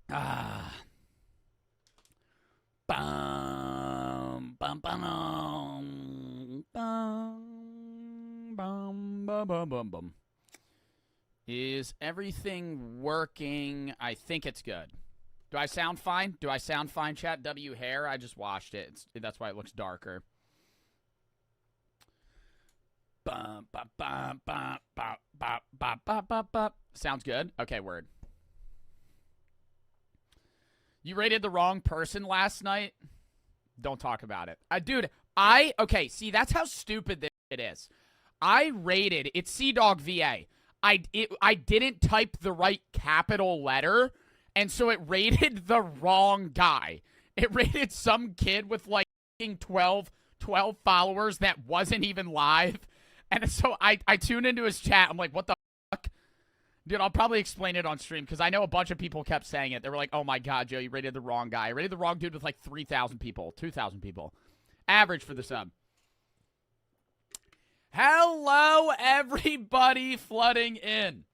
Ah. Bum, bum, bum, bum, bum, bum, bum, bum, bum. Is everything working? I think it's good. Do I sound fine? Do I sound fine, chat? W hair? I just washed it. That's why it looks darker. Bum, bum, bum, bum, bum, bum, bum, bum, bum, bum. Sounds good? Okay, word. You rated the wrong person last night? Don't talk about it. Dude, okay, see, that's how stupid this shit is. I rated, it's CDawg VA. I didn't type the right capital letter, and so it rated the wrong guy. It rated some kid with like 12 followers that wasn't even live. And so I tuned into his chat. I'm like, what the fuck? Dude, I'll probably explain it on stream because I know a bunch of people kept saying it. They were like, oh my God, Joe, you rated the wrong guy. I rated the wrong dude with like 3,000 people, 2,000 people. Average for the sub. Hello, everybody flooding in.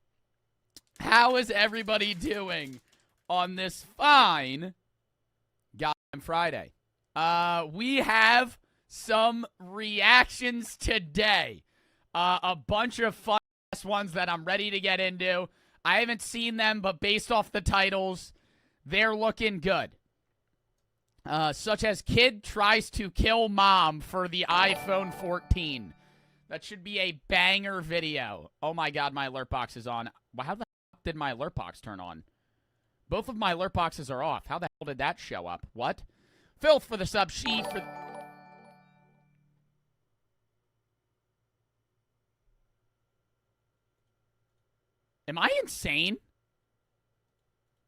How is everybody doing on this fine goddamn Friday? We have some reactions today. A bunch of fun ones that I'm ready to get into. I haven't seen them, but based off the titles, they're looking good. Such as Kid Tries to Kill Mom for the iPhone 14. That should be a banger video. Oh my God, my alert box is on. How the hell did my alert box turn on? Both of my alert boxes are off. How the hell did that show up? What? Filth for the sub. She for... Am I insane?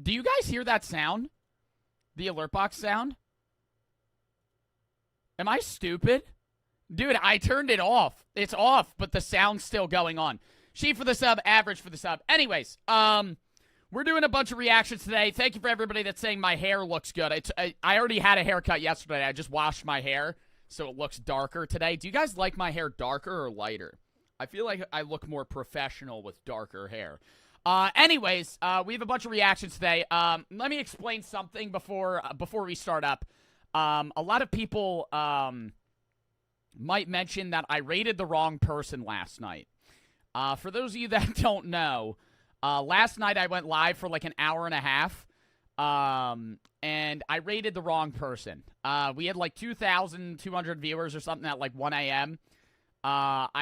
Do you guys hear that sound? The alert box sound? Am I stupid? Dude, I turned it off. It's off, but the sound's still going on. She for the sub, average for the sub. Anyways, we're doing a bunch of reactions today. Thank you for everybody that's saying my hair looks good. I already had a haircut yesterday. I just washed my hair, so it looks darker today. Do you guys like my hair darker or lighter? I feel like I look more professional with darker hair. Anyways, we have a bunch of reactions today. Let me explain something before we start up. A lot of people might mention that I rated the wrong person last night. For those of you that don't know, last night I went live for like an hour and a half, and I rated the wrong person. We had like 2,200 viewers or something at like 1 a.m. I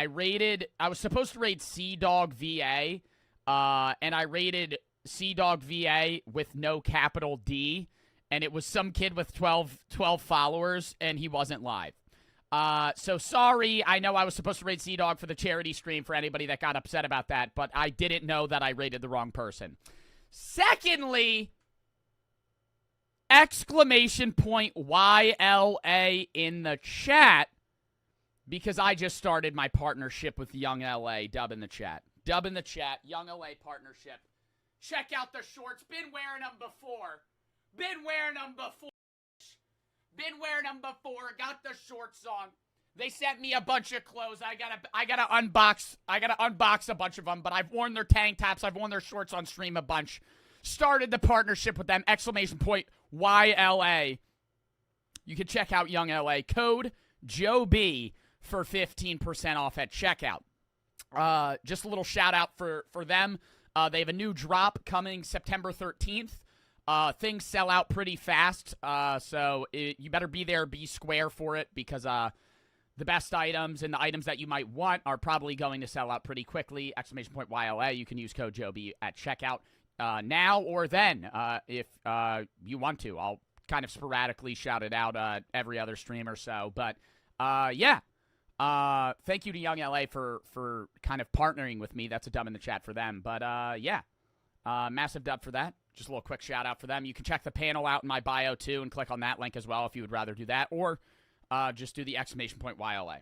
was supposed to rate CDawg VA, and I rated CDawg VA with no capital D, and it was some kid with 12 followers, and he wasn't live. So sorry, I know I was supposed to rate CDawg for the charity stream for anybody that got upset about that, but I didn't know that I rated the wrong person. Secondly, exclamation point YLA in the chat, because I just started my partnership with Young LA. Dub in the chat. Dub in the chat. Young LA partnership. Check out the shorts. Been wearing them before. Been wearing them before. Been wearing them before. Got the shorts on. They sent me a bunch of clothes. I gotta unbox a bunch of them, but I've worn their tank tops. I've worn their shorts on stream a bunch. Started the partnership with them. Exclamation point YLA. You can check out Young LA. Code JOEB for 15% off at checkout. Just a little shout out for them. They have a new drop coming September 13th. Things sell out pretty fast, so you better be there, be square for it, because the best items and the items that you might want are probably going to sell out pretty quickly. Exclamation point YLA. You can use code JOEB at checkout now or then if you want to. I'll kind of sporadically shout it out every other stream or so, but yeah. Thank you to Young LA for kind of partnering with me. That's a dub in the chat for them. But yeah, massive dub for that. Just a little quick shout out for them. You can check the panel out in my bio too and click on that link as well if you would rather do that, or just do the exclamation point YLA.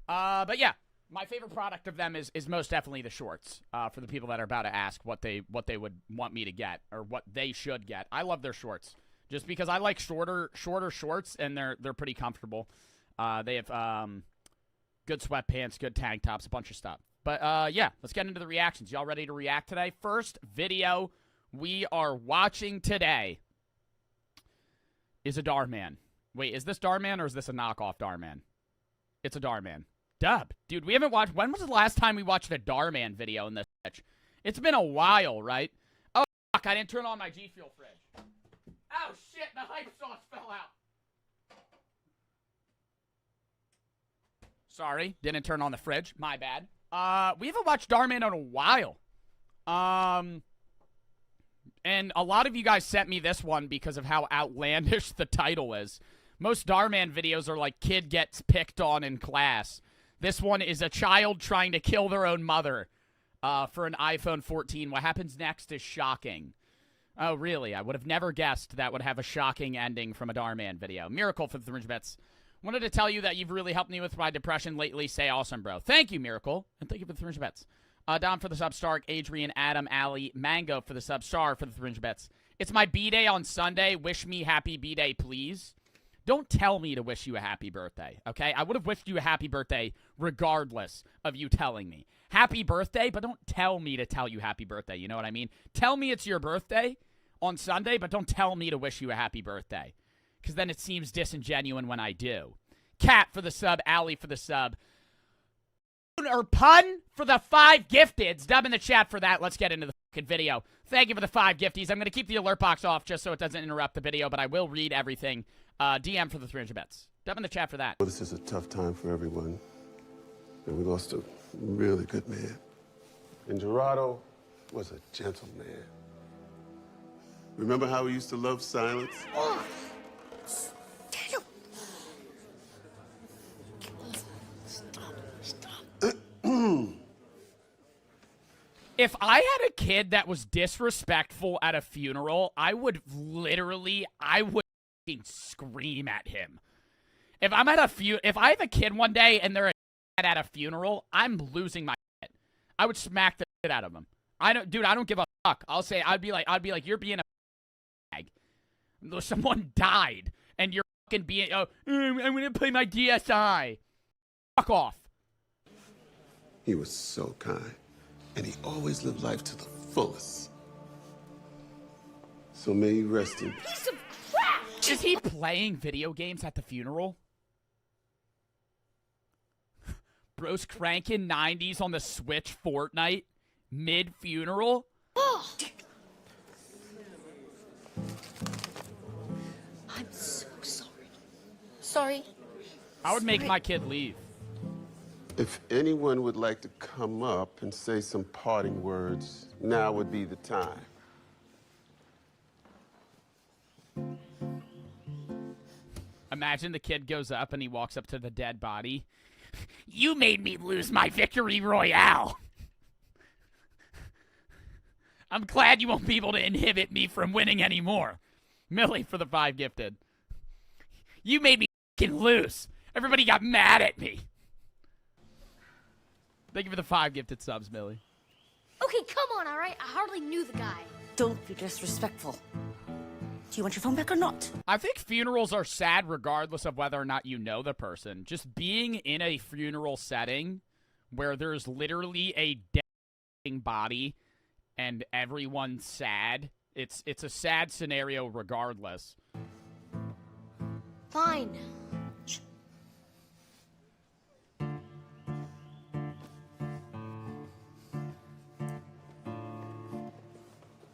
But yeah, my favorite product of them is most definitely the shorts. For the people that are about to ask what they would want me to get or what they should get, I love their shorts just because I like shorter shorts and they're pretty comfortable. They have good sweatpants, good tank tops, a bunch of stuff. But yeah, let's get into the reactions. Y'all ready to react today? First video we are watching today is a Dhar Man. Wait, is this Dhar Man or is this a knockoff Dhar Man? It's a Dhar Man. Dub. Dude, we haven't watched... When was the last time we watched a Dhar Man video in this sketch? It's been a while, right? Oh, fuck, I didn't turn on my G Fuel fridge. Oh, shit, the hype sauce fell out. Sorry, didn't turn on the fridge. My bad. We haven't watched Dhar Man in a while. And a lot of you guys sent me this one because of how outlandish the title is. Most Dhar Man videos are like kid gets picked on in class. This one is a child trying to kill their own mother for an iPhone 14. What happens next is shocking. Oh, really? I would have never guessed that would have a shocking ending from a Dhar Man video. Miracle for the 300 bits. Wanted to tell you that you've really helped me with my depression lately. Say awesome, bro. Thank you, Miracle. And thank you for the 300 bits. Dom for the sub Stark, Adrian, Adam, Ali, Mango for the sub star for the 300 bits. It's my B-Day on Sunday. Wish me happy B-Day, please. Don't tell me to wish you a happy birthday, okay? I would have wished you a happy birthday regardless of you telling me. Happy birthday, but don't tell me to tell you happy birthday, you know what I mean? Tell me it's your birthday on Sunday, but don't tell me to wish you a happy birthday, because then it seems disingenuous when I do. Cat for the sub, Ali for the sub. Or pun for the 5 gifteds. Dub in the chat for that. Let's get into the fucking video. Thank you for the 5 gifties. I'm going to keep the alert box off just so it doesn't interrupt the video, but I will read everything. DM for the 300 bits. Dub in the chat for that. Well, this is a tough time for everyone. And we lost a really good man. And Gerardo was a gentleman. Remember how we used to love silence? Oh. Daniel. If I had a kid that was disrespectful at a funeral, I would fucking scream at him. If I'm at if I have a kid one day and they're at a funeral, I'm losing my shit. I would smack the shit out of them. I don't give a fuck. I'd be like, you're being a bag. Someone died and you're fucking being, I'm gonna play my DSi. Fuck off. He was so kind, and he always lived life to the fullest. So may he rest in peace. Piece of crap! Is he playing video games at the funeral? Bro's cranking 90s on the Switch Fortnite mid-funeral? Oh. I'm so sorry. Sorry. I would make my kid leave. If anyone would like to come up and say some parting words, now would be the time. Imagine the kid goes up and he walks up to the dead body. You made me lose my victory royale. I'm glad you won't be able to inhibit me from winning anymore. Millie for the 5 gifted. You made me fucking lose. Everybody got mad at me. Thank you for the 5 gifted subs, Millie. Okay, come on, all right? I hardly knew the guy. Don't be disrespectful. Do you want your phone back or not? I think funerals are sad regardless of whether or not you know the person. Just being in a funeral setting where there's literally a dead body and everyone's sad, it's a sad scenario regardless. Fine.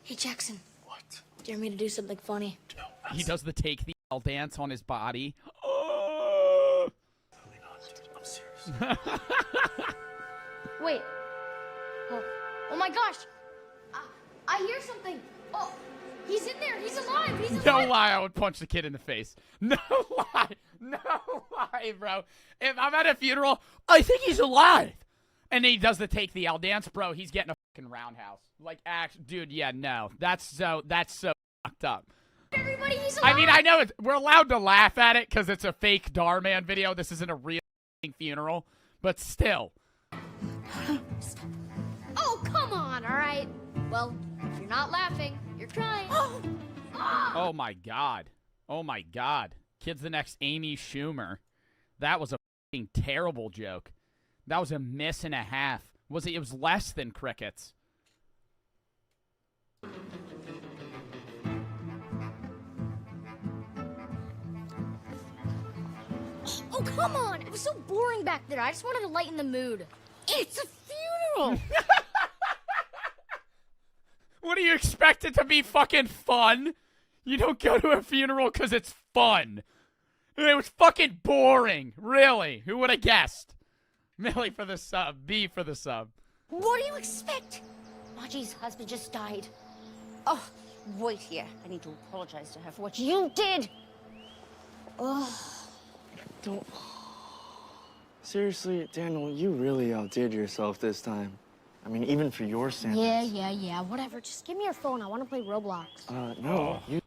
Hey, Jackson. What? Dare me to do something funny? No, He does the take the L dance on his body. I'm serious. Wait. Oh my gosh. I hear something. Oh, he's in there. He's alive. He's alive. No lie, I would punch the kid in the face. No lie. No lie, bro. If I'm at a funeral, I think he's alive. And then he does the take the L dance, bro. He's getting a fucking roundhouse. Like, dude, yeah, no. That's so fucked up. Everybody, he's alive. I mean, I know we're allowed to laugh at it because it's a fake Dhar Man video. This isn't a real funeral. But still. Oh, come on, all right? Well, if you're not laughing, you're crying. Oh, my God. Oh, my God. Kid's the next Amy Schumer. That was a fucking terrible joke. That was a miss and a half. It was less than crickets. Oh, come on! It was so boring back there. I just wanted to lighten the mood. It's a funeral! What do you expect it to be fucking fun? You don't go to a funeral because it's fun. It was fucking boring. Really. Who would have guessed? Millie for the sub. B for the sub. What do you expect? Margie's husband just died. Oh, wait here. I need to apologize to her for what you did. Oh. Don't... Seriously, Daniel, you really outdid yourself this time. I mean, even for your standards. Yeah. Whatever. Just give me your phone. I want to play Roblox. No. You...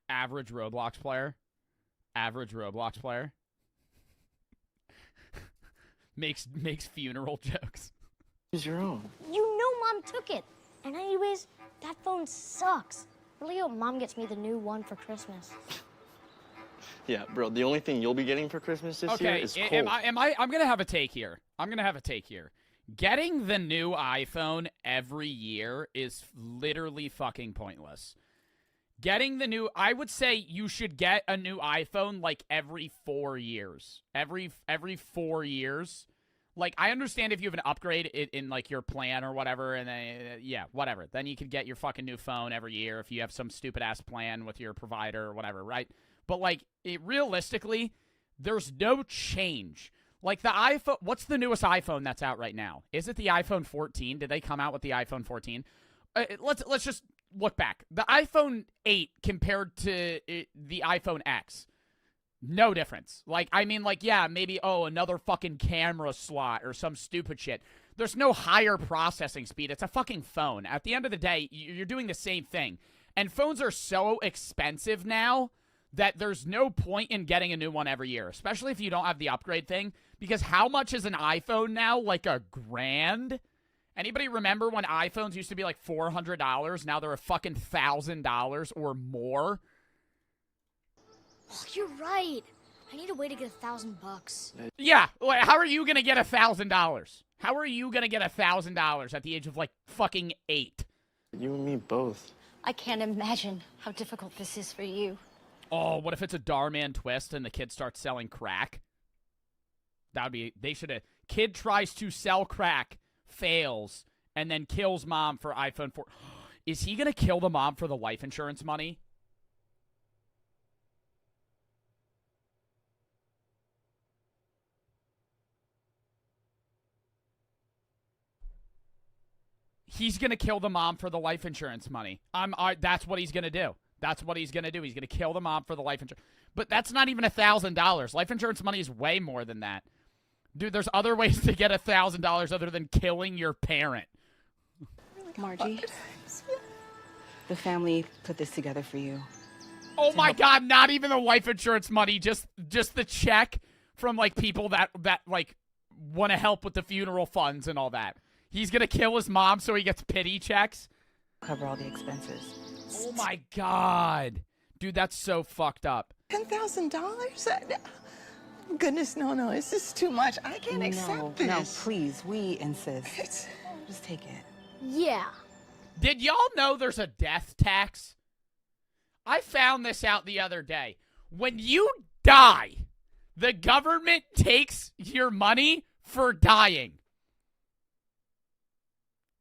Average Roblox player. Average Roblox player. makes funeral jokes. Use your own. You know Mom took it. And anyways, that phone sucks. Really hope Mom gets me the new one for Christmas. Yeah, bro, the only thing you'll be getting for Christmas this year is coal. I'm going to have a take here. Getting the new iPhone every year is literally fucking pointless. I would say you should get a new iPhone like every 4 years. Every 4 years. Like, I understand if you have an upgrade in like your plan or whatever, and then, whatever. Then you could get your fucking new phone every year if you have some stupid ass plan with your provider or whatever, right? But like, realistically, there's no change. Like the iPhone, what's the newest iPhone that's out right now? Is it the iPhone 14? Did they come out with the iPhone 14? Let's just look back. The iPhone 8 compared to the iPhone X. No difference. Like, I mean, like, yeah, maybe, another fucking camera slot or some stupid shit. There's no higher processing speed. It's a fucking phone. At the end of the day, you're doing the same thing. And phones are so expensive now that there's no point in getting a new one every year, especially if you don't have the upgrade thing. Because how much is an iPhone now? Like $1,000? Anybody remember when iPhones used to be like $400? Now they're a fucking $1,000 or more. Oh, you're right. I need a way to get $1,000. Yeah, how are you gonna get $1,000? How are you gonna get $1,000 at the age of like fucking 8? You and me both. I can't imagine how difficult this is for you. Oh, what if it's a Dhar Man twist and the kid starts selling crack? They should have. Kid tries to sell crack, fails, and then kills mom for iPhone 4. Is he gonna kill the mom for the life insurance money? He's going to kill the mom for the life insurance money. That's what he's going to do. That's what he's going to do. He's going to kill the mom for the life insurance. But that's not even $1,000. Life insurance money is way more than that. Dude, there's other ways to get $1,000 other than killing your parent. Margie, the family put this together for you. Oh my God, not even the life insurance money, just the check from like people that like want to help with the funeral funds and all that. He's going to kill his mom so he gets pity checks? Cover all the expenses. Oh, my God. Dude, that's so fucked up. $10,000? Goodness, no. This is too much. I can't accept this. No, please. We insist. Just take it. Yeah. Did y'all know there's a death tax? I found this out the other day. When you die, the government takes your money for dying.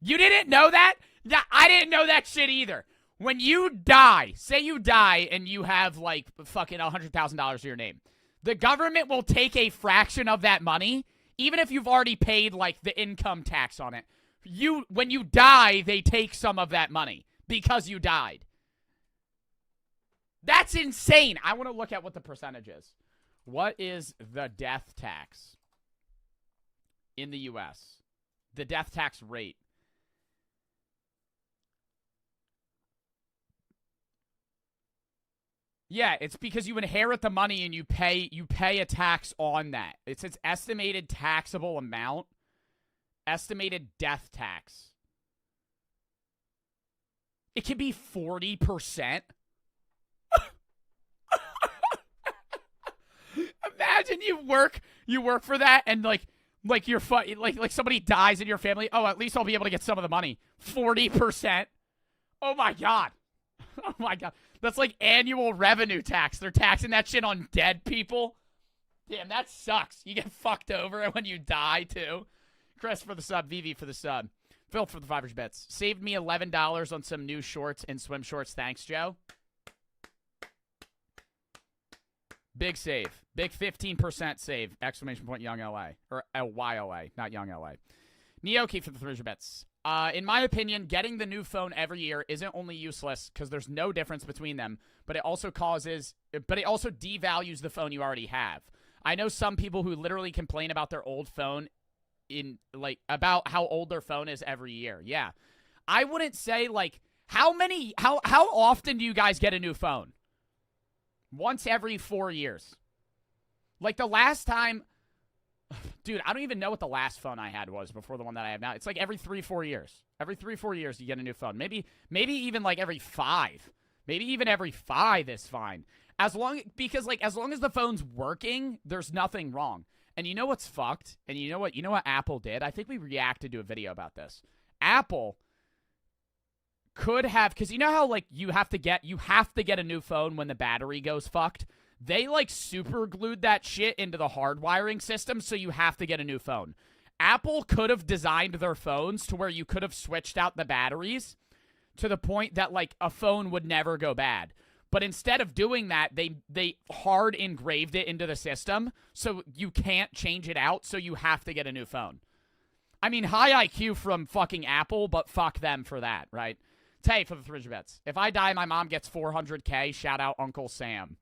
You didn't know that? Yeah, I didn't know that shit either. When you die, say you die and you have like fucking $100,000 to your name, the government will take a fraction of that money, even if you've already paid like the income tax on it. When you die, they take some of that money because you died. That's insane. I want to look at what the percentage is. What is the death tax in the U.S.? The death tax rate. Yeah, it's because you inherit the money and you pay a tax on that. It's its estimated taxable amount. Estimated death tax. It could be 40%. Imagine you work for that and like you're like somebody dies in your family. Oh, at least I'll be able to get some of the money. 40%. Oh my God. Oh my God. That's like annual revenue tax. They're taxing that shit on dead people. Damn, that sucks. You get fucked over when you die, too. Chris for the sub. VV for the sub. Phil for the 5 bets. Saved me $11 on some new shorts and swim shorts. Thanks, Joe. Big save. Big 15% save. Exclamation point Young LA. Or YLA, not Young LA. Neoki for the 3 bets. In my opinion, getting the new phone every year isn't only useless because there's no difference between them, but it also devalues the phone you already have. I know some people who literally complain about their old phone about how old their phone is every year. Yeah. I wouldn't say how often do you guys get a new phone? Once every 4 years. Like the last time, dude, I don't even know what the last phone I had was before the one that I have now. It's like every 3-4 years. Every 3-4 years you get a new phone. Maybe even like every 5. Maybe even every 5 is fine. As long as the phone's working, there's nothing wrong. And you know what's fucked? And you know what Apple did? I think we reacted to a video about this. Apple could have, because you know how you have to get a new phone when the battery goes fucked? They super glued that shit into the hardwiring system, so you have to get a new phone. Apple could have designed their phones to where you could have switched out the batteries to the point that a phone would never go bad. But instead of doing that, they hard engraved it into the system, so you can't change it out, so you have to get a new phone. I mean, high IQ from fucking Apple, but fuck them for that, right? Tate for the 3 bets. If I die, my mom gets $400K. Shout out Uncle Sam.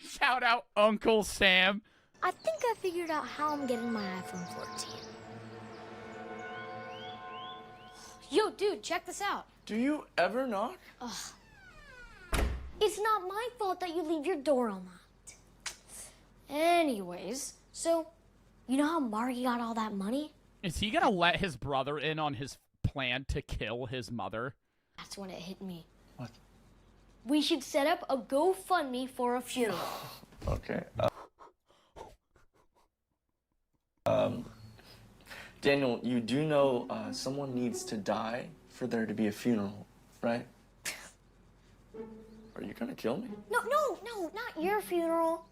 Shout out Uncle Sam. I think I figured out how I'm getting my iPhone 14. Yo, dude, check this out. Do you ever knock? It's not my fault that you leave your door unlocked. Anyways, so, you know how Margie got all that money? Is he gonna let his brother in on his plan to kill his mother? That's when it hit me. What? We should set up a GoFundMe for a funeral. Okay. Daniel, you do know someone needs to die for there to be a funeral, right? Are you gonna kill me? No, not your funeral.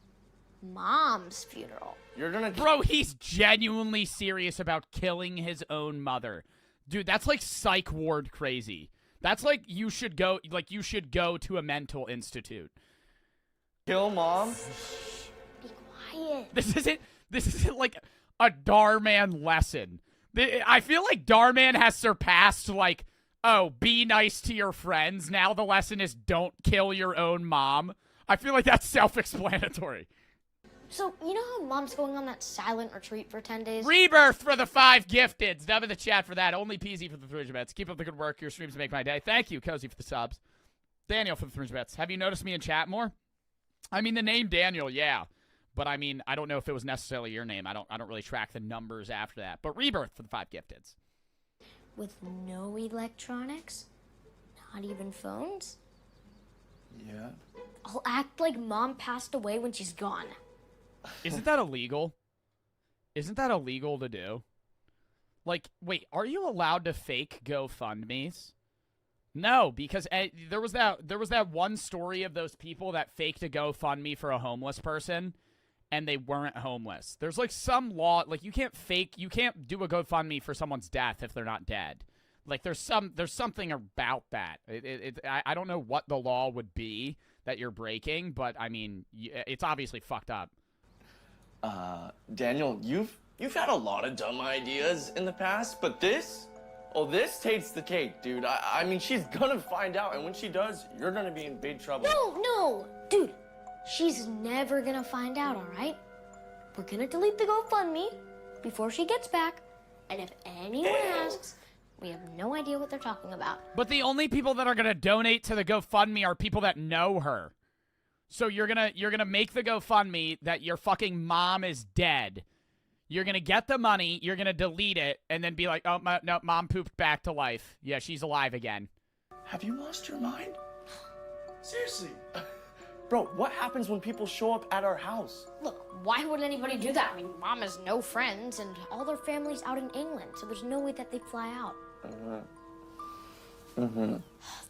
Mom's funeral. You're gonna... Bro, he's genuinely serious about killing his own mother. Dude, that's psych ward crazy. That's you should go to a mental institute. Kill mom? Be quiet. This isn't a Dhar man lesson. I feel like Dhar man has surpassed be nice to your friends. Now the lesson is don't kill your own mom. I feel like that's self-explanatory. So, you know how Mom's going on that silent retreat for 10 days? Rebirth for the 5 gifteds. Dub in the chat for that. Only Peasy for the 3 bets. Keep up the good work. Your streams make my day. Thank you, Cozy, for the subs. Daniel for the 3 bets. Have you noticed me in chat more? I mean, the name Daniel, yeah. But I mean, I don't know if it was necessarily your name. I don't really track the numbers after that. But Rebirth for the 5 gifteds. With no electronics? Not even phones? Yeah. I'll act like Mom passed away when she's gone. Isn't that illegal? Isn't that illegal to do? Wait, are you allowed to fake GoFundMes? No, because there was that one story of those people that faked a GoFundMe for a homeless person, and they weren't homeless. There's some law, you can't do a GoFundMe for someone's death if they're not dead. There's something about that. I don't know what the law would be that you're breaking, but I mean, it's obviously fucked up. Daniel, you've had a lot of dumb ideas in the past, but this takes the cake, dude. I mean, she's gonna find out, and when she does, you're gonna be in big trouble. No, dude. She's never gonna find out, all right? We're gonna delete the GoFundMe before she gets back, and if anyone asks, we have no idea what they're talking about. But the only people that are gonna donate to the GoFundMe are people that know her. So you're gonna make the GoFundMe that your fucking mom is dead. You're gonna get the money, you're gonna delete it, and then be like, oh, no, mom pooped back to life. Yeah, she's alive again. Have you lost your mind? Seriously. Bro, what happens when people show up at our house? Look, why would anybody do that? I mean, Mom has no friends, and all their family's out in England, so there's no way that they'd fly out.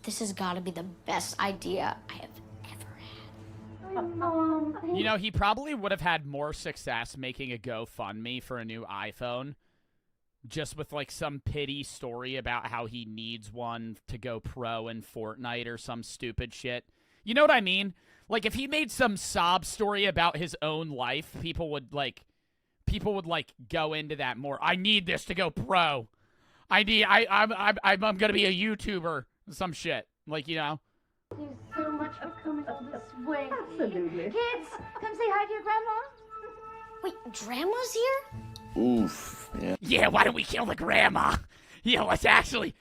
This has got to be the best idea I have ever had. You know, he probably would have had more success making a GoFundMe for a new iPhone just with, like, some pity story about how he needs one to go pro in Fortnite or some stupid shit. You know what I mean? Like, if he made some sob story about his own life, people would go into that more. I need this to go pro. I'm gonna be a YouTuber. Some shit. Like, you know. Thank you so much for coming all this way. Absolutely. Kids, come say hi to your grandma. Wait, Grandma's here? Oof, yeah. Yeah, why don't we kill the grandma? Yeah, let's just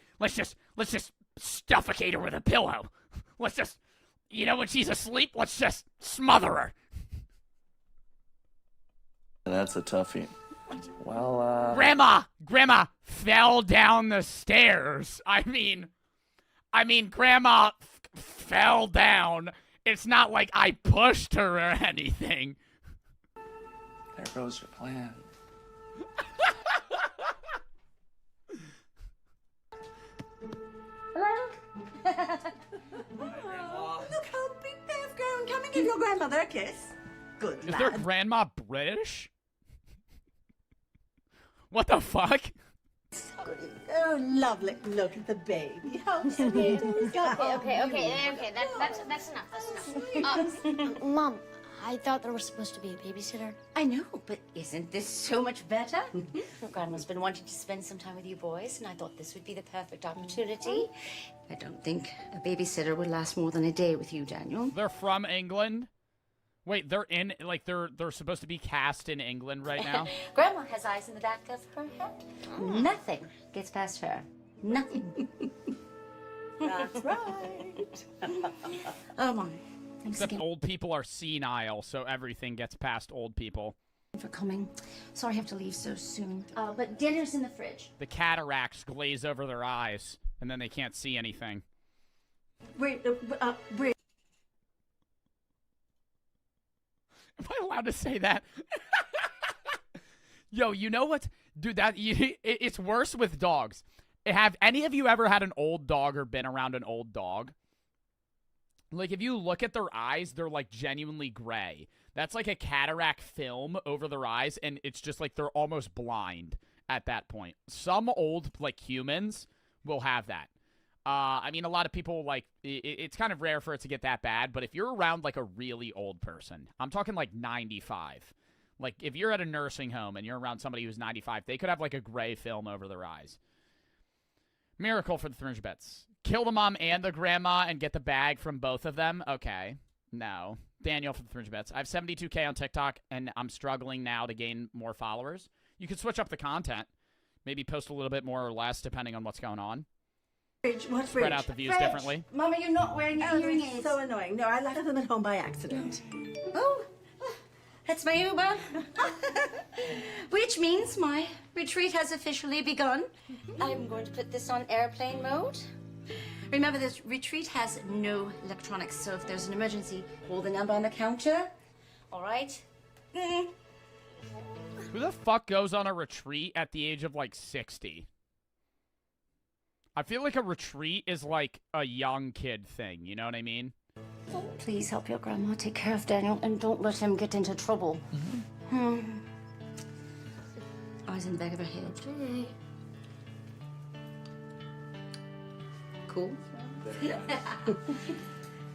suffocate her with a pillow. Let's just, you know, when she's asleep, let's just smother her. That's a toughie. Well, Grandma fell down the stairs. I mean, Grandma fell down. It's not like I pushed her or anything. there goes your plan. Hello? Look how big they've grown. Come and give your grandmother a kiss. Good Is their lad. grandma British? What the fuck? Oh, lovely. Look at the baby. How sweet. Okay. That's enough. Mom, I thought there was supposed to be a babysitter. I know, but isn't this so much better? Grandma's been wanting to spend some time with you boys, and I thought this would be the perfect opportunity. I don't think a babysitter would last more than a day with you, Daniel. They're from England? Wait, they're in, like, they're supposed to be cast in England right now? Grandma has eyes in the back of her head. Nothing gets past her. Nothing. That's right. Oh, Mom. Thanks Except again old people are senile, so everything gets past old people. for coming. Sorry I have to leave so soon. But dinner's in the fridge. The cataracts glaze over their eyes, and then they can't see anything. Wait. Am I allowed to say that? Yo, you know what? Dude, it's worse with dogs. Have any of you ever had an old dog or been around an old dog? Like, if you look at their eyes, they're, like, genuinely gray. That's like a cataract film over their eyes, and it's just like they're almost blind at that point. Some old, like, humans will have that. I mean, a lot of people, like, it's kind of rare for it to get that bad, but if you're around, like, a really old person, I'm talking, like, 95. Like, if you're at a nursing home and you're around somebody who's 95, they could have, like, a gray film over their eyes. Miracle for the 300 bits. Kill the mom and the grandma and get the bag from both of them? Okay. No. Daniel for the 300 bits. I have 72K on TikTok, and I'm struggling now to gain more followers. You could switch up the content. Maybe post a little bit more or less, depending on what's going on. What Spread out the views differently. Mama, you're not wearing your hearing aids. So annoying. No, I left them at home by accident. Oh, that's my Uber. Which means my retreat has officially begun. I'm going to put this on airplane mode. Remember, this retreat has no electronics, so if there's an emergency, call the number on the counter. All right? Who the fuck goes on a retreat at the age of, like, 60? I feel like a retreat is, like, a young kid thing. You know what I mean? Please help your grandma take care of Daniel, and don't let him get into trouble. Eyes in the back of her head. Hey. Cool.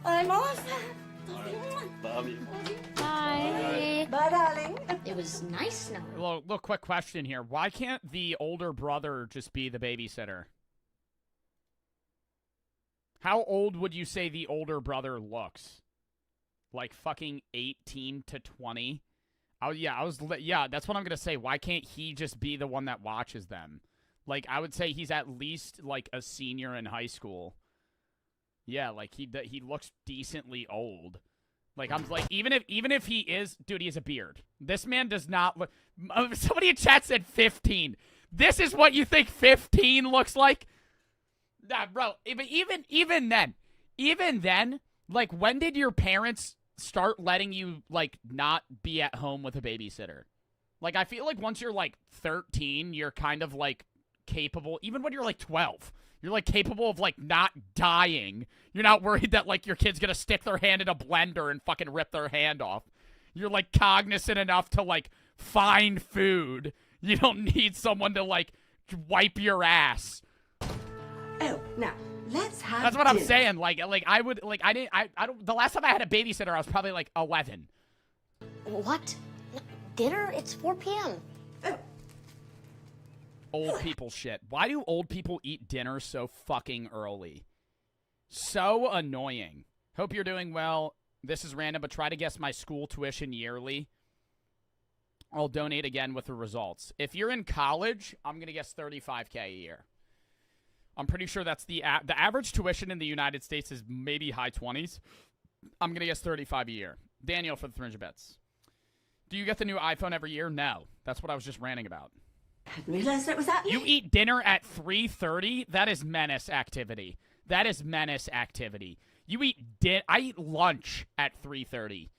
I'm off. Bobby. Bye. Bye, darling. It was nice knowing. Little quick question here. Why can't the older brother just be the babysitter? How old would you say the older brother looks? Like fucking 18 to 20? Oh, yeah, that's what I'm going to say. Why can't he just be the one that watches them? Like, I would say he's at least, like, a senior in high school. Yeah, like, he looks decently old. Like, I'm like, even if he is, dude, he has a beard. This man does not look, somebody in chat said 15. This is what you think 15 looks like? Nah, bro, even then, like, when did your parents start letting you, like, not be at home with a babysitter. Like, I feel like once you're, like, 13, you're kind of, like, capable. Even when you're, like, 12, you're, like, capable of, like, not dying. You're not worried that, like, your kid's gonna stick their hand in a blender and fucking rip their hand off. You're, like, cognizant enough to, like, find food. You don't need someone to, like, wipe your ass. Oh, now, let's have That's what dinner. I'm saying. Like, I don't, the last time I had a babysitter, I was probably, like, 11. What? Dinner? It's 4 p.m. Old people shit. Why do old people eat dinner so fucking early? So annoying. Hope you're doing well. This is random, but try to guess my school tuition yearly. I'll donate again with the results. If you're in college, I'm going to guess $35K a year. I'm pretty sure that's the average tuition in the United States is maybe high 20s. I'm going to guess 35 a year. Daniel for the 300 bits. Do you get the new iPhone every year? No. That's what I was just ranting about. I didn't realize that was that late. You eat dinner at 3:30? That is menace activity. That is menace activity. You eat I eat lunch at 3:30.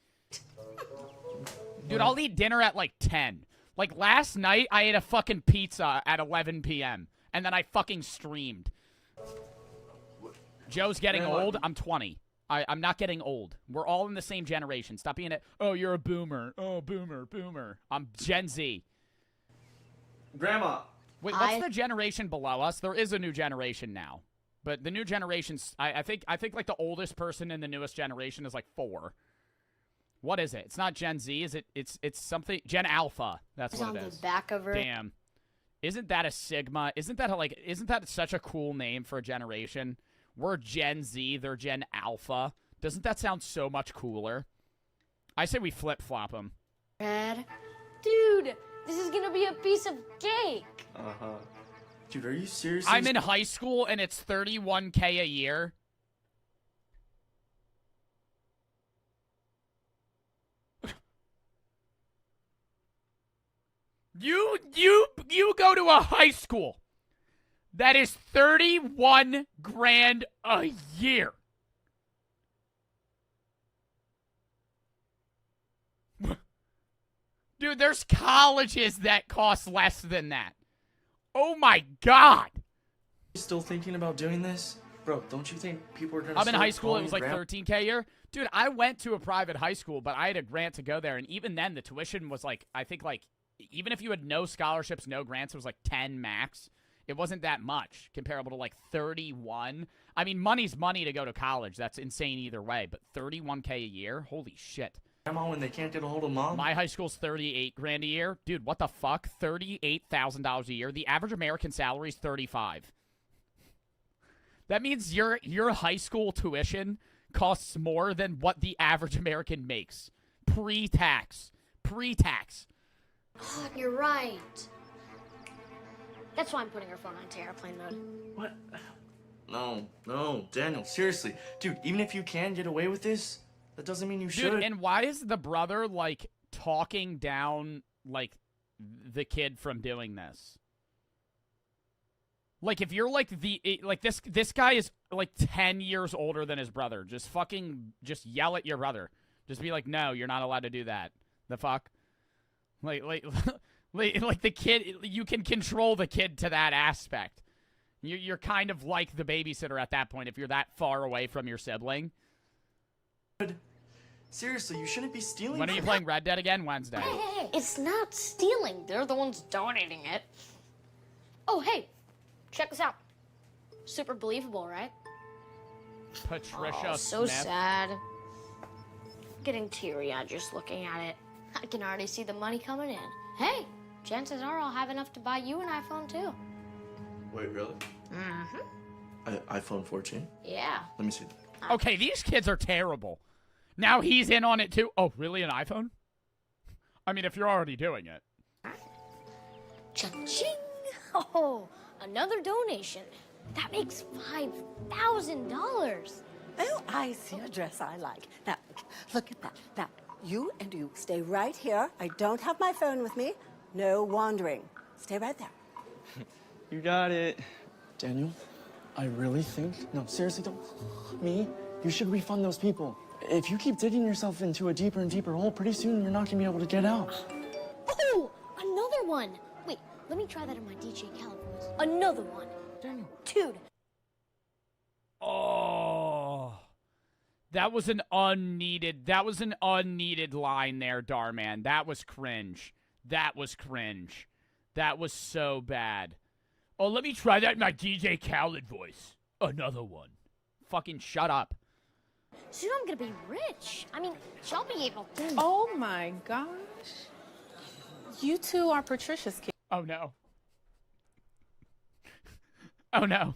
Dude, I'll eat dinner at like 10. Like last night, I ate a fucking pizza at 11 p.m. And then I fucking streamed. Joe's getting old. I'm 20. I'm not getting old. We're all in the same generation. Stop being oh, you're a boomer. Oh, boomer. I'm Gen Z. Grandma. Wait, what's the generation below us? There is a new generation now. But the new generation's, I think like the oldest person in the newest generation is like 4. What is it? It's not Gen Z, is it? It's something, Gen Alpha. That's what it is. On the back of her. Damn. Isn't that a Sigma? Isn't that such a cool name for a generation? We're Gen Z, they're Gen Alpha. Doesn't that sound so much cooler? I say we flip-flop them. Red. Dude, this is gonna be a piece of cake. Uh-huh. Dude, are you serious? I'm in high school and it's $31K a year. You go to a high school that is 31 grand a year. Dude, there's colleges that cost less than that. Oh my god. You still thinking about doing this? Bro, don't you think people are gonna I'm in high school, it was like 13K a year. Dude, I went to a private high school, but I had a grant to go there, and even then, the tuition was like, I think like, even if you had no scholarships, no grants, it was like 10 max. It wasn't that much, comparable to like 31. I mean, money's money to go to college. That's insane either way, but 31K a year? Holy shit. Grandma, when they can't get a hold of mom? My high school's 38 grand a year. Dude, what the fuck? $38,000 a year. The average American salary is 35. That means your high school tuition costs more than what the average American makes. Pre-tax. Pre-tax. Oh, you're right. That's why I'm putting her phone onto airplane mode. What? No, Daniel, seriously. Dude, even if you can get away with this, that doesn't mean you should. Dude, and why is the brother, like, talking down, like, the kid from doing this? Like, if you're, like, this guy is, like, 10 years older than his brother. Just yell at your brother. Just be like, no, you're not allowed to do that. The fuck? Like the kid, you can control the kid to that aspect. You're kind of like the babysitter at that point if you're that far away from your sibling. Seriously, you shouldn't be stealing. When are you playing Red Dead again? Wednesday. Hey, it's not stealing. They're the ones donating it. Oh, hey, check this out. Super believable, right? Patricia So Smith. sad. Getting teary-eyed just looking at it. I can already see the money coming in. Hey, chances are I'll have enough to buy you an iPhone too. Wait, really? Mm-hmm. iPhone 14? Yeah. Let me see. Okay, these kids are terrible. Now he's in on it too. Oh, really? An iPhone? I mean, if you're already doing it. Cha-ching! Oh, another donation. That makes $5,000. Oh, I see a dress I like. Now, look at that. Now, you and you stay right here. I don't have my phone with me. No wandering. Stay right there. You got it. Daniel, I really think, no, seriously, don't, me, you should refund those people. if you keep digging yourself into a deeper and deeper hole, pretty soon you're not gonna be able to get out. Oh, another one. Wait, let me try that in my DJ Khaled voice. Another one. Daniel. Dude. Oh. That was an unneeded line there, Darman. That was cringe. That was cringe. That was so bad. Oh, let me try that in my DJ Khaled voice. Another one. Fucking shut up. Soon I'm gonna be rich. I mean, she'll be able to. Oh my gosh. You two are Patricia's kids. Oh no. Oh no.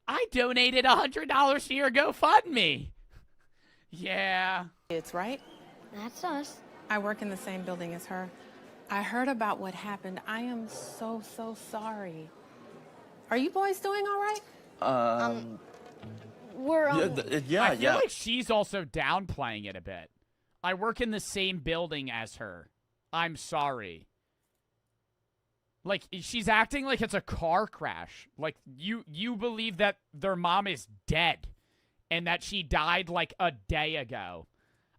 I donated $100 to your GoFundMe. Yeah. It's right. That's us. I work in the same building as her. I heard about what happened. I am so sorry. Are you boys doing all right? We're I feel like she's also downplaying it a bit. I work in the same building as her. I'm sorry. Like, she's acting like it's a car crash. Like, you believe that their mom is dead and that she died like a day ago.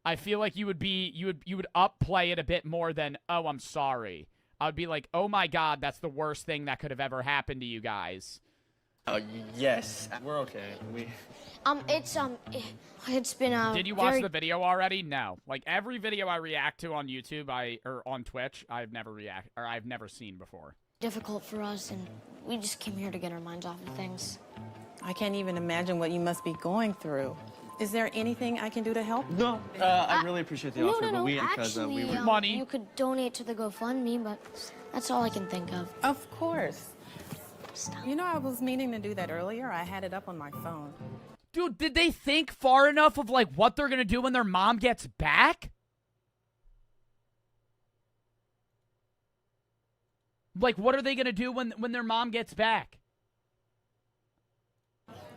I feel like you would upplay it a bit more than, oh, I'm sorry. I would be like, oh my God, that's the worst thing that could have ever happened to you guys. Yes, we're okay. It's been Did you watch the video already? No. Like, every video I react to on YouTube or on Twitch, I've never seen before. difficult for us, and we just came here to get our minds off of things. I can't even imagine what you must be going through. Is there anything I can do to help? No, I really appreciate the offer, but we Actually, were money. You could donate to the GoFundMe, but that's all I can think of. Of course. Stop. You know, I was meaning to do that earlier. I had it up on my phone. Dude, did they think far enough of, like, what they're gonna do when their mom gets back? Like, what are they gonna do when their mom gets back?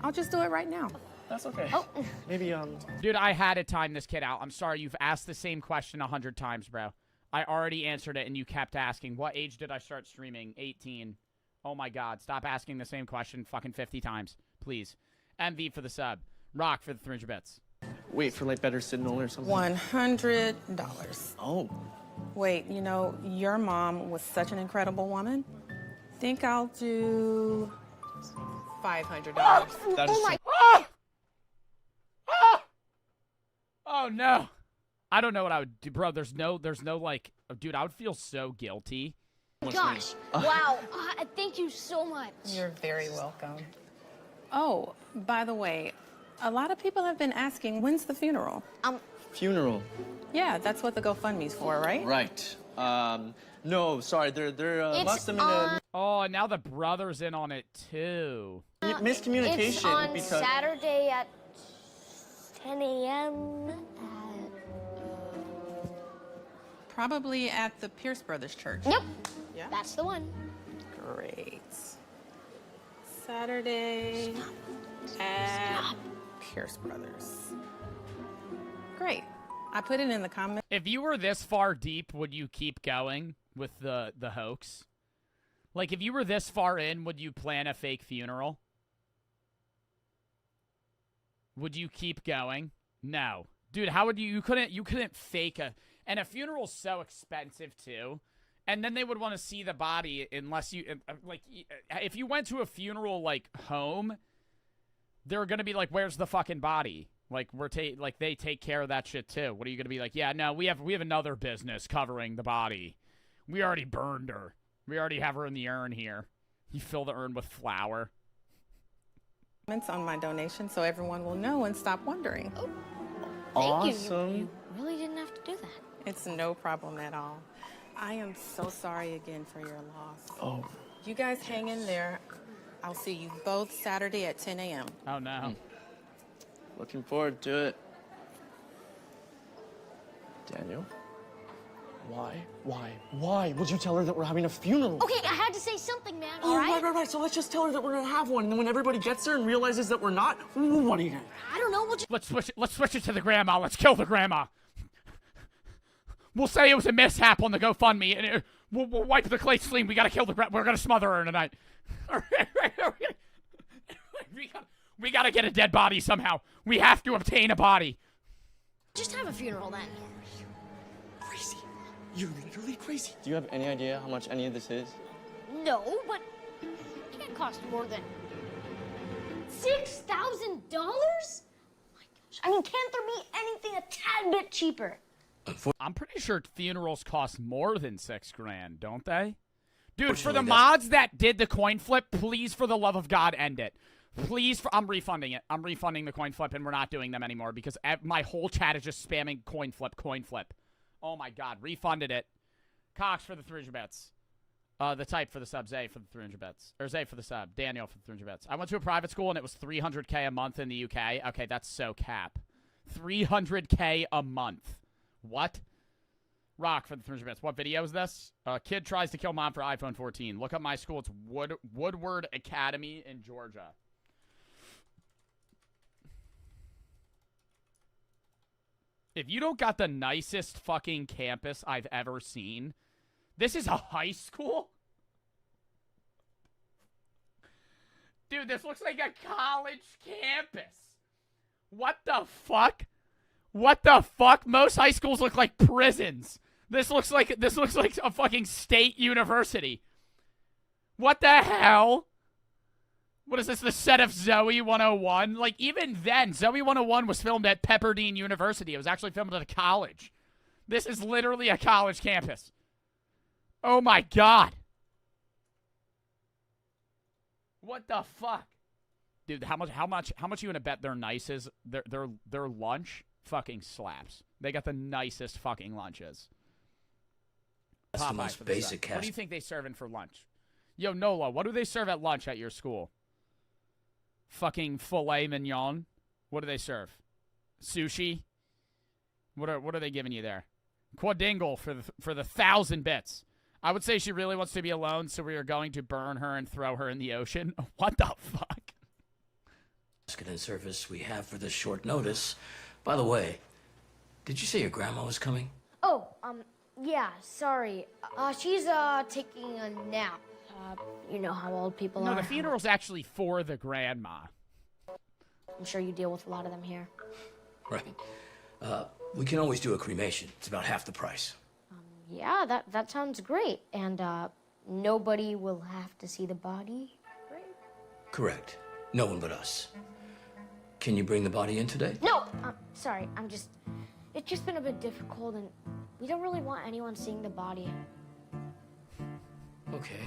I'll just do it right now. That's okay. Oh. Maybe, Dude, I had to time this kid out. I'm sorry, you've asked the same question 100 times, bro. I already answered it, and you kept asking. What age did I start streaming? 18. Oh, my God. Stop asking the same question fucking 50 times, please. MV for the sub. Rock for the 300 bits. wait for, like, better signal or something? $100. Oh. Wait, you know, your mom was such an incredible woman. Think I'll do $500. That is my... Ah! Ah! Oh, no. I don't know what I would do. Bro, there's no, like... Dude, I would feel so guilty. Gosh. Wow. Thank you so much. You're very welcome. Oh, by the way, a lot of people have been asking, when's the funeral? Funeral. Yeah, that's what the GoFundMe's for, right? Right. No, sorry, there must have been a Oh, and now the brother's in on it, too. miscommunication It's on because Saturday at 10 a.m. Probably at the Pierce Brothers Church. Yep. Yeah? That's the one. Great. Saturday at Pierce Brothers. Great. I put it in the comments. If you were this far deep, would you keep going with the hoax? Like, if you were this far in, would you plan a fake funeral? Would you keep going? No. Dude, how would you couldn't fake and a funeral's so expensive too. And then they would want to see the body unless you, like, if you went to a funeral, like, home, they're going to be like, where's the fucking body? Like, they take care of that shit too. What are you going to be like? Yeah, no, we have another business covering the body. We already burned her. We already have her in the urn here. You fill the urn with flour. On my donation so everyone will know and stop wondering. Thank awesome. you. You really didn't have to do that. It's no problem at all. I am so sorry again for your loss. Oh. You guys hang in there. I'll see you both Saturday at 10 a.m. Oh, no. Looking forward to it. Daniel? Why would you tell her that we're having a funeral? Okay, I had to say something, man. Oh, All right? right. So let's just tell her that we're gonna have one. And then when everybody gets there and realizes that we're not, what are you gonna do? I don't know. We'll just... Let's switch it to the grandma. Let's kill the grandma. We'll say it was a mishap on the GoFundMe, and we'll wipe the clay clean. We gotta kill the grandma. We're gonna smother her tonight. We gotta get a dead body somehow. We have to obtain a body. Just have a funeral then. Crazy. You're literally crazy. Do you have any idea how much any of this is? No, but it can't cost more than $6,000? Oh my gosh. I mean, can't there be anything a tad bit cheaper? I'm pretty sure funerals cost more than $6,000, don't they? Dude, for the mods that did the coin flip, please, for the love of God, end it. Please, I'm refunding it. I'm refunding the coin flip, and we're not doing them anymore because my whole chat is just spamming coin flip, coin flip. Oh my God, refunded it. Cox for the 300 bits. The type for the sub, Zay for the 300 bits. Or Zay for the sub, Daniel for the 300 bits. I went to a private school, and it was $300K a month in the UK. Okay, that's so cap. $300K a month. What? Rock for the 300 bits. What video is this? Kid tries to kill mom for iPhone 14. Look up my school. It's Woodward Academy in Georgia. If you don't got the nicest fucking campus I've ever seen, this is a high school? Dude, this looks like a college campus. What the fuck? What the fuck? Most high schools look like prisons. This looks like a fucking state university. What the hell? What is this, the set of Zoe 101? Like, even then, Zoe 101 was filmed at Pepperdine University. It was actually filmed at a college. This is literally a college campus. Oh my God. What the fuck? Dude, how much you gonna bet their nice is their lunch fucking slaps. They got the nicest fucking lunches. That's the most basic What do you think they serving for lunch? Yo, Nola, what do they serve at lunch at your school? Fucking filet mignon. What do they serve? Sushi. What are they giving you there? Quadingle for the 1,000 bits. I would say she really wants to be alone, so we are going to burn her and throw her in the ocean. What the fuck? In service we have for this short notice. By the way, did you say your grandma was coming? Oh, yeah, sorry. She's, taking a nap. You know how old people are. No, the funeral's actually for the grandma. I'm sure you deal with a lot of them here. Right. We can always do a cremation. It's about half the price. Yeah, that sounds great. And, nobody will have to see the body, right? Correct. No one but us. Can you bring the body in today? No! Sorry, it's just been a bit difficult, and we don't really want anyone seeing the body. Okay.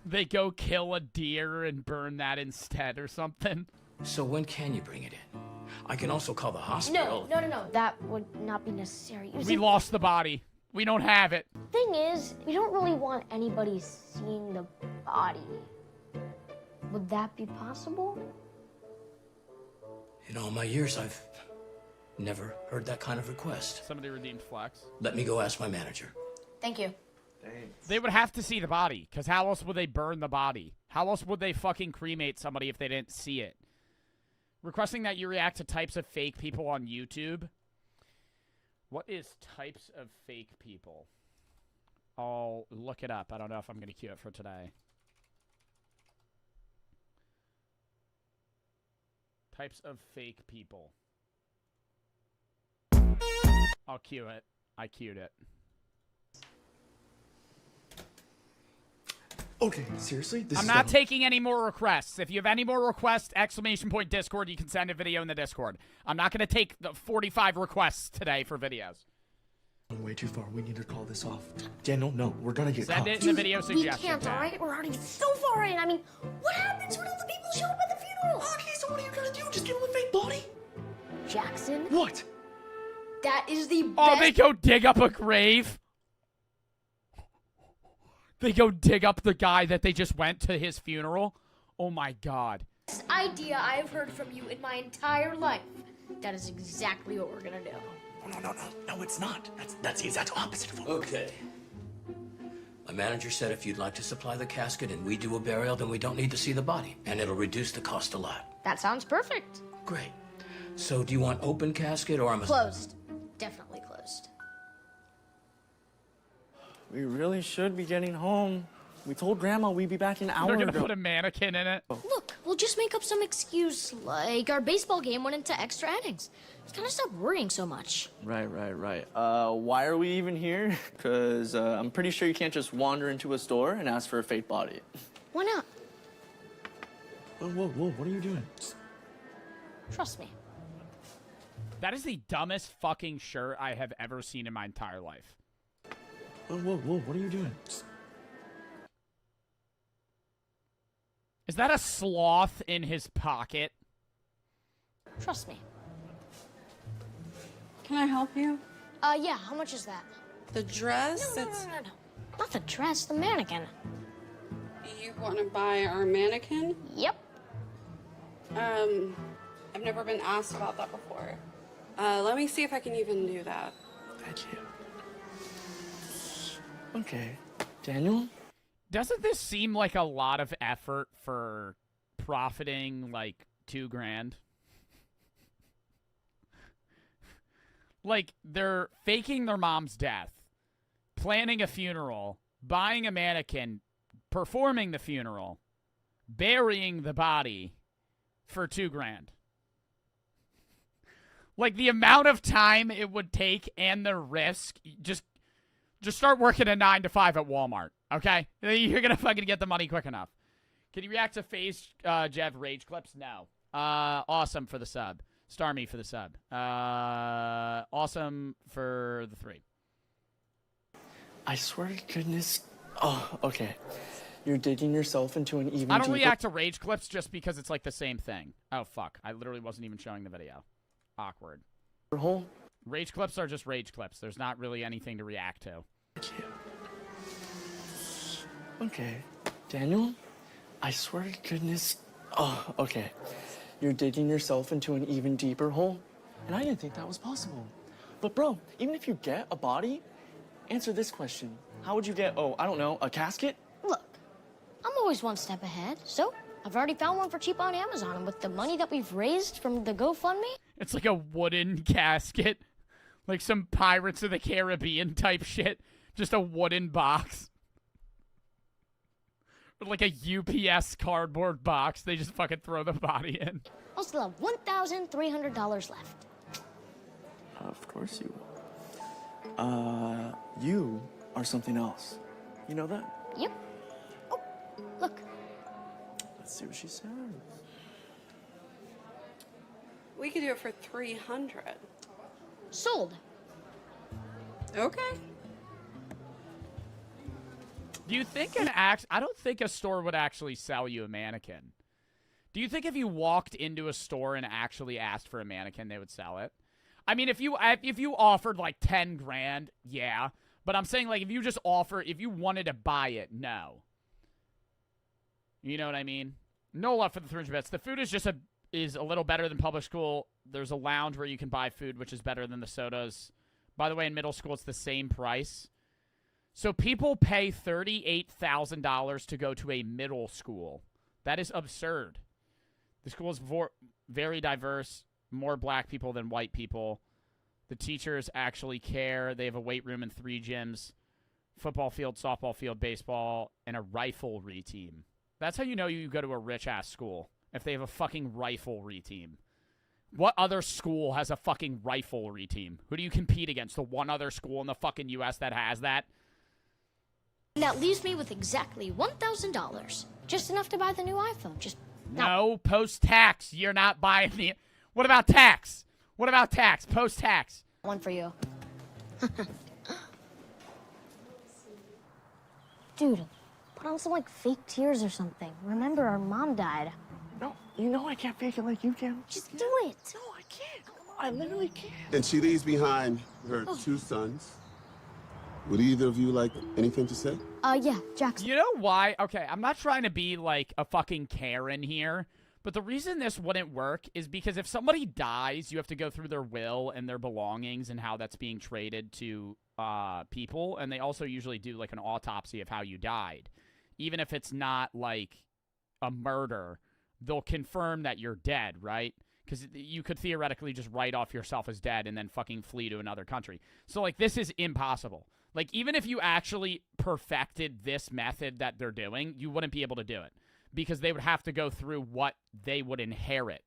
They go kill a deer and burn that instead or something. So when can you bring it in? I can also call the hospital. No. That would not be necessary. We lost the body. We don't have it. Thing is, we don't really want anybody seeing the body. Would that be possible? In all my years, I've never heard that kind of request. Somebody redeemed Flex. Let me go ask my manager. Thank you. They would have to see the body, because how else would they burn the body? How else would they fucking cremate somebody if they didn't see it? Requesting that you react to types of fake people on YouTube. What is types of fake people? I'll look it up. I don't know if I'm going to queue it for today. Types of fake people. I'll queue it. I queued it. Okay, seriously? I'm not taking any more requests. If you have any more requests, !Discord, you can send a video in the Discord. I'm not going to take the 45 requests today for videos. Way too far. We need to call this off. Daniel, no. We're going to get Send caught. it in the video suggestion. We can't, all right? We're already so far in. I mean, what happens when all the people show up at the funeral? Okay, so what are you going to do? Just give him a fake body? Jackson? What? That is the best. Oh, they go dig up a grave? They go dig up the guy that they just went to his funeral? Oh my God. Best idea I've heard from you in my entire life. That is exactly what we're gonna do. No, it's not. That's the exact opposite of what. Okay. My manager said if you'd like to supply the casket and we do a burial, then we don't need to see the body, and it'll reduce the cost a lot. That sounds perfect. Great. So do you want open casket or Closed. Definitely closed. We really should be getting home. We told Grandma we'd be back an hour They're gonna ago. put a mannequin in it. Look, we'll just make up some excuse, like our baseball game went into extra innings. It's gotta stop worrying so much. Right. Why are we even here? Because I'm pretty sure you can't just wander into a store and ask for a fake body. Why not? Whoa, what are you doing? Trust me. That is the dumbest fucking shirt I have ever seen in my entire life. Whoa, what are you doing? Is that a sloth in his pocket? Trust me. Can I help you? Yeah, how much is that? The dress? No. Not the dress, the mannequin. You want to buy our mannequin? Yep. I've never been asked about that before. Let me see if I can even do that. Thank you. Okay. Daniel? Doesn't this seem like a lot of effort for profiting like $2,000? Like, they're faking their mom's death, planning a funeral, buying a mannequin, performing the funeral, burying the body for $2,000. Like, the amount of time it would take and the risk, just start working a 9 to 5 at Walmart, okay? You're gonna fucking get the money quick enough. Can you react to Phase Jeff rage clips? No. Awesome for the sub. Starmy for the sub. Awesome for the 3. I swear to goodness. Oh, okay. You're digging yourself into an even I don't deeper... react to rage clips just because it's like the same thing. Oh, fuck. I literally wasn't even showing the video. Awkward. hole. Rage clips are just rage clips. There's not really anything to react to. Okay. Daniel, I swear to goodness. Oh, okay. You're digging yourself into an even deeper hole, and I didn't think that was possible. But bro, even if you get a body, answer this question. How would you get, I don't know, a casket? Look, I'm always one step ahead, so I've already found one for cheap on Amazon, and with the money that we've raised from the GoFundMe... It's like a wooden casket. Like some Pirates of the Caribbean type shit. Just a wooden box. Or like a UPS cardboard box. They just fucking throw the body in. I'll still have $1,300 left. Of course you will. You are something else. You know that? Yep. Oh, look. Let's see what she says. We could do it for $300. Sold. Okay. Do you think I don't think a store would actually sell you a mannequin. Do you think if you walked into a store and actually asked for a mannequin, they would sell it? I mean, if you offered like 10 grand, yeah. But I'm saying, like, if you wanted to buy it, no. You know what I mean? No love for the 300 bits. The food is a little better than public school. There's a lounge where you can buy food, which is better than the sodas. By the way, in middle school, it's the same price. So people pay $38,000 to go to a middle school. That is absurd. The school is very diverse, more black people than white people. The teachers actually care. They have a weight room and 3 gyms, football field, softball field, baseball, and a riflery team. That's how you know you go to a rich-ass school, if they have a fucking riflery team. What other school has a fucking riflery team? Who do you compete against? The one other school in the fucking U.S. that has that? And that leaves me with exactly $1,000. Just enough to buy the new iPhone. No, post-tax. You're not buying the... What about tax? What about tax? Post-tax. One for you. Dude, put on some, like, fake tears or something. Remember, our mom died. No, you know I can't fake it like you can. Just do it. No, I can't. I literally can't. And she leaves behind her 2 sons. Would either of you like anything to say? Yeah, Jackson. You know why? Okay, I'm not trying to be like a fucking Karen here, but the reason this wouldn't work is because if somebody dies, you have to go through their will and their belongings and how that's being traded to people, and they also usually do like an autopsy of how you died. Even if it's not like a murder, they'll confirm that you're dead, right? Because you could theoretically just write off yourself as dead and then fucking flee to another country. So, like, this is impossible. Like, even if you actually perfected this method that they're doing, you wouldn't be able to do it. Because they would have to go through what they would inherit.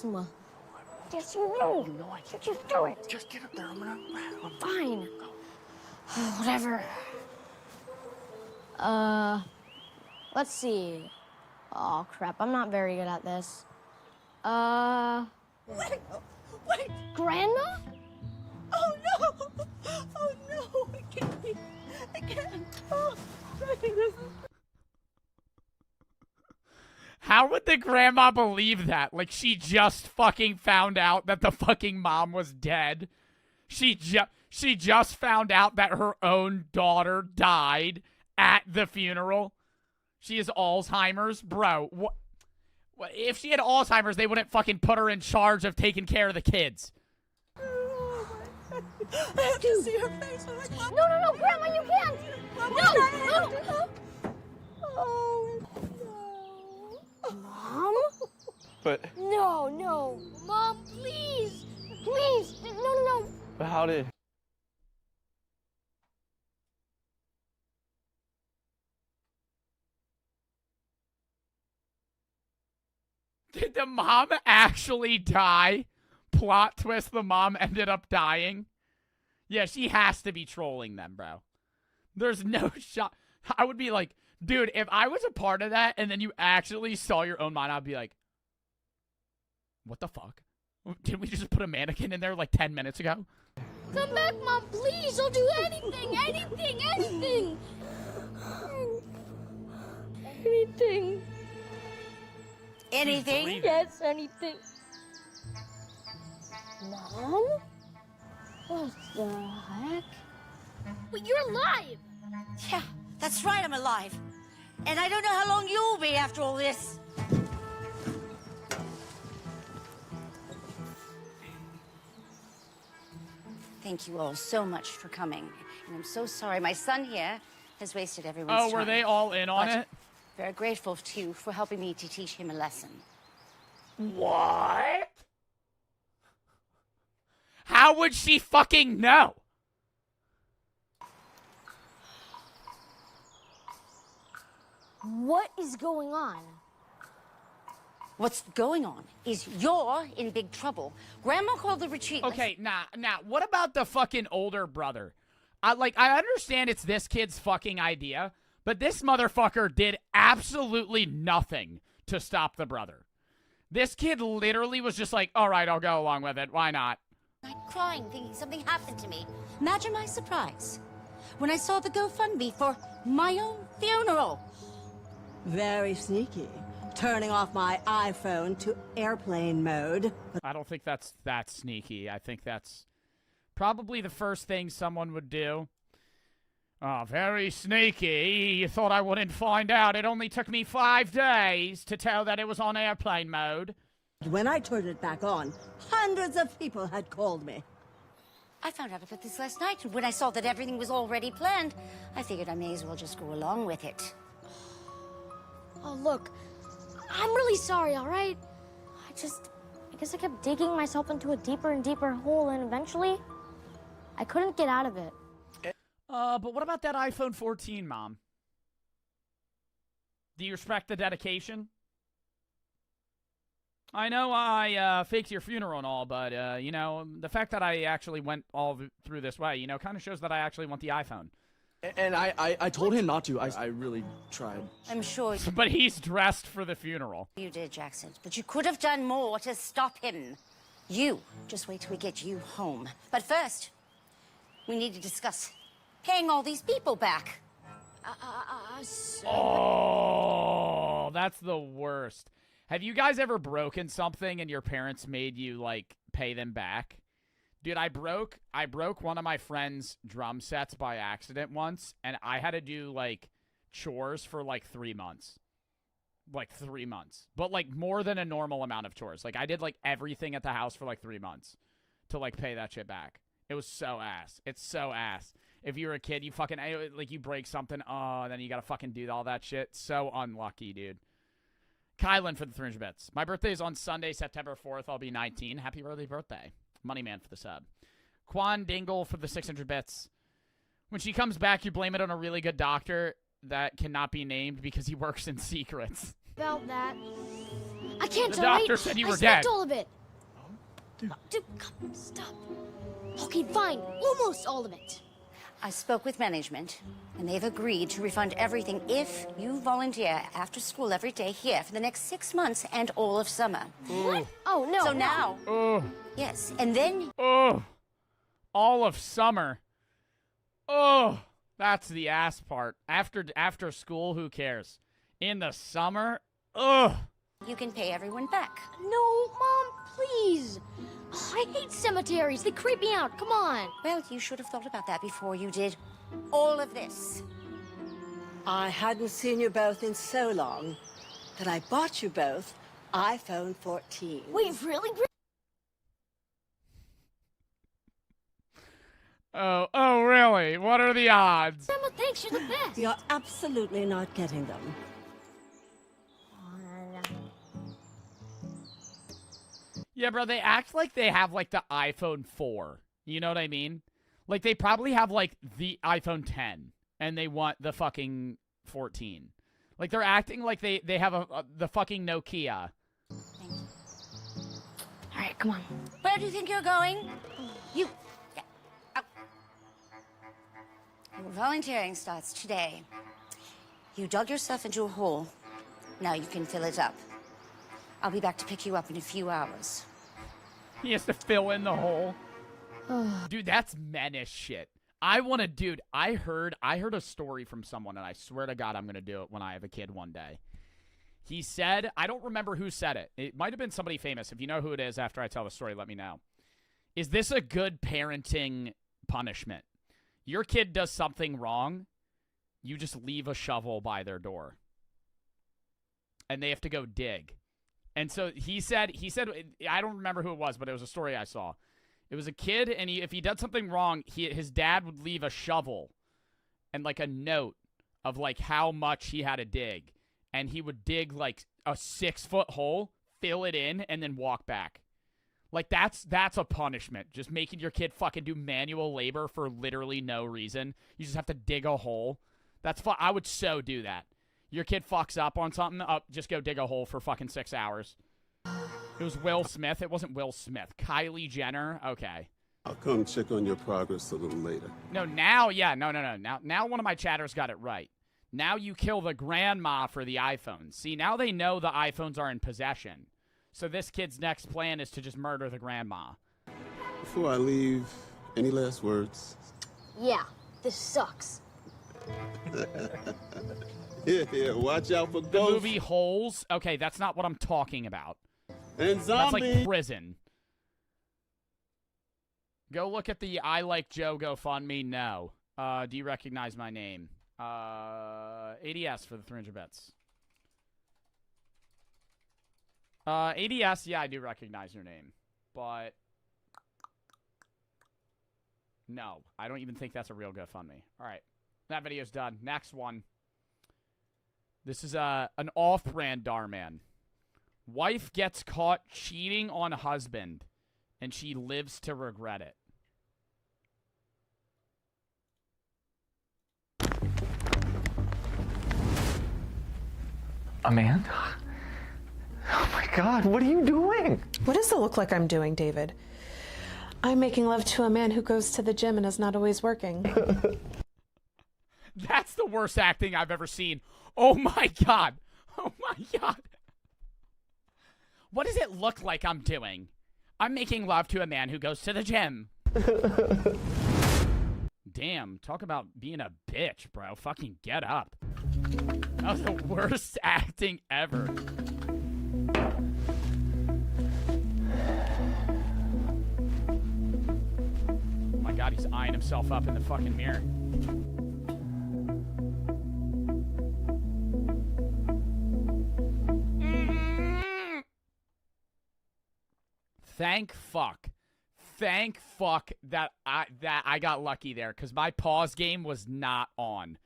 Yes, you know. You know I can't. Just do it. Just get up there. I'm gonna. Fine. Whatever. Let's see. Oh, crap. I'm not very good at this. Wait! Wait! Grandma? Oh no! Oh no! I can't be. I can't. Oh, right. How would the grandma believe that? Like, she just fucking found out that the fucking mom was dead. She just found out that her own daughter died at the funeral. She has Alzheimer's. Bro, what? If she had Alzheimer's, they wouldn't fucking put her in charge of taking care of the kids. I have to see her face. No, Grandma, you can't. No. Oh no. Mom? But No. Mom, please. Please. No. but how did? Did the mom actually die? Plot twist, the mom ended up dying? Yeah, she has to be trolling them, bro. There's no shot. I would be like, dude, if I was a part of that and then you actually saw your own mom, I'd be like, what the fuck? Didn't we just put a mannequin in there like 10 minutes ago? Come back, Mom, please. I'll do anything. Anything. Anything? Yes, anything. Mom? What the heck? But you're alive! Yeah, that's right, I'm alive. And I don't know how long you'll be after all this. Thank you all so much for coming. And I'm so sorry. My son here has wasted everyone's time. Oh, were they all in on But it? very grateful to you for helping me to teach him a lesson. What? How would she fucking know? What is going on? What's going on is you're in big trouble. Grandma called the retreat. Okay, nah, what about the fucking older brother? I understand it's this kid's fucking idea, but this motherfucker did absolutely nothing to stop the brother. This kid literally was just like, all right, I'll go along with it. Why not? I'm crying, thinking something happened to me. Imagine my surprise when I saw the GoFundMe for my own funeral. Very sneaky. Turning off my iPhone to airplane mode. I don't think that's that sneaky. I think that's probably the first thing someone would do. Oh, very sneaky. You thought I wouldn't find out. It only took me 5 days to tell that it was on airplane mode. When I turned it back on, hundreds of people had called me. I found out about this last night, and when I saw that everything was already planned, I figured I may as well just go along with it. Oh, look. I'm really sorry, all right? I guess I kept digging myself into a deeper and deeper hole, and eventually, I couldn't get out of it. But what about that iPhone 14, Mom? Do you respect the dedication? I know I faked your funeral and all, but, you know, the fact that I actually went all through this way, you know, kind of shows that I actually want the iPhone. And I told him not to. I really tried. I'm sure But he's dressed for the funeral. you did, Jackson. But you could have done more to stop him. You. Just wait till we get you home. But first, we need to discuss paying all these people back. Oh, that's the worst. Have you guys ever broken something and your parents made you, like, pay them back? Dude, I broke one of my friend's drum sets by accident once, and I had to do, like, chores for, like, 3 months. Like, 3 months. But, like, more than a normal amount of chores. Like, I did, like, everything at the house for, like, 3 months to, like, pay that shit back. It was so ass. It's so ass. If you're a kid, you fucking, like, you break something, then you gotta fucking do all that shit. So unlucky, dude. Kylan for the 300 bits. My birthday is on Sunday, September 4th. I'll be 19. Happy early birthday. Money Man for the sub. Quan Dingle for the 600 bits. When she comes back, you blame it on a really good doctor that cannot be named because he works in secrets. About that. I can't The tell, doctor right? said you I were spent dead. all of it. Dude, come, stop. Okay, fine. Almost all of it. I spoke with management, and they've agreed to refund everything if you volunteer after school every day here for the next 6 months and all of summer. What? Oh, no. So no. now, Oh, yes, and then oh, all of summer. Oh, that's the ass part. After school, who cares? In the summer, ugh. you can pay everyone back. No, Mom, please. Oh, I hate cemeteries. They creep me out. Come on. Well, you should have thought about that before you did all of this. I hadn't seen you both in so long that I bought you both iPhone 14. Wait, really? Oh, really? What are the odds? Grandma, thanks. You're the best. You're absolutely not getting them. Yeah, bro, they act like they have, like, the iPhone 4. You know what I mean? Like, they probably have, like, the iPhone 10, and they want the fucking 14. Like, they're acting like they have the fucking Nokia. Thank you. All right, come on. Where do you think you're going? You. Yeah. Oh. Your volunteering starts today. You dug yourself into a hole. Now you can fill it up. I'll be back to pick you up in a few hours. He has to fill in the hole. Dude, that's menace shit. I heard a story from someone, and I swear to God I'm going to do it when I have a kid one day. He said, I don't remember who said it. It might have been somebody famous. If you know who it is after I tell the story, let me know. Is this a good parenting punishment? Your kid does something wrong, you just leave a shovel by their door. And they have to go dig. And so he said, I don't remember who it was, but it was a story I saw. It was a kid, and if he did something wrong, his dad would leave a shovel and, like, a note of, like, how much he had to dig. And he would dig, like, a 6-foot hole, fill it in, and then walk back. Like, that's a punishment. Just making your kid fucking do manual labor for literally no reason. You just have to dig a hole. That's fun. I would so do that. Your kid fucks up on something, just go dig a hole for fucking 6 hours. It was Will Smith. It wasn't Will Smith. Kylie Jenner. Okay. I'll come check on your progress a little later. No, now, yeah, no. Now one of my chatters got it right. Now you kill the grandma for the iPhones. See, now they know the iPhones are in possession. So this kid's next plan is to just murder the grandma. Before I leave, any last words? Yeah, this sucks. Yeah, watch out for The ghosts. movie Holes. Okay, that's not what I'm talking about. And That's zombies. like prison. Go look at the I Like Joe GoFundMe. No. Do you recognize my name? ADS for the 300 bits. ADS, yeah, I do recognize your name. But no, I don't even think that's a real GoFundMe. All right. That video's done. Next one. This is an off-brand Darman. Wife gets caught cheating on husband, and she lives to regret it. Amanda? Oh my God, what are you doing? What does it look like I'm doing, David? I'm making love to a man who goes to the gym and is not always working. That's the worst acting I've ever seen. Oh my God. Oh my God. What does it look like I'm doing? I'm making love to a man who goes to the gym. Damn, talk about being a bitch, bro. Fucking get up. That was the worst acting ever. Oh my God, he's eyeing himself up in the fucking mirror. Thank fuck that I got lucky there, because my pause game was not on.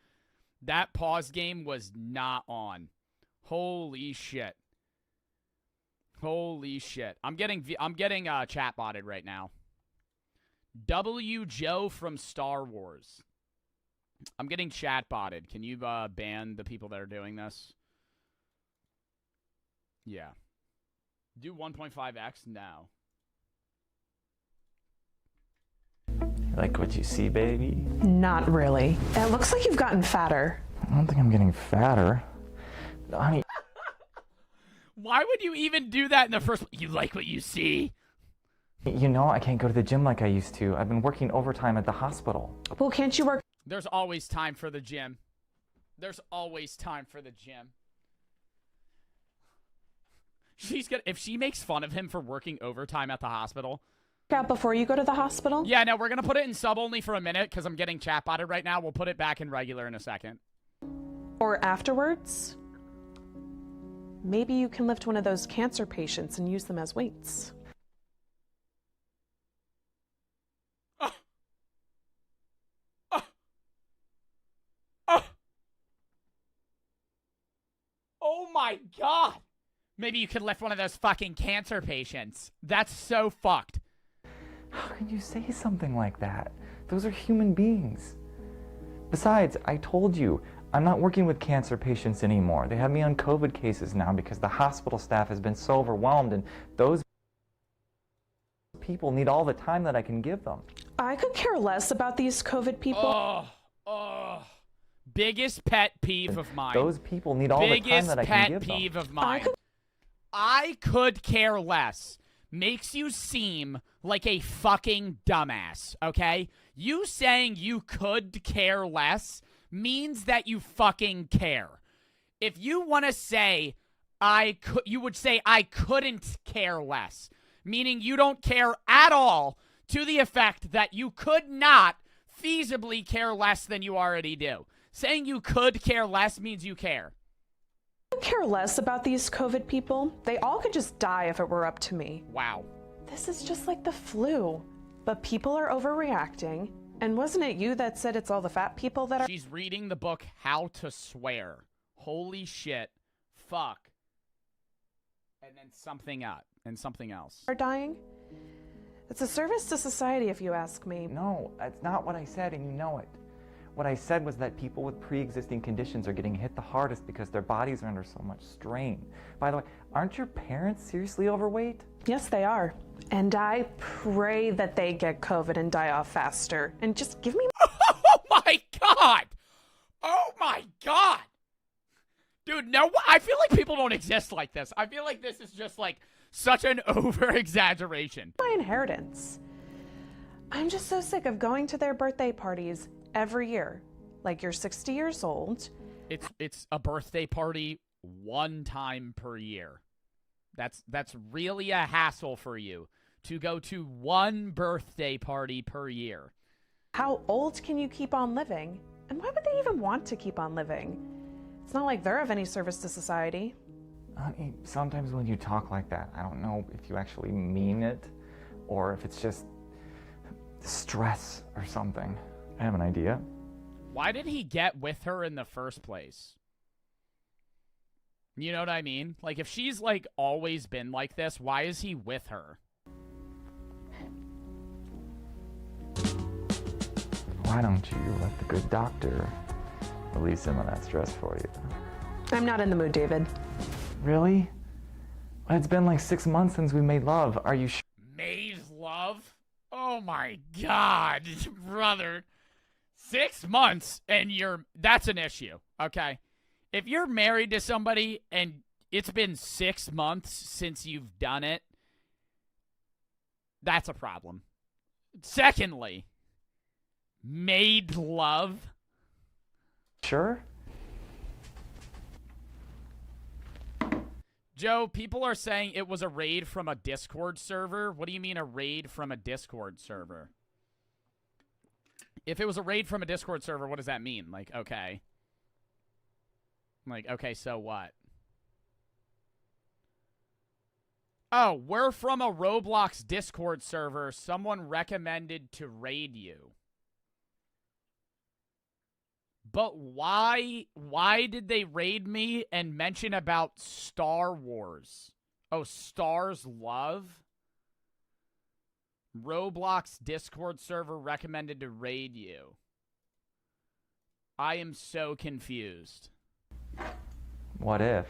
That pause game was not on. Holy shit. Holy shit. I'm getting chat botted right now. W. Joe from Star Wars. I'm getting chat botted. Can you ban the people that are doing this? Yeah. Do 1.5x now. Like what you see, baby? Not really. It looks like you've gotten fatter. I don't think I'm getting fatter. Honey. Why would you even do that in the first place? You like what you see? You know, I can't go to the gym like I used to. I've been working overtime at the hospital. Well, can't you work? There's always time for the gym. There's always time for the gym. She's gonna, if she makes fun of him for working overtime at the hospital. Out before you go to the hospital? Yeah, no, we're gonna put it in sub only for a minute because I'm getting chat botted right now. We'll put it back in regular in a second. Or afterwards? Maybe you can lift one of those cancer patients and use them as weights. Oh my god! Maybe you could lift one of those fucking cancer patients. That's so fucked. How can you say something like that? Those are human beings. Besides, I told you, I'm not working with cancer patients anymore. They have me on COVID cases now because the hospital staff has been so overwhelmed, and those people need all the time that I can give them. I could care less about these COVID people. Biggest pet peeve of mine. Those people need all the time that I can give them. Biggest pet peeve of mine. I could care less. Makes you seem like a fucking dumbass, okay? You saying you could care less means that you fucking care. If you want to say you would say I couldn't care less, meaning you don't care at all, to the effect that you could not feasibly care less than you already do. Saying you could care less means you care. I care less about these COVID people. They all could just die if it were up to me. Wow. This is just like the flu. But people are overreacting. And wasn't it you that said it's all the fat people that are— She's reading the book How to Swear. Holy shit. Fuck. And then something up. And something else. Are dying? It's a service to society, if you ask me. No, that's not what I said, and you know it. What I said was that people with pre-existing conditions are getting hit the hardest because their bodies are under so much strain. By the way, aren't your parents seriously overweight? Yes, they are. And I pray that they get COVID and die off faster. And just give me— Oh my god! Oh my god! Dude, no, I feel like people don't exist like this. I feel like this is just like such an over-exaggeration. My inheritance. I'm just so sick of going to their birthday parties every year. Like, you're 60 years old. It's a birthday party one time per year. That's really a hassle for you to go to one birthday party per year. How old can you keep on living? And why would they even want to keep on living? It's not like they're of any service to society. Honey, sometimes when you talk like that, I don't know if you actually mean it or if it's just stress or something. I have an idea. Why did he get with her in the first place? You know what I mean? Like, if she's, like, always been like this, why is he with her? Why don't you let the good doctor relieve some of that stress for you? I'm not in the mood, David. Really? Well, it's been like 6 months since we made love. Are you sure? Made love? Oh my god, brother. 6 months and that's an issue, okay? If you're married to somebody and it's been 6 months since you've done it, that's a problem. Secondly, made love? Sure? Joe, people are saying it was a raid from a Discord server. What do you mean a raid from a Discord server? If it was a raid from a Discord server, what does that mean? Like, okay. Like, okay, so what? Oh, we're from a Roblox Discord server. Someone recommended to raid you. But why did they raid me and mention about Star Wars? Oh, Star's Love? Roblox Discord server recommended to raid you. I am so confused. What if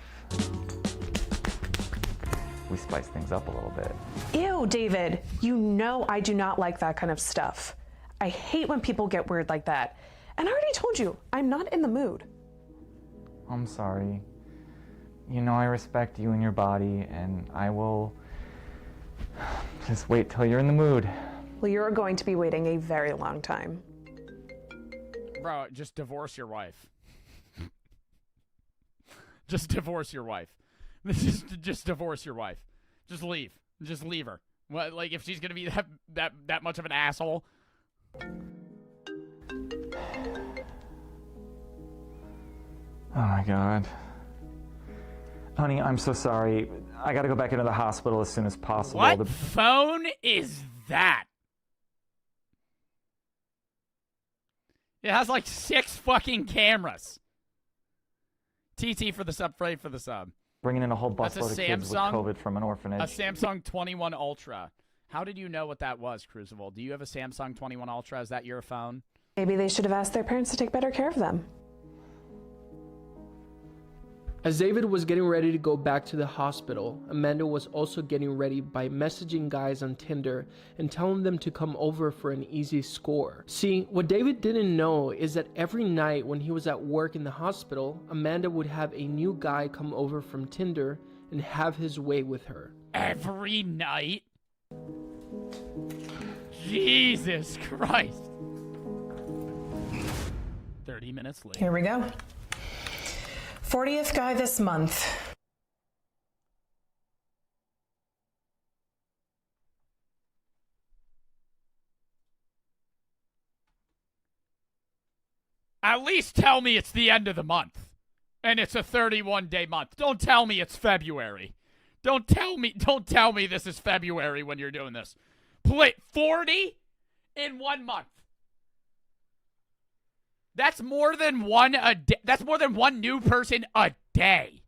we spice things up a little bit? Ew, David. You know I do not like that kind of stuff. I hate when people get weird like that. And I already told you, I'm not in the mood. I'm sorry. You know I respect you and your body, and I will just wait till you're in the mood. Well, you're going to be waiting a very long time. Bro, just divorce your wife. Just divorce your wife. Just divorce your wife. Just leave. Just leave her. What, like, if she's gonna be that much of an asshole? Oh my God. Honey, I'm so sorry. I gotta go back into the hospital as soon as possible. What phone is that? It has like 6 fucking cameras. TT for the sub, Frey for the sub. Bringing in a whole That's busload of kids with COVID from an orphanage. A Samsung 21 Ultra. How did you know what that was, Crucible? Do you have a Samsung 21 Ultra? Is that your phone? Maybe they should have asked their parents to take better care of them. As David was getting ready to go back to the hospital, Amanda was also getting ready by messaging guys on Tinder and telling them to come over for an easy score. See, what David didn't know is that every night when he was at work in the hospital, Amanda would have a new guy come over from Tinder and have his way with her. Every night? Jesus Christ. 30 minutes later. Here we go. 40th guy this month. At least tell me it's the end of the month. And it's a 31-day month. Don't tell me it's February. Don't tell me this is February when you're doing this. 40 in 1 month. That's more than one a day. That's more than one new person a day.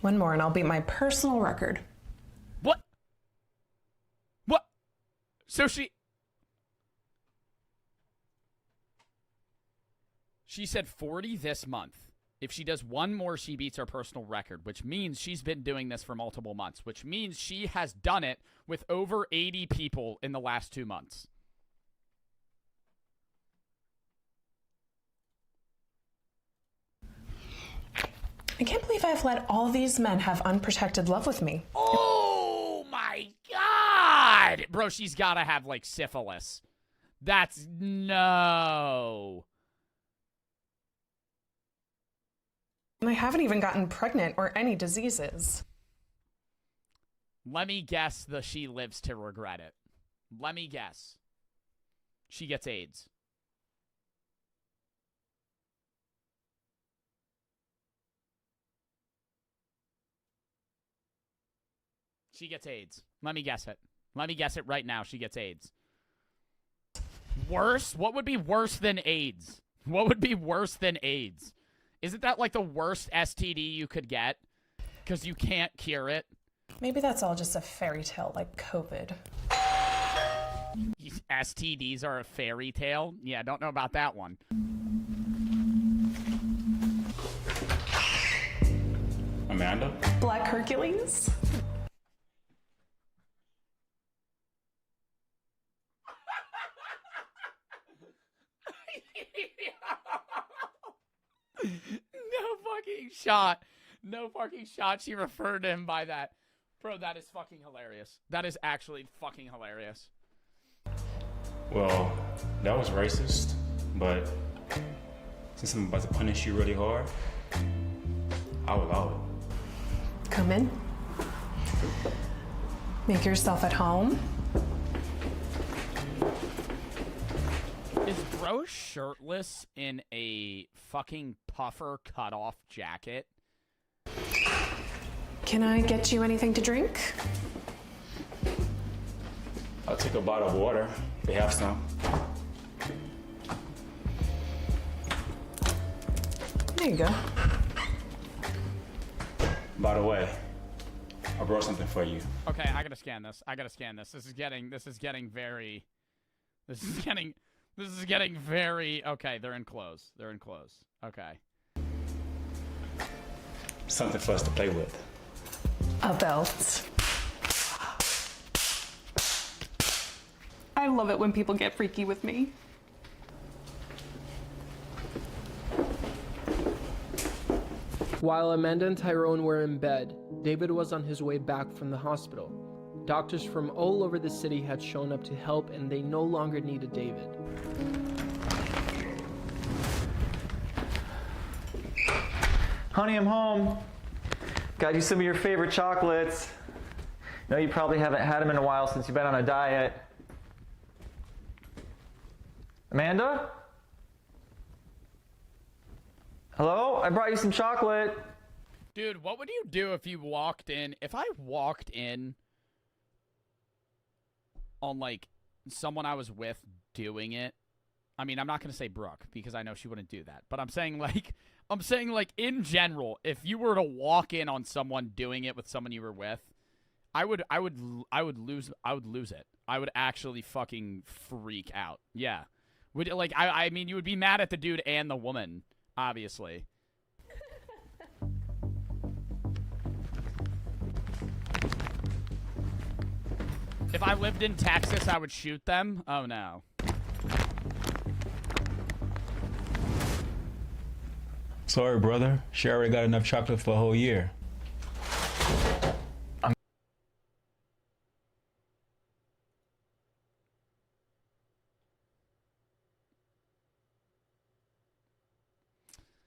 One more and I'll beat my personal record. What? What? So she said 40 this month. If she does one more, she beats her personal record, which means she's been doing this for multiple months, which means she has done it with over 80 people in the last 2 months. I can't believe I've let all these men have unprotected love with me. Oh my God! Bro, she's gotta have like syphilis. That's no. And I haven't even gotten pregnant or any diseases. Let me guess she lives to regret it. Let me guess. She gets AIDS. She gets AIDS. Let me guess it. Let me guess it right now. She gets AIDS. Worse? What would be worse than AIDS? What would be worse than AIDS? Isn't that like the worst STD you could get? Because you can't cure it? Maybe that's all just a fairy tale like COVID. STDs are a fairy tale? Yeah, I don't know about that one. Amanda? Black Hercules? No fucking shot. No fucking shot. She referred to him by that. Bro, that is fucking hilarious. That is actually fucking hilarious. Well, that was racist, but since I'm about to punish you really hard, I'll allow it. Come in. Make yourself at home. Is bro shirtless in a fucking puffer cutoff jacket? Can I get you anything to drink? I'll take a bottle of water if they have some. There you go. By the way, I brought something for you. Okay, I gotta scan this. This is getting This is getting very... Okay, they're in clothes. They're in clothes. Okay. Something for us to play with. A belt. I love it when people get freaky with me. While Amanda and Tyrone were in bed, David was on his way back from the hospital. Doctors from all over the city had shown up to help, and they no longer needed David. Honey, I'm home. Got you some of your favorite chocolates. No, you probably haven't had them in a while since you've been on a diet. Amanda? Hello? I brought you some chocolate. Dude, what would you do if you walked in? If I walked in on, like, someone I was with doing it. I mean, I'm not going to say Brooke because I know she wouldn't do that. But I'm saying, like, in general, if you were to walk in on someone doing it with someone you were with, I would lose it. I would actually fucking freak out. Yeah. I mean, you would be mad at the dude and the woman, obviously. If I lived in Texas, I would shoot them. Oh, no. Sorry, brother. She already got enough chocolate for a whole year.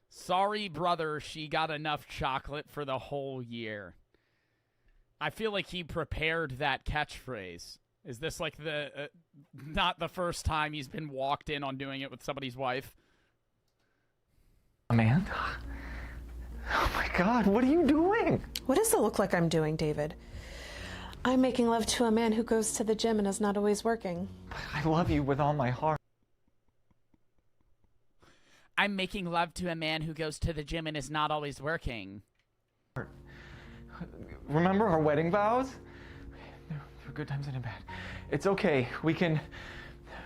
Sorry, brother. She got enough chocolate for the whole year. I feel like he prepared that catchphrase. Is this like the not the first time he's been walked in on doing it with somebody's wife? Amanda? Oh my God, what are you doing? What does it look like I'm doing, David? I'm making love to a man who goes to the gym and is not always working. But I love you with all my heart. I'm making love to a man who goes to the gym and is not always working. Remember our wedding vows? There were good times and bad. It's okay. We can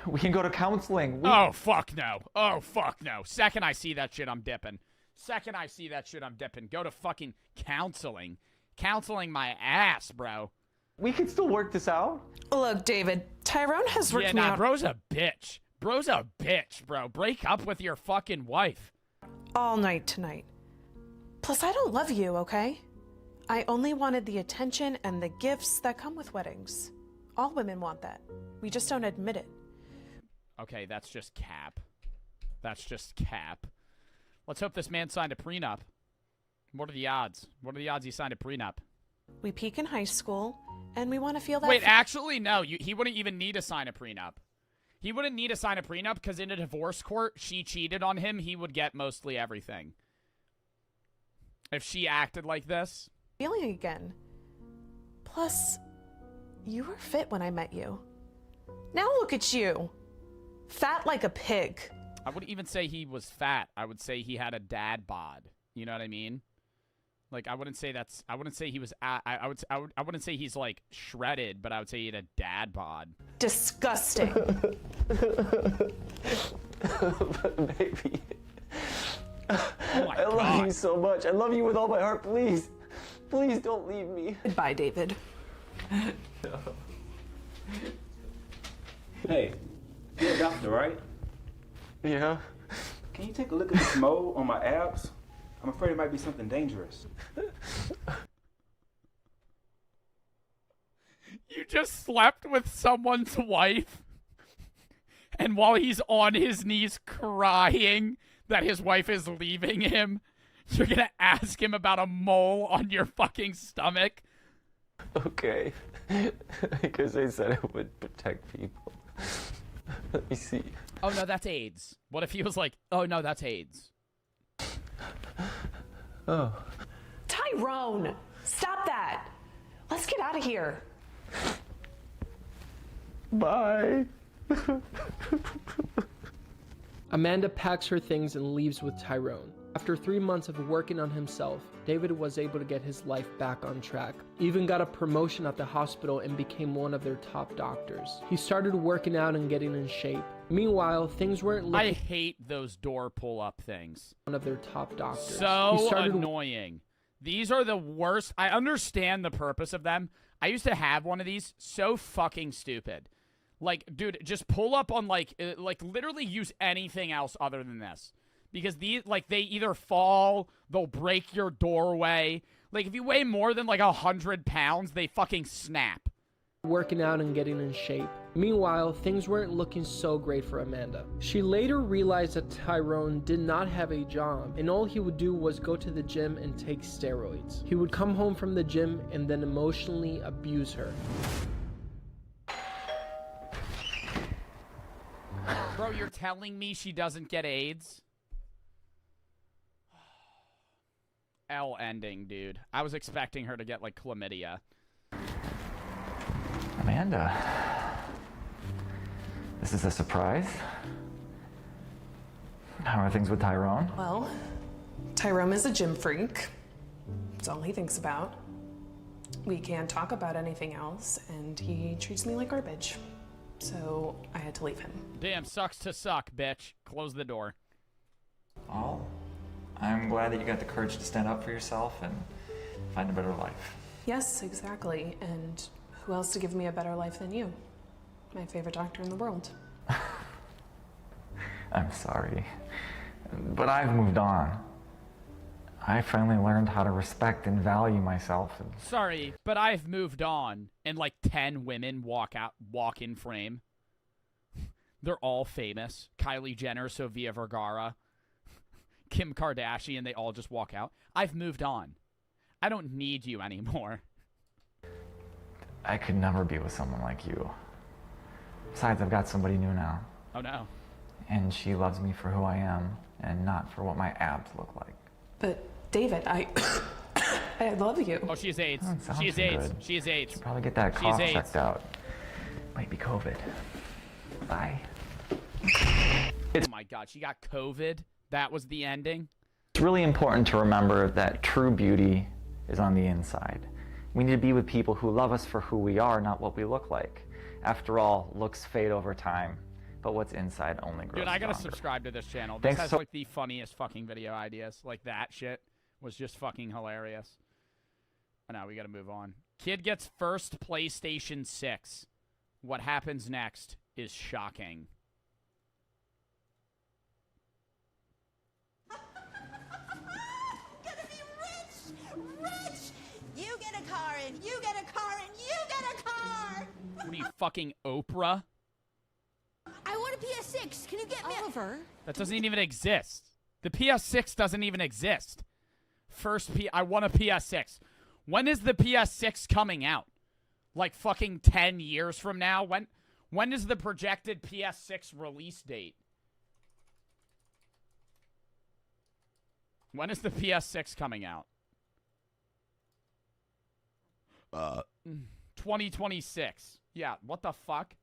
go to counseling. Oh, fuck no. Oh, fuck no. Second I see that shit, I'm dipping. Second I see that shit, I'm dipping. Go to fucking counseling. Counseling my ass, bro. We can still work this out. Look, David, Tyrone has worked me out. Bro's a bitch. Bro's a bitch, bro. Break up with your fucking wife. All night tonight. Plus, I don't love you, okay? I only wanted the attention and the gifts that come with weddings. All women want that. We just don't admit it. Okay, that's just cap. That's just cap. Let's hope this man signed a prenup. What are the odds? What are the odds he signed a prenup? We peak in high school, and we want to feel that... Wait, actually, no. He wouldn't even need to sign a prenup. He wouldn't need to sign a prenup because in a divorce court, she cheated on him. He would get mostly everything. If she acted like this... feeling again. Plus, you were fit when I met you. Now look at you. Fat like a pig. I wouldn't even say he was fat. I would say he had a dad bod. You know what I mean? Like, I wouldn't say he was, I wouldn't say he's, like, shredded, but I would say he had a dad bod. Disgusting. Baby. Oh my I love God. you so much. I love you with all my heart. Please. Please don't leave me. Goodbye, David. No. Hey, you're a doctor, right? Yeah. Can you take a look at this mole on my abs? I'm afraid it might be something dangerous. You just slept with someone's wife, and while he's on his knees crying that his wife is leaving him, you're gonna ask him about a mole on your fucking stomach? Okay. Because they said it would protect people. Let me see. Oh no, that's AIDS. What if he was like, oh no, that's AIDS? Oh. Tyrone, stop that. Let's get out of here. Bye. Amanda packs her things and leaves with Tyrone. After 3 months of working on himself, David was able to get his life back on track. Even got a promotion at the hospital and became one of their top doctors. He started working out and getting in shape, Meanwhile, things weren't looking. I hate those door pull-up things. One of their top doctors. So annoying. These are the worst. I understand the purpose of them. I used to have one of these. So fucking stupid. Like, dude, just pull up on, like literally use anything else other than this. Because these, like, they either fall, they'll break your doorway. Like, if you weigh more than, like, 100 pounds, they fucking snap. Working out and getting in shape. Meanwhile, things weren't looking so great for Amanda. She later realized that Tyrone did not have a job, and all he would do was go to the gym and take steroids. He would come home from the gym and then emotionally abuse her. Bro, you're telling me she doesn't get AIDS? L ending, dude. I was expecting her to get, like, chlamydia. Amanda, this is a surprise. How are things with Tyrone? Well, Tyrone is a gym freak. That's all he thinks about. We can't talk about anything else, and he treats me like garbage. So I had to leave him. Damn, sucks to suck, bitch. Close the door. Well, I'm glad that you got the courage to stand up for yourself and find a better life. Yes, exactly. And who else to give me a better life than you? My favorite doctor in the world. I'm sorry, but I've moved on. I finally learned how to respect and value myself. Sorry, but I've moved on, and like 10 women walk in frame. They're all famous. Kylie Jenner, Sofia Vergara, Kim Kardashian, they all just walk out. I've moved on. I don't need you anymore. I could never be with someone like you. Besides, I've got somebody new now. Oh no. And she loves me for who I am, and not for what my abs look like. But David, I love you. Oh, she has AIDS. Oh, She has AIDS. good. She has AIDS. Should probably get that She has cough AIDS. checked out. Might be COVID. Bye. Oh my God, she got COVID? That was the ending? It's really important to remember that true beauty is on the inside. We need to be with people who love us for who we are, not what we look like. After all, looks fade over time, but what's inside only grows Dude, I gotta stronger. subscribe to this channel. This Thanks has so- like the funniest fucking video ideas. Like that shit was just fucking hilarious. Oh, no, we gotta move on. Kid gets first PlayStation 6. What happens next is shocking. Gonna be rich! Rich! You get a car and you get a car and you get a car! What are you, fucking Oprah? I want a PS6. Can you get me Oliver? That doesn't even exist. The PS6 doesn't even exist. I want a PS6. When is the PS6 coming out? Like fucking 10 years from now? When is the projected PS6 release date? When is the PS6 coming out? 2026. Yeah, what the fuck?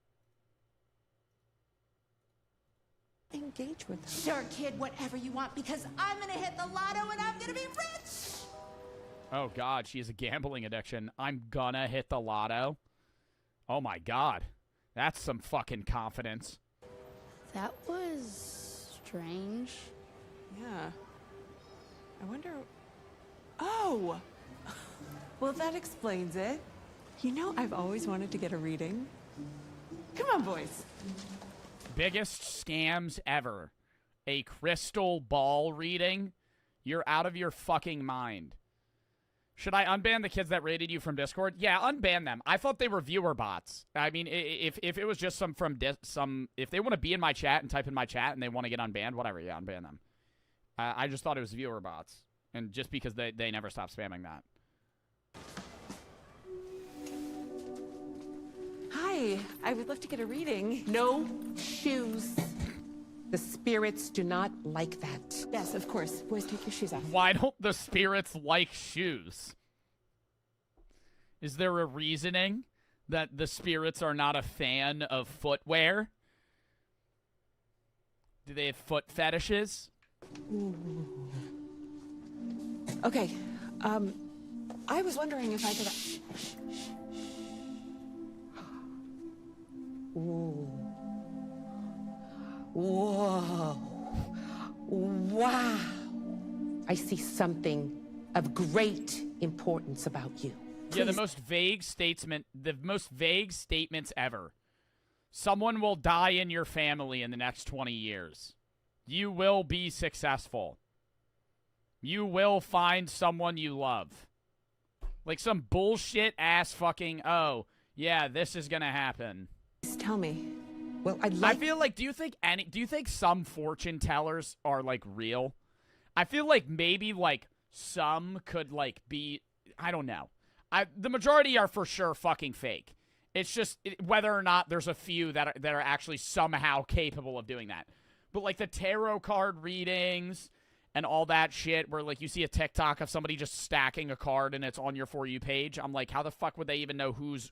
Engage with her. Sure, kid, whatever you want, because I'm gonna hit the lotto and I'm gonna be rich! Oh God, she has a gambling addiction. I'm gonna hit the lotto. Oh my God. That's some fucking confidence. That was strange. Yeah. I wonder... Oh! Well, that explains it. You know, I've always wanted to get a reading. Come on, boys. Biggest scams ever. A crystal ball reading? You're out of your fucking mind. Should I unban the kids that raided you from Discord? Yeah, unban them. I thought they were viewer bots. I mean, if it was just if they want to be in my chat and type in my chat and they want to get unbanned, whatever, yeah, unban them. I just thought it was viewer bots. And just because they never stop spamming that. Hi, I would love to get a reading. No shoes. The spirits do not like that. Yes, of course. Boys, take your shoes off. Why don't the spirits like shoes? Is there a reasoning that the spirits are not a fan of footwear? Do they have foot fetishes? Ooh. Okay, I was wondering if I could... Ooh. Whoa. Wow. I see something of great importance about you. Yeah, the most vague statements ever. Someone will die in your family in the next 20 years. You will be successful. You will find someone you love. Like some bullshit ass fucking, oh, yeah, this is gonna happen. Just tell me. Well, I feel like, do you think some fortune tellers are like real? I feel like maybe like some could like be, I don't know. The majority are for sure fucking fake. It's just whether or not there's a few that are actually somehow capable of doing that. But like the tarot card readings and all that shit where like you see a TikTok of somebody just stacking a card and it's on your For You page. I'm like, how the fuck would they even know whose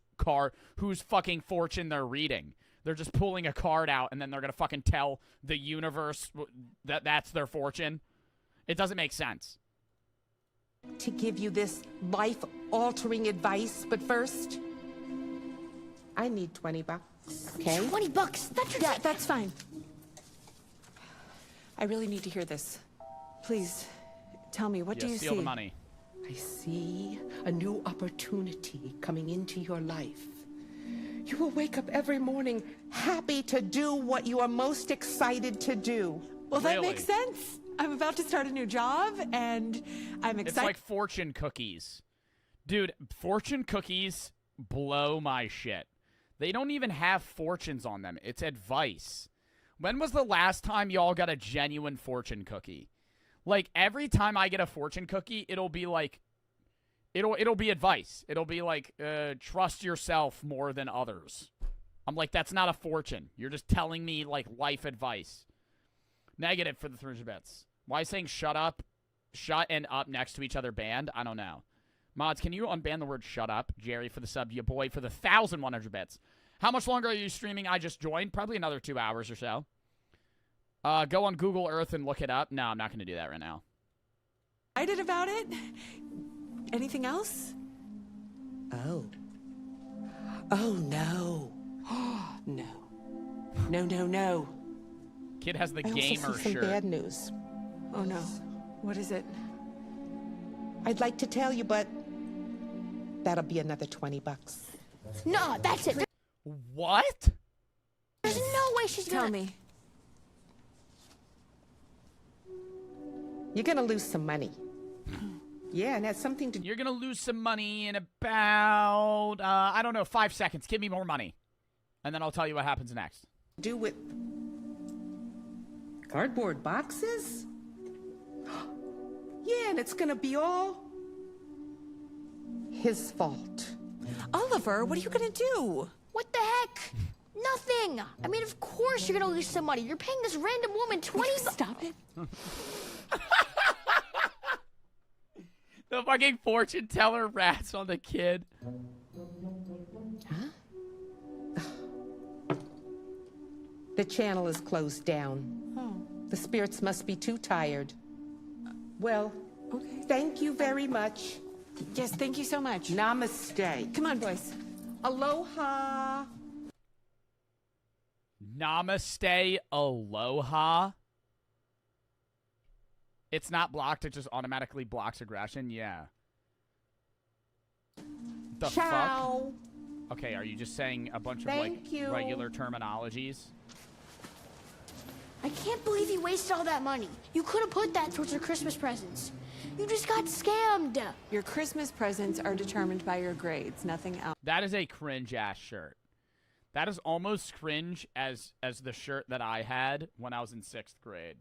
fucking fortune they're reading? They're just pulling a card out and then they're going to fucking tell the universe that that's their fortune. It doesn't make sense. To give you this life-altering advice, but first, I need $20, okay? $20? That's ridiculous. Yeah, that's fine. I really need to hear this. Please, tell me, what do you see? Steal the money. I see a new opportunity coming into your life. You will wake up every morning happy to do what you are most excited to do. Well, that makes sense. I'm about to start a new job, and I'm excited. It's like fortune cookies. Dude, fortune cookies blow my shit. They don't even have fortunes on them. It's advice. When was the last time y'all got a genuine fortune cookie? Like, every time I get a fortune cookie, it'll be like, it'll be advice. It'll be like, trust yourself more than others. I'm like, that's not a fortune. You're just telling me, like, life advice. Negative for the 300 bits. Why is saying shut and up next to each other banned? I don't know. Mods, can you unban the word shut up? Jerry for the sub, ya boy for the 1,100 bits. How much longer are you streaming? I just joined. Probably another 2 hours or so. Go on Google Earth and look it up. No, I'm not going to do that right now. Excited about it? Anything else? Oh. Oh, no. No. No, no, no. Kid has the I gamer also see some shirt. bad news. Oh, no. What is it? I'd like to tell you, but that'll be another $20. No, that's it. What? There's no way she's gonna... Tell me. You're gonna lose some money. Yeah, and that's something to... You're going to lose some money in about, I don't know, 5 seconds. Give me more money. And then I'll tell you what happens next. Do with cardboard boxes? Yeah, and it's gonna be all his fault. Oliver, what are you gonna do? What the heck? Nothing. I mean, of course you're gonna lose some money. You're paying this random woman 20 bucks. Stop it. The fucking fortune teller rats on the kid. Huh? The channel is closed down. Oh. The spirits must be too tired. Well, Okay. thank you very much. Yes, thank you so much. Namaste. Come on, boys. Aloha. Namaste, aloha. It's not blocked, it just automatically blocks aggression? Yeah. The Ciao. fuck? Okay, are you just saying a bunch of, Thank you. regular terminologies? I can't believe you wasted all that money. You could have put that towards your Christmas presents. You just got scammed. Your Christmas presents are determined by your grades, nothing else. That is a cringe-ass shirt. That is almost cringe as the shirt that I had when I was in 6th grade.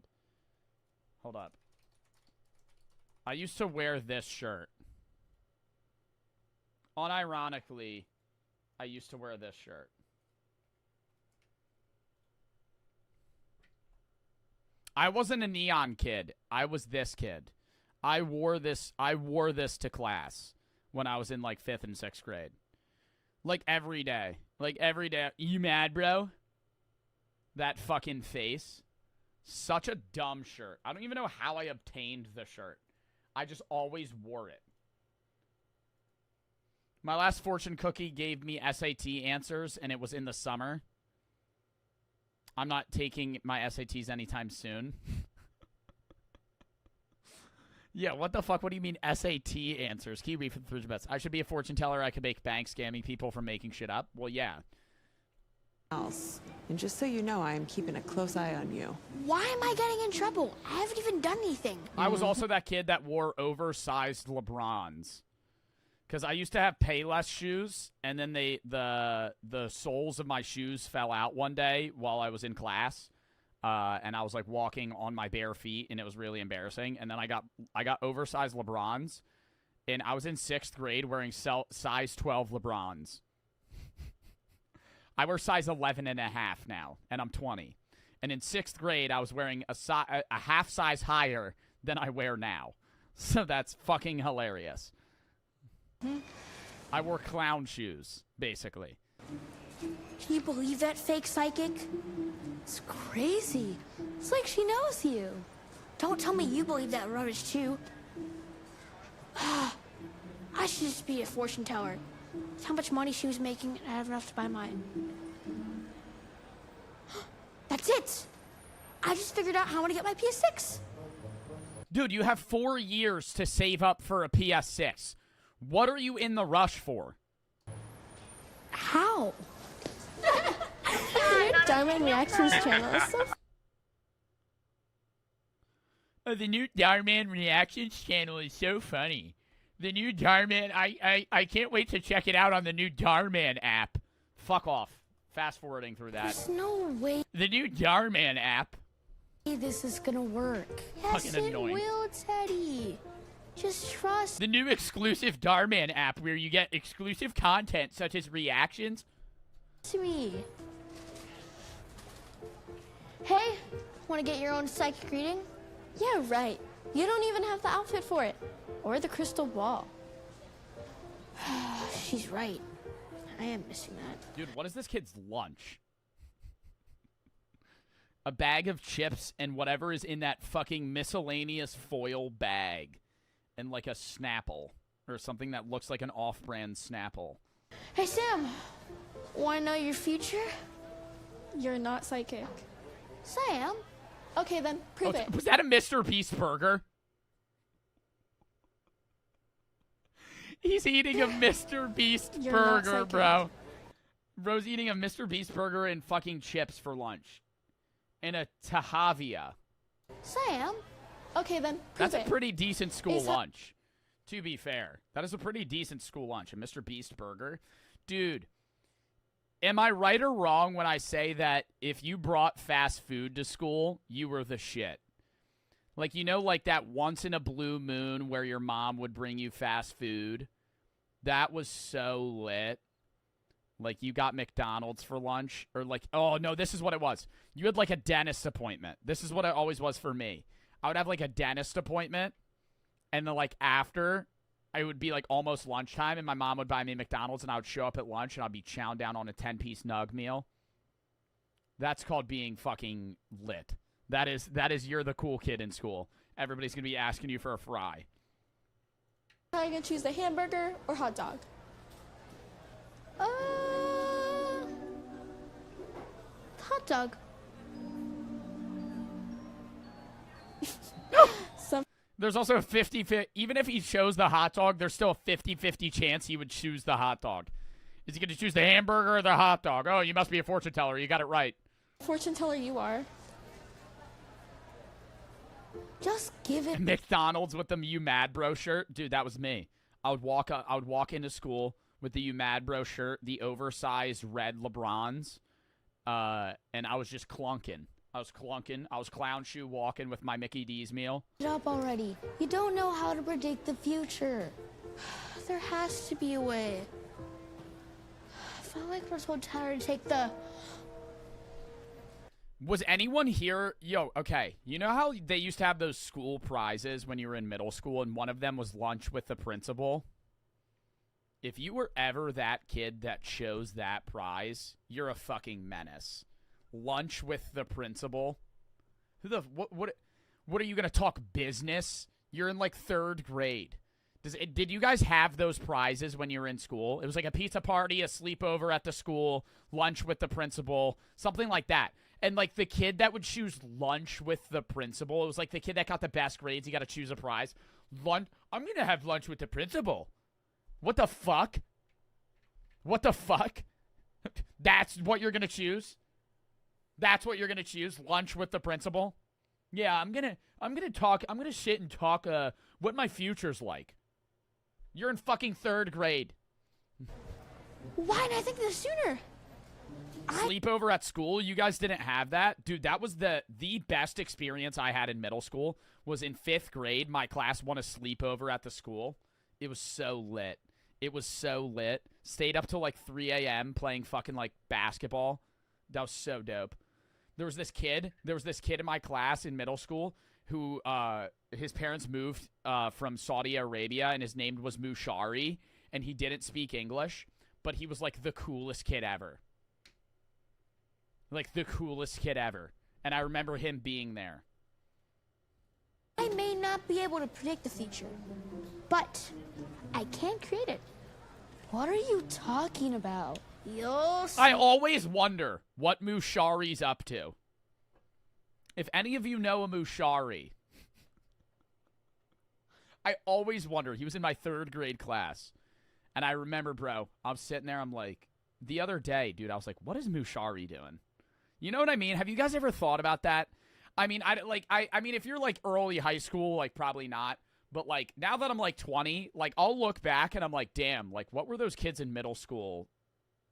Hold up. I used to wear this shirt. Unironically, I used to wear this shirt. I wasn't a neon kid. I was this kid. I wore this to class when I was in like 5th and 6th grade. Like every day. Like every day. You mad, bro? That fucking face. Such a dumb shirt. I don't even know how I obtained the shirt. I just always wore it. My last fortune cookie gave me SAT answers, and it was in the summer. I'm not taking my SATs anytime soon. Yeah, what the fuck? What do you mean SAT answers? Kiwi for the Fridge Bets. I should be a fortune teller. I could make bank scamming people from making shit up. Well, yeah. Else. And just so you know, I am keeping a close eye on you. Why am I getting in trouble? I haven't even done anything. I was also that kid that wore oversized LeBrons. Because I used to have Payless shoes, and then the soles of my shoes fell out one day while I was in class. And I was like walking on my bare feet, and it was really embarrassing. And then I got oversized LeBrons, and I was in 6th grade wearing size 12 LeBrons. I wear size 11 and a half now, and I'm 20. And in 6th grade, I was wearing a half size higher than I wear now. So that's fucking hilarious. I wore clown shoes, basically. Can you believe that, fake psychic? It's crazy. It's like she knows you. Don't tell me you believe that rubbish, too. I should just be a fortune teller. That's how much money she was making, and I have enough to buy mine. That's it! I just figured out how I'm gonna get my PS6. Dude, you have 4 years to save up for a PS6. What are you in the rush for? How? Your Darman Reactions channel is so The new Darman Reactions channel is so funny. The new Darman, I can't wait to check it out on the new Darman app. Fuck off. Fast forwarding through that. There's no way The new Darman app. this is gonna work. Yes, Fucking it annoying. will, Teddy. Just trust The new exclusive Darman app where you get exclusive content such as reactions. me. Hey, want to get your own psychic reading? Yeah, right. You don't even have the outfit for it. Or the crystal ball. She's right. I am missing that. Dude, what is this kid's lunch? A bag of chips and whatever is in that fucking miscellaneous foil bag. And like a Snapple. Or something that looks like an off-brand Snapple. Hey, Sam. Want to know your future? You're not psychic. Sam? Okay, then, prove it. Was that a Mr. Beast burger? He's eating a Mr. Beast You're not burger, psychic. bro. Bro's eating a Mr. Beast burger and fucking chips for lunch. And a Tahavia. Sam? Okay, then, prove That's it. a pretty decent school Is that- lunch. To be fair. That is a pretty decent school lunch. A Mr. Beast burger. Dude. Am I right or wrong when I say that if you brought fast food to school, you were the shit? Like, you know, like that once in a blue moon where your mom would bring you fast food? That was so lit. Like, you got McDonald's for lunch. Or like, oh, no, this is what it was. You had like a dentist appointment. This is what it always was for me. I would have like a dentist appointment. And then like after, it would be like almost lunchtime, and my mom would buy me McDonald's, and I would show up at lunch, and I'd be chowing down on a 10-piece nug meal. That's called being fucking lit. That is you're the cool kid in school. Everybody's going to be asking you for a fry. Are you going to choose the hamburger or hot dog? Hot dog. There's also a 50-50, even if he chose the hot dog, there's still a 50-50 chance he would choose the hot dog. Is he going to choose the hamburger or the hot dog? Oh, you must be a fortune teller. You got it right. Fortune teller you are. Just give it. McDonald's with the You Mad Bro shirt. Dude, that was me. I would walk into school with the You Mad Bro shirt, the oversized red LeBrons, and I was just clunking. I was clown shoe walking with my Mickey D's meal. Get up already. You don't know how to predict the future. There has to be a way. I feel like we're so tired to take the... Was anyone here? Yo, okay. You know how they used to have those school prizes when you were in middle school, and one of them was lunch with the principal? If you were ever that kid that chose that prize, you're a fucking menace. Lunch with the principal. What are you gonna talk business? You're in like 3rd grade. Did you guys have those prizes when you were in school? It was like a pizza party, a sleepover at the school, lunch with the principal, something like that. And, like, the kid that would choose lunch with the principal, it was like the kid that got the best grades, he got to choose a prize. I'm going to have lunch with the principal. What the fuck? What the fuck? That's what you're going to choose? That's what you're going to choose? Lunch with the principal? Yeah, I'm going to sit and talk what my future's like. You're in fucking 3rd grade. Why didn't I think of this sooner? Sleepover at school? You guys didn't have that? Dude, that was the best experience I had in middle school was in 5th grade. My class won a sleepover at the school. It was so lit. It was so lit. Stayed up till like 3 a.m. playing fucking like basketball. That was so dope. There was this kid in my class in middle school who his parents moved from Saudi Arabia, and his name was Mushari, and he didn't speak English, but he was like the coolest kid ever. Like the coolest kid ever. And I remember him being there. I may not be able to predict the future, but I can create it. What are you talking about? I always wonder what Mushari's up to. If any of you know a Mushari, I always wonder. He was in my 3rd grade class. And I remember, bro, I'm sitting there, I'm like, the other day, dude, I was like, what is Mushari doing? You know what I mean? Have you guys ever thought about that? I mean, I mean, if you're like early high school, like probably not. But like now that I'm like 20, like I'll look back and I'm like, damn, like what were those kids in middle school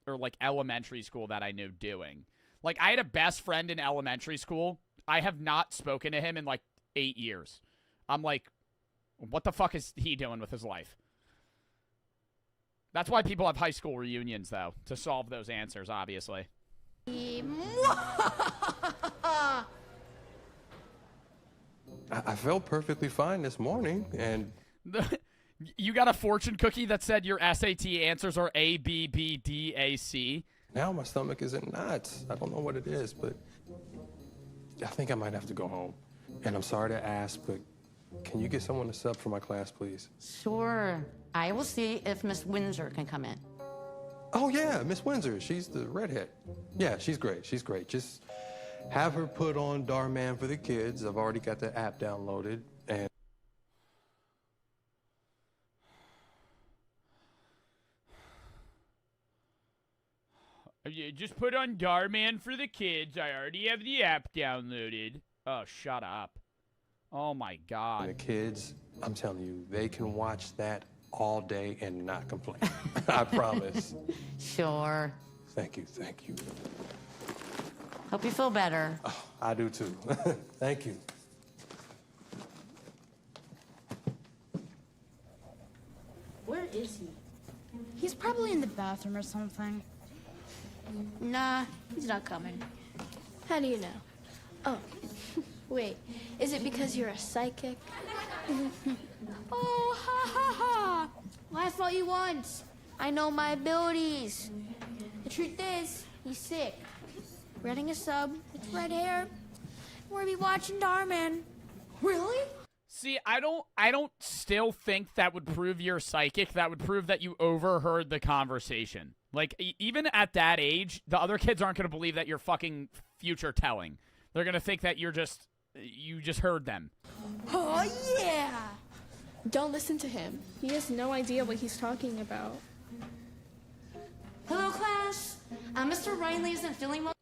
or like elementary school that I knew doing? Like I had a best friend in elementary school. I have not spoken to him in like 8 years. I'm like, what the fuck is he doing with his life? That's why people have high school reunions, though, to solve those answers, obviously. I felt perfectly fine this morning, and... You got a fortune cookie that said your SAT answers are A, B, B, D, A, C? Now my stomach is in knots. I don't know what it is, but I think I might have to go home. And I'm sorry to ask, but can you get someone to sub for my class, please? Sure. I will see if Miss Windsor can come in. Oh, yeah, Miss Windsor. She's the redhead. Yeah, she's great. She's great. Just have her put on Dhar Man for the kids. I've already got the app downloaded, and... Just put on Dhar Man for the kids. I already have the app downloaded. Oh, shut up. Oh, my God. And the kids, I'm telling you, they can watch that all day and not complain. I promise. Sure. Thank you, thank you. Hope you feel better. Oh, I do too. Thank you. Where is he? He's probably in the bathroom or something. Nah, he's not coming. How do you know? Oh, wait. Is it because you're a psychic? Oh, ha ha ha! Laugh all you want. I know my abilities. The truth is, he's sick. We're getting a sub with red hair. We're gonna be watching Dhar Man. Really? See, I don't still think that would prove you're psychic. That would prove that you overheard the conversation. Like, even at that age, the other kids aren't going to believe that you're fucking future telling. They're going to think that you just heard them. Oh, yeah! Don't listen to him. He has no idea what he's talking about. Hello, class. Mr. Riley isn't feeling well.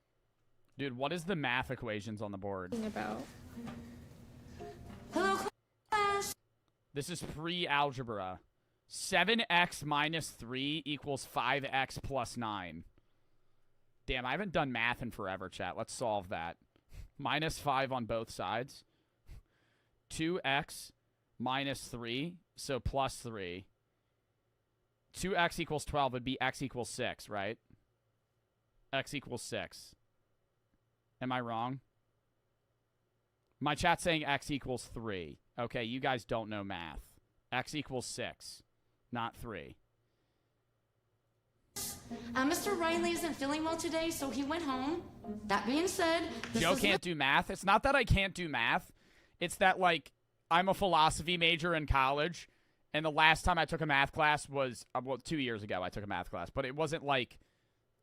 Dude, what is the math equations on the board? About. Hello, class. This is pre-algebra. 7x minus 3 equals 5x plus 9. Damn, I haven't done math in forever, chat. Let's solve that. Minus 5 on both sides. 2x minus 3, so plus 3. 2x equals 12 would be x equals 6, right? X equals 6. Am I wrong? My chat's saying x equals 3. Okay, you guys don't know math. X equals 6, not 3. Mr. Riley isn't feeling well today, so he went home. That being said, Joe can't do math. It's not that I can't do math. It's that, like, I'm a philosophy major in college, and the last time I took a math class was, well, 2 years ago I took a math class, but it wasn't, like,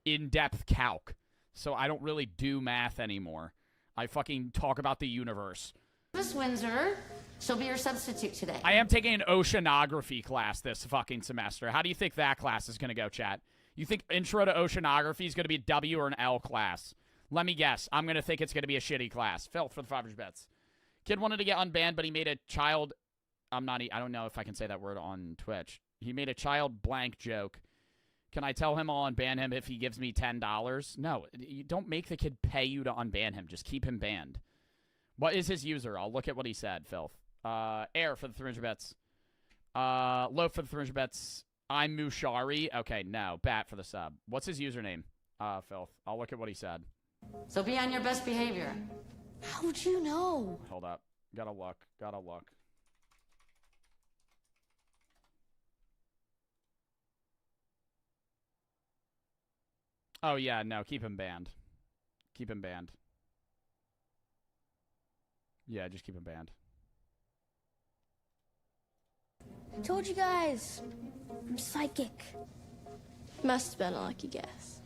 in-depth calc. so I don't really do math anymore. I fucking talk about the universe. Miss Windsor, she'll be your substitute today. I am taking an oceanography class this fucking semester. How do you think that class is going to go, chat? You think Intro to Oceanography is going to be a W or an L class? Let me guess. I'm going to think it's going to be a shitty class. Phil for the 500 bets. Kid wanted to get unbanned, but he made a child... I don't know if I can say that word on Twitch. He made a child blank joke. Can I tell him I'll unban him if he gives me $10? No, you don't make the kid pay you to unban him. Just keep him banned. What is his user? I'll look at what he said, Filth. Air for the 300 bets. Low for the 300 bets. I'm Mushari. Okay, no. Bat for the sub. What's his username? Filth. I'll look at what he said. So be on your best behavior. How'd you know? Hold up. Gotta look. Oh, yeah, no. Keep him banned. Yeah, just keep him banned. I told you guys. I'm psychic. Must have been a lucky guess.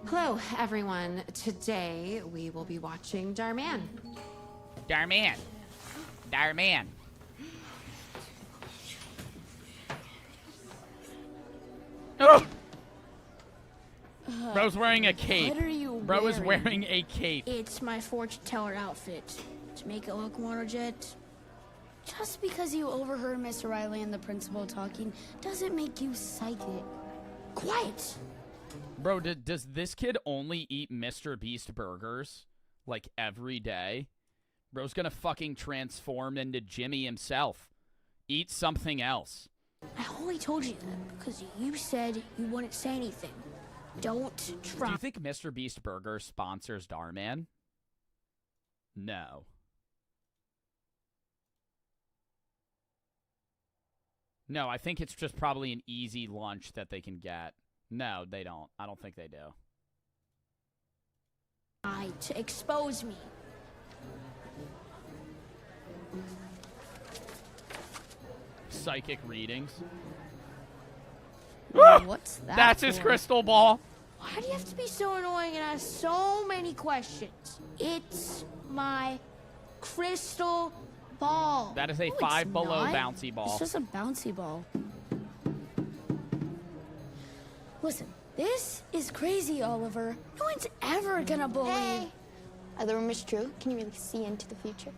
Hello, everyone. Today, we will be watching Dhar Mann. Dhar Mann. Oh! Bro's wearing a cape. What are you Bro is wearing? wearing a cape. It's my fortune teller outfit. To make it look more legit. Just because you overheard Mr. Riley and the principal talking doesn't make you psychic. Quiet! Bro, does this kid only eat Mr. Beast burgers? Like, every day? Bro's gonna fucking transform into Jimmy himself. Eat something else. I only told you that because you said you wouldn't say anything. Don't try. Do you think Mr. Beast Burger sponsors Dhar Mann? No. No, I think it's just probably an easy lunch that they can get. No, they don't. I don't think they do. To expose me. Psychic readings. What's that? That's his for? crystal ball. Why do you have to be so annoying and ask so many questions? It's my crystal ball. That is a No, 5 it's below not. bouncy ball. It's just a bouncy ball. Listen, this is crazy, Oliver. No one's ever gonna believe. Hey! Are the rumors true? Can you really see into the future?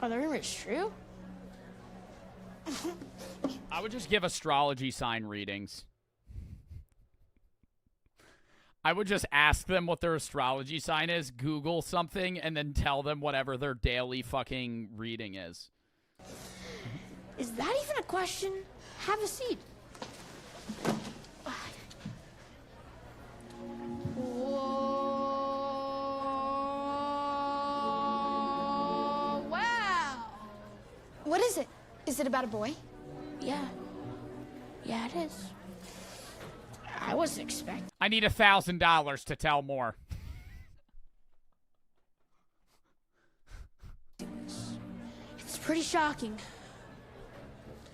Are the rumors true? I would just give astrology sign readings. I would just ask them what their astrology sign is, Google something, and then tell them whatever their daily fucking reading is. Is that even a question? Have a seat. Whoa! Wow! What is it? Is it about a boy? Yeah. Yeah, it is. I wasn't expecting. I need $1,000 to tell more. It's pretty shocking.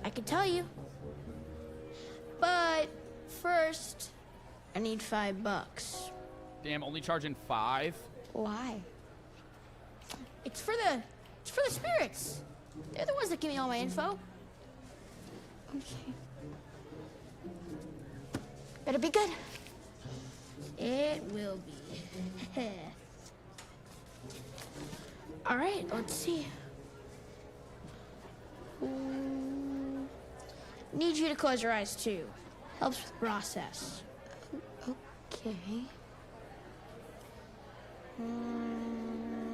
I can tell you. But first, I need $5. Damn, only charging 5? Why? It's for the spirits. They're the ones that give me all my info. Okay. Better be good. It will be. All right, let's see. Need you to close your eyes too. Helps with the process. Okay.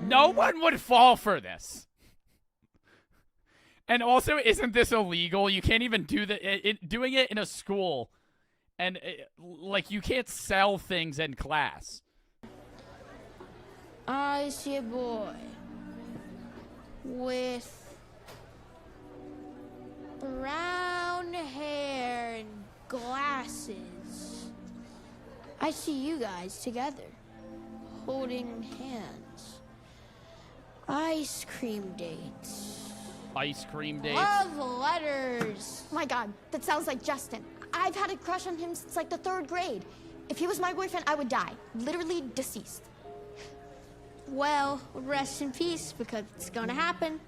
No one would fall for this. And also, isn't this illegal? You can't even do doing it in a school. And, like, you can't sell things in class. I see a boy with brown hair and glasses. I see you guys together, holding hands. Ice cream dates. Ice cream dates. Love letters. Oh my God, that sounds like Justin. I've had a crush on him since like the 3rd grade. If he was my boyfriend, I would die. Literally deceased. Well, rest in peace, because it's gonna happen.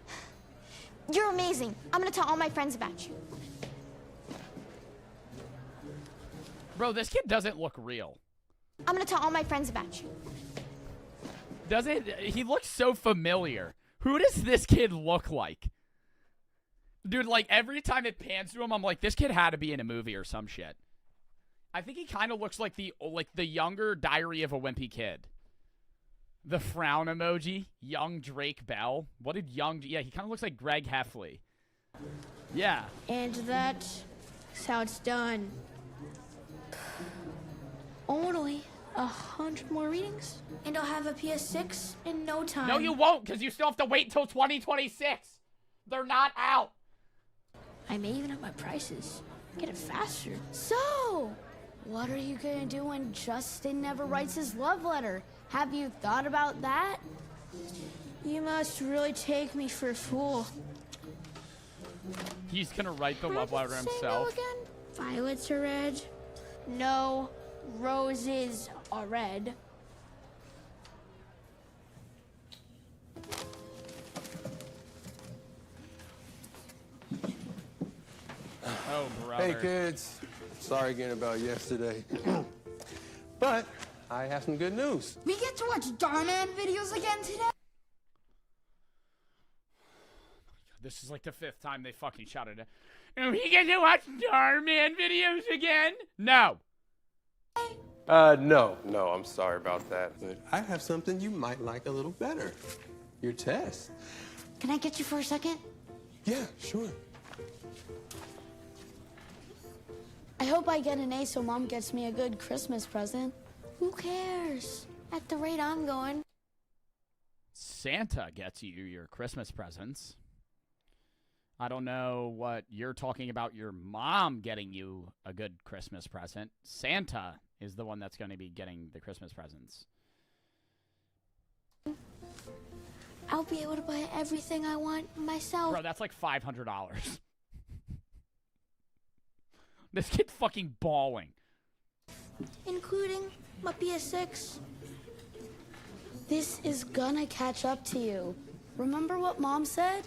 You're amazing. I'm gonna tell all my friends about you. Bro, this kid doesn't look real. I'm gonna tell all my friends about you. Doesn't he looks so familiar? Who does this kid look like? Dude, like, every time it pans to him, I'm like, this kid had to be in a movie or some shit. I think he kind of looks like the younger Diary of a Wimpy Kid. The frown emoji, young Drake Bell. What did young... Yeah, he kind of looks like Greg Heffley. Yeah. And that's how it's done. Only 100 more readings, and I'll have a PS6 in no time. No, you won't, because you still have to wait till 2026. They're not out. I may even up my prices. Get it faster. So, what are you gonna do when Justin never writes his love letter? Have you thought about that? You must really take me for a fool. He's gonna write the love letter himself. No again? Violets are red. No, roses are red. Oh, brother. Hey, kids. Sorry again about yesterday. But I have some good news. We get to watch Darman videos again today? This is like the 5th time they fucking shouted it. And we get to watch Darman videos again? No. No, I'm sorry about that. But I have something you might like a little better. Your test. Can I get you for a second? Yeah, sure. I hope I get an A so Mom gets me a good Christmas present. Who cares? At the rate I'm going. Santa gets you your Christmas presents. I don't know what you're talking about your mom getting you a good Christmas present. Santa is the one that's going to be getting the Christmas presents. I'll be able to buy everything I want myself. Bro, that's like $500. This kid fucking bawling. Including my PS6. This is gonna catch up to you. Remember what Mom said?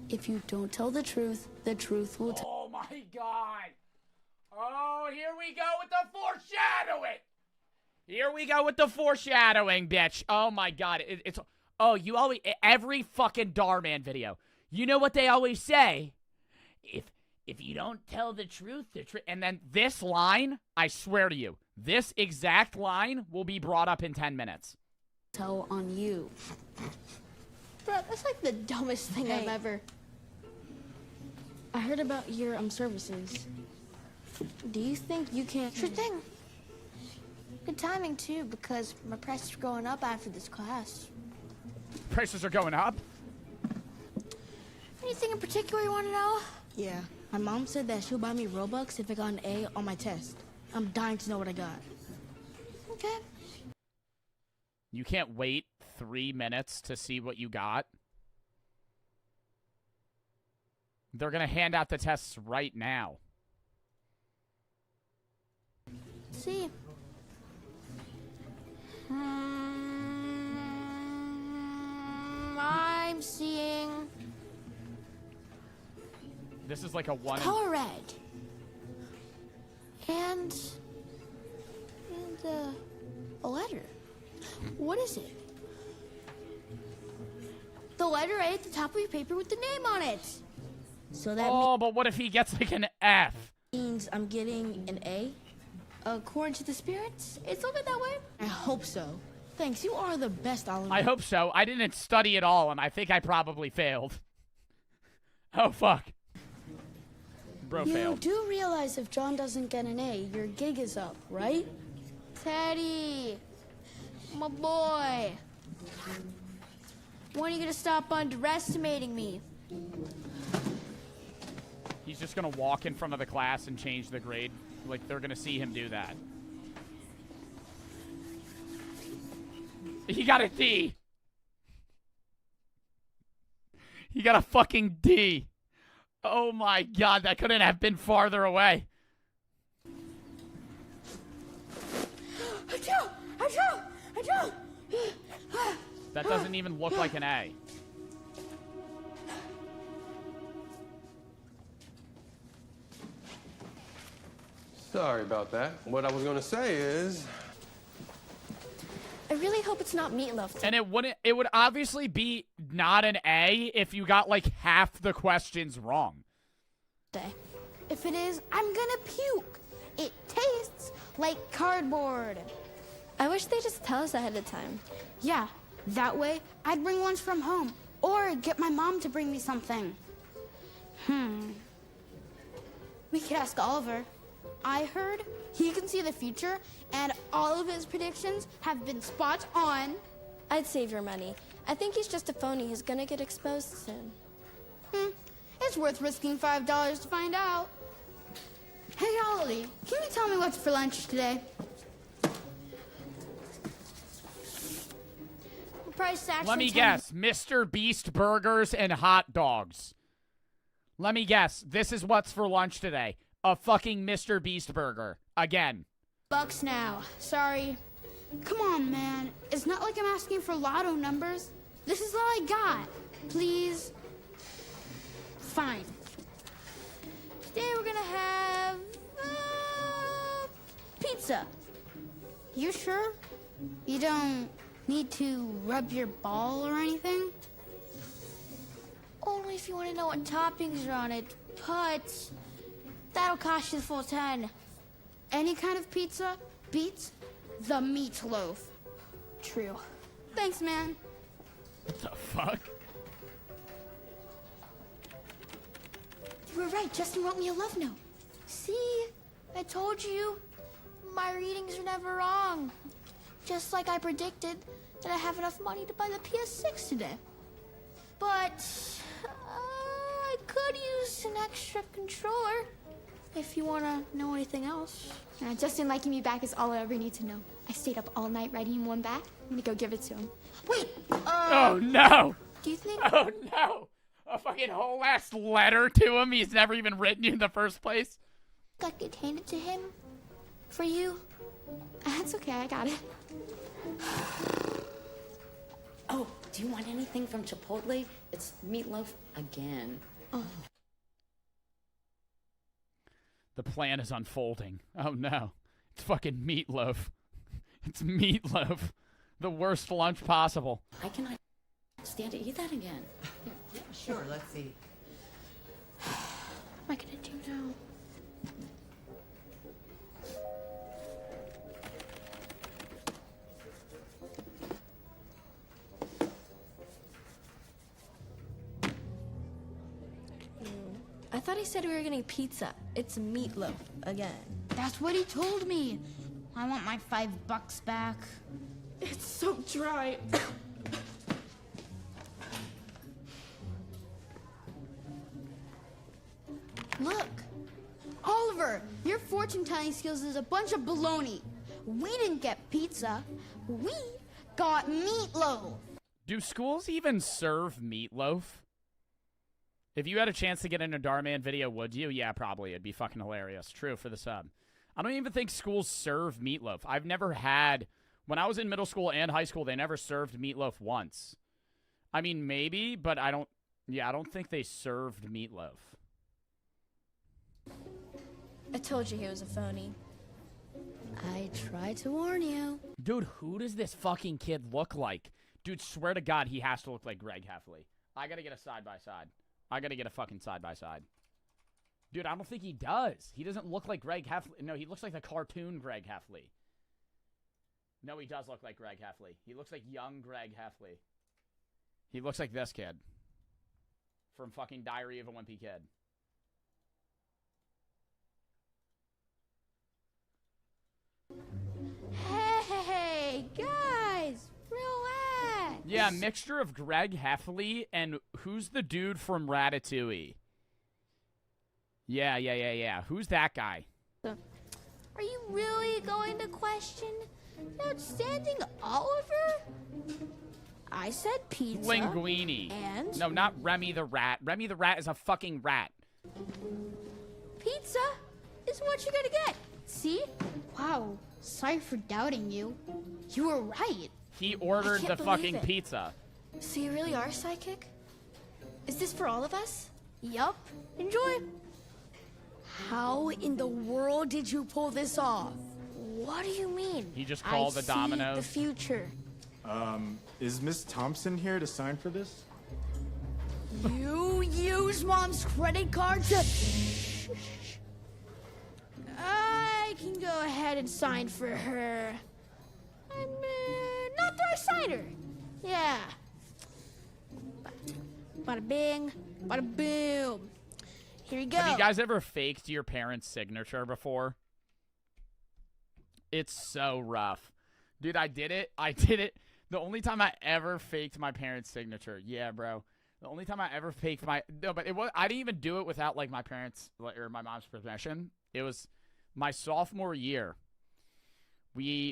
If you don't tell the truth will tell. Oh my god. Oh, here we go with the foreshadowing. Here we go with the foreshadowing, bitch. Oh my god. It's oh, you always every fucking Darman video. You know what they always say? If you don't tell the truth, and then this line, I swear to you, this exact line will be brought up in 10 minutes. Tell on you. Bro, that's like the dumbest thing I've ever. I heard about your services. Do you think you can? Sure thing. Good timing too, because my prices are going up after this class. Prices are going up? Anything in particular you want to know? Yeah. My mom said that she'll buy me Robux if I got an A on my test. I'm dying to know what I got. Okay. You can't wait 3 minutes to see what you got? They're going to hand out the tests right now. See. I'm seeing... This is like a one. Color red. And a letter. What is it? The letter A at the top of your paper with the name on it. So that but what if he gets like an F? Means I'm getting an A? According to the spirits, it's looking that way. I hope so. Thanks, you are the best Oliver. I hope so. I didn't study at all, and I think I probably failed. Oh, fuck. Bro failed. You do realize if John doesn't get an A, your gig is up, right? Teddy, my boy. When are you gonna stop underestimating me? He's just gonna walk in front of the class and change the grade. Like, they're gonna see him do that. He got a D. He got a fucking D. Oh my god, that couldn't have been farther away. I drove. That doesn't even look like an A. Sorry about that. What I was going to say is... I really hope it's not meatloaf. And it would obviously be not an A if you got like half the questions wrong. If it is, I'm gonna puke. It tastes like cardboard. I wish they just tell us ahead of time. Yeah, that way I'd bring lunch from home or get my mom to bring me something. We could ask Oliver. I heard he can see the future and all of his predictions have been spot on. I'd save your money. I think he's just a phony who's gonna get exposed soon. It's worth risking $5 to find out. Hey, Ollie, can you tell me what's for lunch today? Price tag. Let me guess. Mr. Beast burgers and hot dogs. Let me guess. This is what's for lunch today. A fucking Mr. Beast burger. Again. $1 now. Sorry. Come on, man. It's not like I'm asking for lotto numbers. This is all I got. Please. Fine. Today we're gonna have pizza. You sure? You don't need to rub your ball or anything? Only if you want to know what toppings are on it, but that'll cost you the full 10. Any kind of pizza beats the meatloaf. True. Thanks, man. What the fuck? You were right. Justin wrote me a love note. See? I told you. My readings are never wrong. Just like I predicted that I have enough money to buy the PS6 today. But I could use an extra controller if you want to know anything else. Justin liking me back is all I ever need to know. I stayed up all night writing him one back. I'm gonna go give it to him. Wait! Oh, no! Do you think... Oh, no! A fucking whole ass letter to him he's never even written you in the first place? I could hand it to him? For you? That's okay, I got it. Oh, do you want anything from Chipotle? It's meatloaf again. Oh. The plan is unfolding. Oh, no. It's fucking meatloaf. It's meatloaf. The worst lunch possible. I cannot stand to eat that again. Yeah, sure, let's see. What am I gonna do now? I thought he said we were getting pizza. It's meatloaf again. That's what he told me. I want my $5 back. It's so dry. Look, Oliver, your fortune-telling skills is a bunch of baloney. We didn't get pizza. We got meatloaf. Do schools even serve meatloaf? If you had a chance to get in a Darman video, would you? Yeah, probably. It'd be fucking hilarious. True for the sub. I don't even think schools serve meatloaf. I've never had... When I was in middle school and high school, they never served meatloaf once. I mean, maybe, but I don't... Yeah, I don't think they served meatloaf. I told you he was a phony. I tried to warn you. Dude, who does this fucking kid look like? Dude, swear to God, he has to look like Greg Heffley. I gotta get a side-by-side. I gotta get a fucking side-by-side. Dude, I don't think he does. He doesn't look like Greg Heffley. No, he looks like the cartoon Greg Heffley. No, he does look like Greg Heffley. He looks like young Greg Heffley. He looks like this kid. From fucking Diary of a Wimpy Kid. Hey, guys, relax. Yeah, mixture of Greg Heffley and who's the dude from Ratatouille? Yeah. Who's that guy? Are you really going to question outstanding Oliver? I said pizza. Linguini. And? No, not Remy the Rat. Remy the Rat is a fucking rat. Pizza is what you're gonna get. See? Wow, Sorry for doubting you. You were right. He ordered I the can't fucking believe it. pizza. So you really are psychic? Is this for all of us? Yup. Enjoy. How in the world did you pull this off? What do you mean? He just called the dominoes. The future. Is Miss Thompson here to sign for this? You use Mom's credit card to... I can go ahead and sign for her. I'm not that I sign her. Yeah. Bada bing, bada boom. Here you go. Have you guys ever faked your parents' signature before? It's so rough. Dude, I did it. The only time I ever faked my parents' signature. Yeah, bro. The only time I ever faked my... No, but it was... I didn't even do it without, like, my parents... or my mom's permission. It was my sophomore year.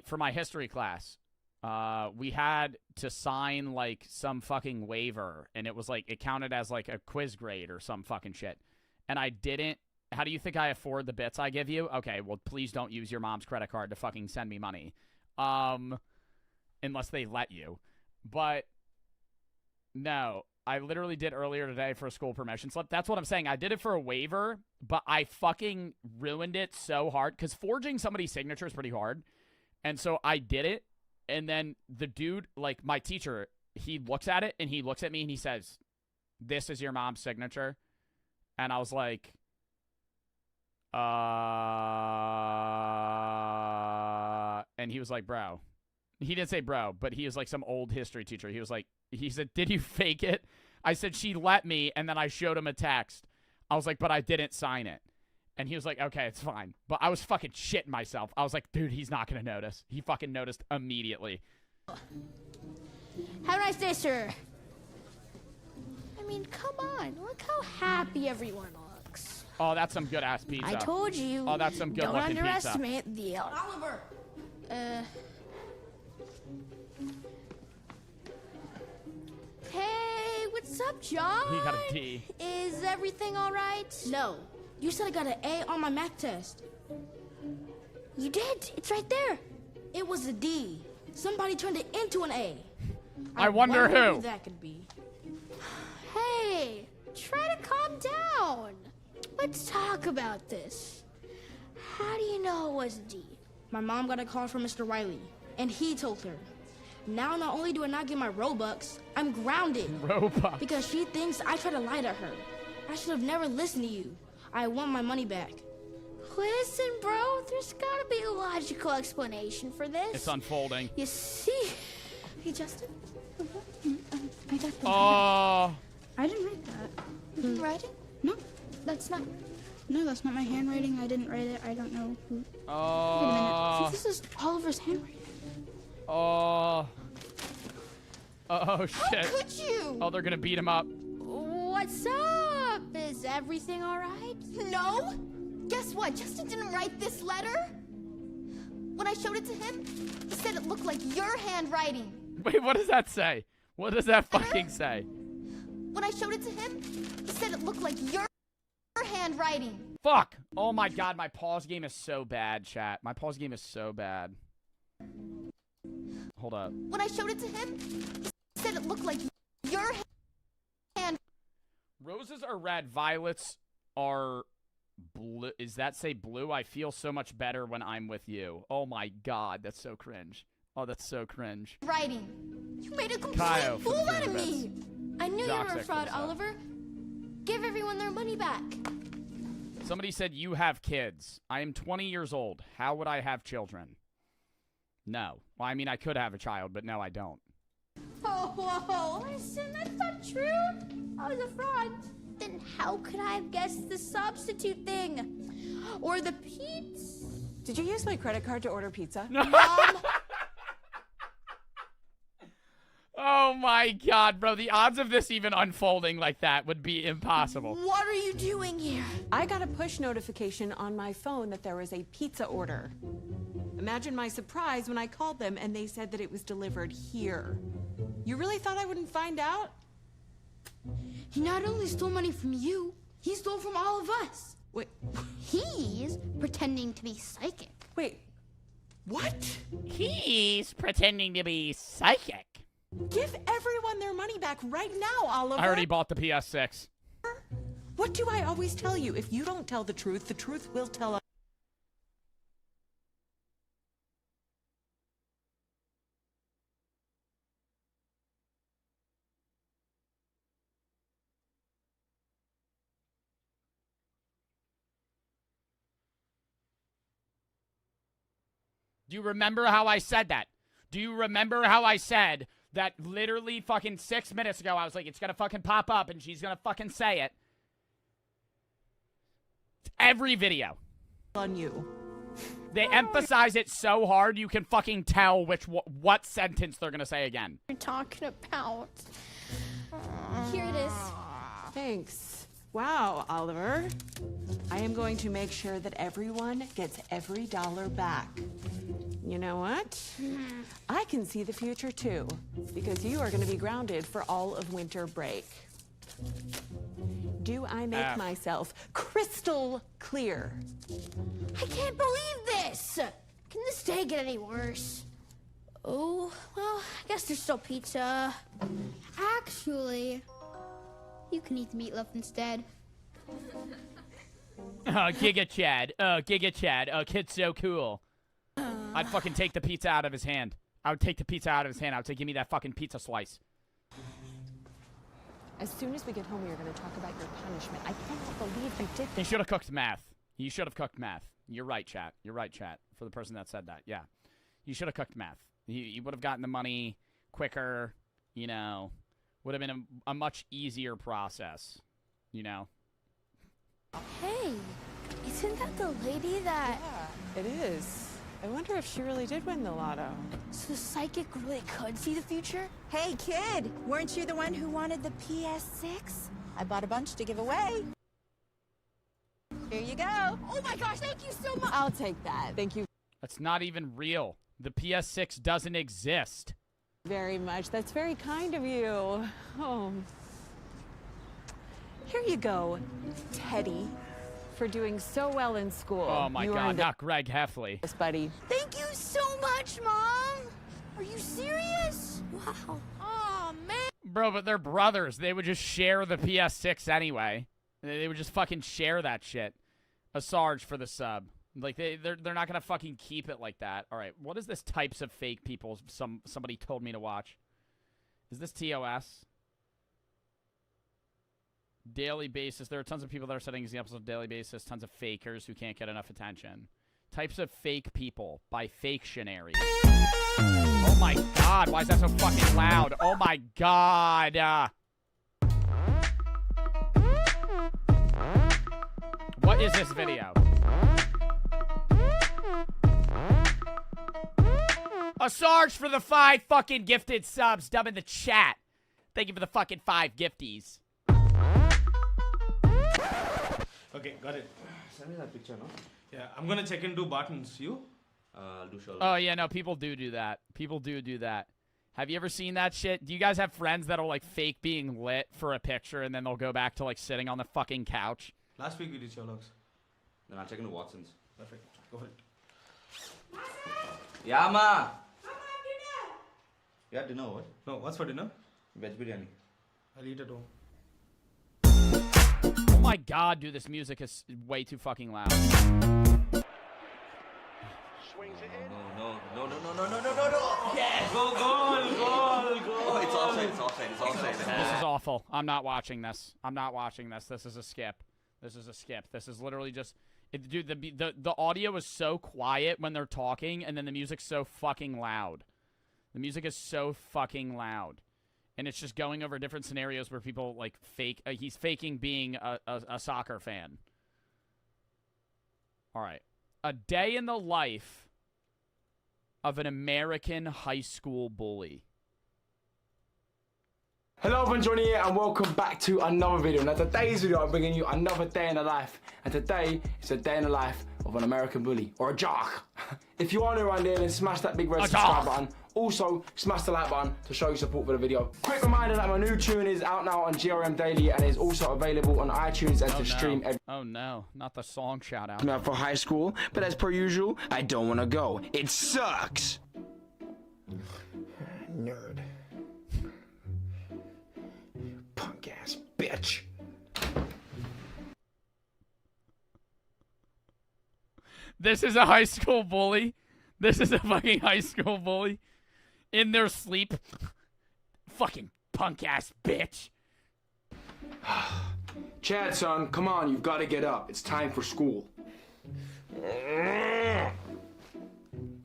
For my history class, we had to sign, like, some fucking waiver. And it was, like... It counted as, like, a quiz grade or some fucking shit. And I didn't... How do you think I afford the bits I give you? Okay, well, please don't use your mom's credit card to fucking send me money. Unless they let you. But, no. I literally did earlier today for a school permission slip. That's what I'm saying. I did it for a waiver, but I fucking ruined it so hard. Because forging somebody's signature is pretty hard. And so I did it. And then the dude, like, my teacher, he looks at it, and he looks at me, and he says, "This is your mom's signature." And I was like... And he was like, bro. He didn't say bro, but he was like some old history teacher. He said, "Did you fake it?" I said, "She let me," and then I showed him a text. I was like, "But I didn't sign it." And he was like, "Okay, it's fine." But I was fucking shitting myself. I was like, dude, he's not going to notice. He fucking noticed immediately. Have a nice day, sir. I mean, come on. Look how happy everyone looks. Oh, that's some good-ass pizza. I told you. Oh, that's some good-looking pizza. Don't underestimate the... Oliver! Hey, what's up, John? He got a D. Is everything all right? No. You said I got an A on my math test. You did. It's right there. It was a D. Somebody turned it into an A. I wonder who. That could be. Hey, try to calm down. Let's talk about this. How do you know it was a D? My mom got a call from Mr. Riley, and he told her. Now, not only do I not get my Robux, I'm grounded. Robux? Because she thinks I try to lie to her. I should have never listened to you. I want my money back. Listen, bro, there's gotta be a logical explanation for this. It's unfolding. You see... Hey, Justin. I definitely Oh. I didn't write that. You didn't write it? No. That's not... No, that's not my handwriting. I didn't write it. I don't know who... Oh. Wait a minute. This is Oliver's handwriting. Oh. Oh, shit. How could you? Oh, they're gonna beat him up. What's up? Is everything all right? No. Guess what? Justin didn't write this letter. When I showed it to him, he said it looked like your handwriting. Wait, what does that say? What does that fucking say? When I showed it to him, he said it looked like your handwriting. Fuck! Oh my god, my pause game is so bad, chat. My pause game is so bad. Hold up. When I showed it to him, he said it looked like your hand. Roses are red, violets are blue. Is that say blue? I feel so much better when I'm with you. Oh my god, that's so cringe. Oh, that's so cringe. Writing. You made a complete Kyle from fool out of Bits. me. I knew you were a Doxic fraud, for the Oliver. Give everyone their money back. Somebody said you have kids. I am 20 years old. How would I have children? No. Well, I mean, I could have a child, but no, I don't. Oh, whoa, listen, that's not true. I was a fraud. Then how could I have guessed the substitute thing? Or the pizza? Did you use my credit card to order pizza? Mom? Oh my god, bro. The odds of this even unfolding like that would be impossible. What are you doing here? I got a push notification on my phone that there was a pizza order. Imagine my surprise when I called them and they said that it was delivered here. You really thought I wouldn't find out? He not only stole money from you, he stole from all of us. Wait. He's pretending to be psychic. Wait. What? He's pretending to be psychic. Give everyone their money back right now, Oliver. I already bought the PS6. What do I always tell you? If you don't tell the truth will tell us. Do you remember how I said that? Do you remember how I said that literally fucking 6 minutes ago? I was like, it's gonna fucking pop up and she's gonna fucking say it. Every video. On you. They emphasize it so hard you can fucking tell what sentence they're gonna say again. You're talking about. Here it is. Thanks. Wow, Oliver. I am going to make sure that everyone gets every dollar back. You know what? I can see the future too, because you are going to be grounded for all of winter break. Do I make myself crystal clear? I can't believe this! Can this day get any worse? Oh, well, I guess there's still pizza. Actually, you can eat the meatloaf instead. Giga Chad. Giga Chad. Kid's so cool. I'd fucking take the pizza out of his hand. I would take the pizza out of his hand. I would say, give me that fucking pizza slice. As soon as we get home, we are going to talk about your punishment. I cannot believe you did He should have cooked meth. You should have cooked meth. You're right, chat. You're right, chat. For the person that said that. Yeah. You should have cooked meth. You would have gotten the money quicker, you know. Would have been a much easier process, you know. Hey, isn't that the lady that... Yeah, it is. I wonder if she really did win the lotto. So the psychic really could see the future? Hey, kid, weren't you the one who wanted the PS6? I bought a bunch to give away. Here you go. Oh my gosh, thank you so much. I'll take that. Thank you That's not even real. The PS6 doesn't exist. very much. That's very kind of you. Oh. Here you go, Teddy, for doing so well in school. Oh my God, not Greg Heffley. Yes, buddy. Thank you so much, Mom. Are you serious? Wow. Oh, man. Bro, but they're brothers. They would just share the PS6 anyway. They would just fucking share that shit. A Sarge for the sub. Like, they're not gonna fucking keep it like that. All right, what is this types of fake people somebody told me to watch? Is this TOS? Daily basis. There are tons of people that are setting examples of daily basis. Tons of fakers who can't get enough attention. Types of fake people by Faketionary. Oh my God, why is that so fucking loud? Oh my God. What is this video? A Sarge for the 5 fucking gifted subs. Dub in the chat. Thank you for the fucking 5 gifties. Okay, got it. Send me that picture, no? Yeah, I'm gonna check into Barton's. You? I'll do Sherlock. Oh, yeah, no, people do that. People do that. Have you ever seen that shit? Do you guys have friends that'll, like, fake being lit for a picture and then they'll go back to, like, sitting on the fucking couch? Last week we did Sherlock's. Then I'll check into Watson's. Perfect. Go for it. Yeah, ma! Yeah, dinner, what? No, what's for dinner? Veg biryani. I'll eat at home. Oh my God, dude, this music is way too fucking loud. No. Yes! Goal! Oh, it's offside. This is awful. I'm not watching this. This is a skip. This is literally just... dude, the audio is so quiet when they're talking, and then the music's so fucking loud. The music is so fucking loud. And it's just going over different scenarios where people, like, fake... he's faking being a soccer fan. All right. A day in the life of an American high school bully. Hello everyone, Johnny here and welcome back to another video. Now today's video I'm bringing you another day in the life, and today it's a day in the life of an American bully, or a jock. If you are new around here, then smash that big red subscribe button. Also, smash the like button to show your support for the video. Quick reminder that my new tune is out now on GRM Daily and is also available on iTunes and to stream every... Oh no, not the song shout out. Not for high school, but as per usual, I don't want to go. It sucks. Nerd. Punk ass bitch. This is a high school bully. This is a fucking high school bully. In their sleep. Fucking punk ass bitch. Chad, son, come on, you've got to get up. It's time for school.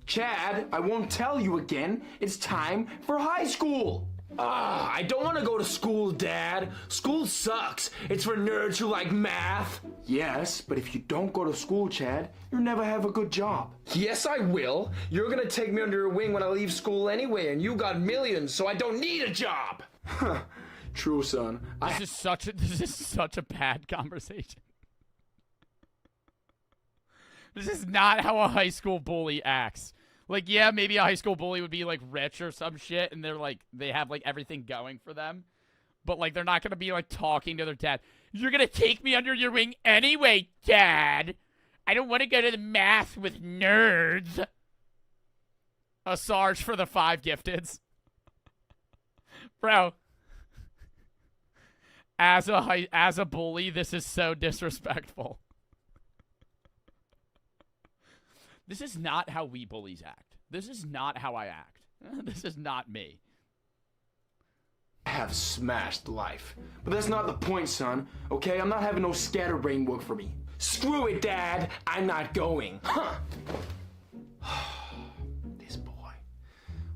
Chad, I won't tell you again. It's time for high school. I don't want to go to school, Dad. School sucks. It's for nerds who like math. Yes, but if you don't go to school, Chad, you'll never have a good job. Yes, I will. You're gonna take me under your wing when I leave school anyway, and you got millions, so I don't need a job. True, son. This is such a bad conversation. This is not how a high school bully acts. Like, yeah, maybe a high school bully would be, like, rich or some shit, and they're, like, they have, like, everything going for them. But, like, they're not going to be, like, talking to their dad. You're going to take me under your wing anyway, Dad. I don't want to go to the math with nerds. A Sarge for the 5 gifteds. Bro. As a bully, this is so disrespectful. This is not how we bullies act. This is not how I act. This is not me. I have smashed life. But that's not the point, son. Okay, I'm not having no scatterbrain work for me. Screw it, Dad. I'm not going. Huh. This boy.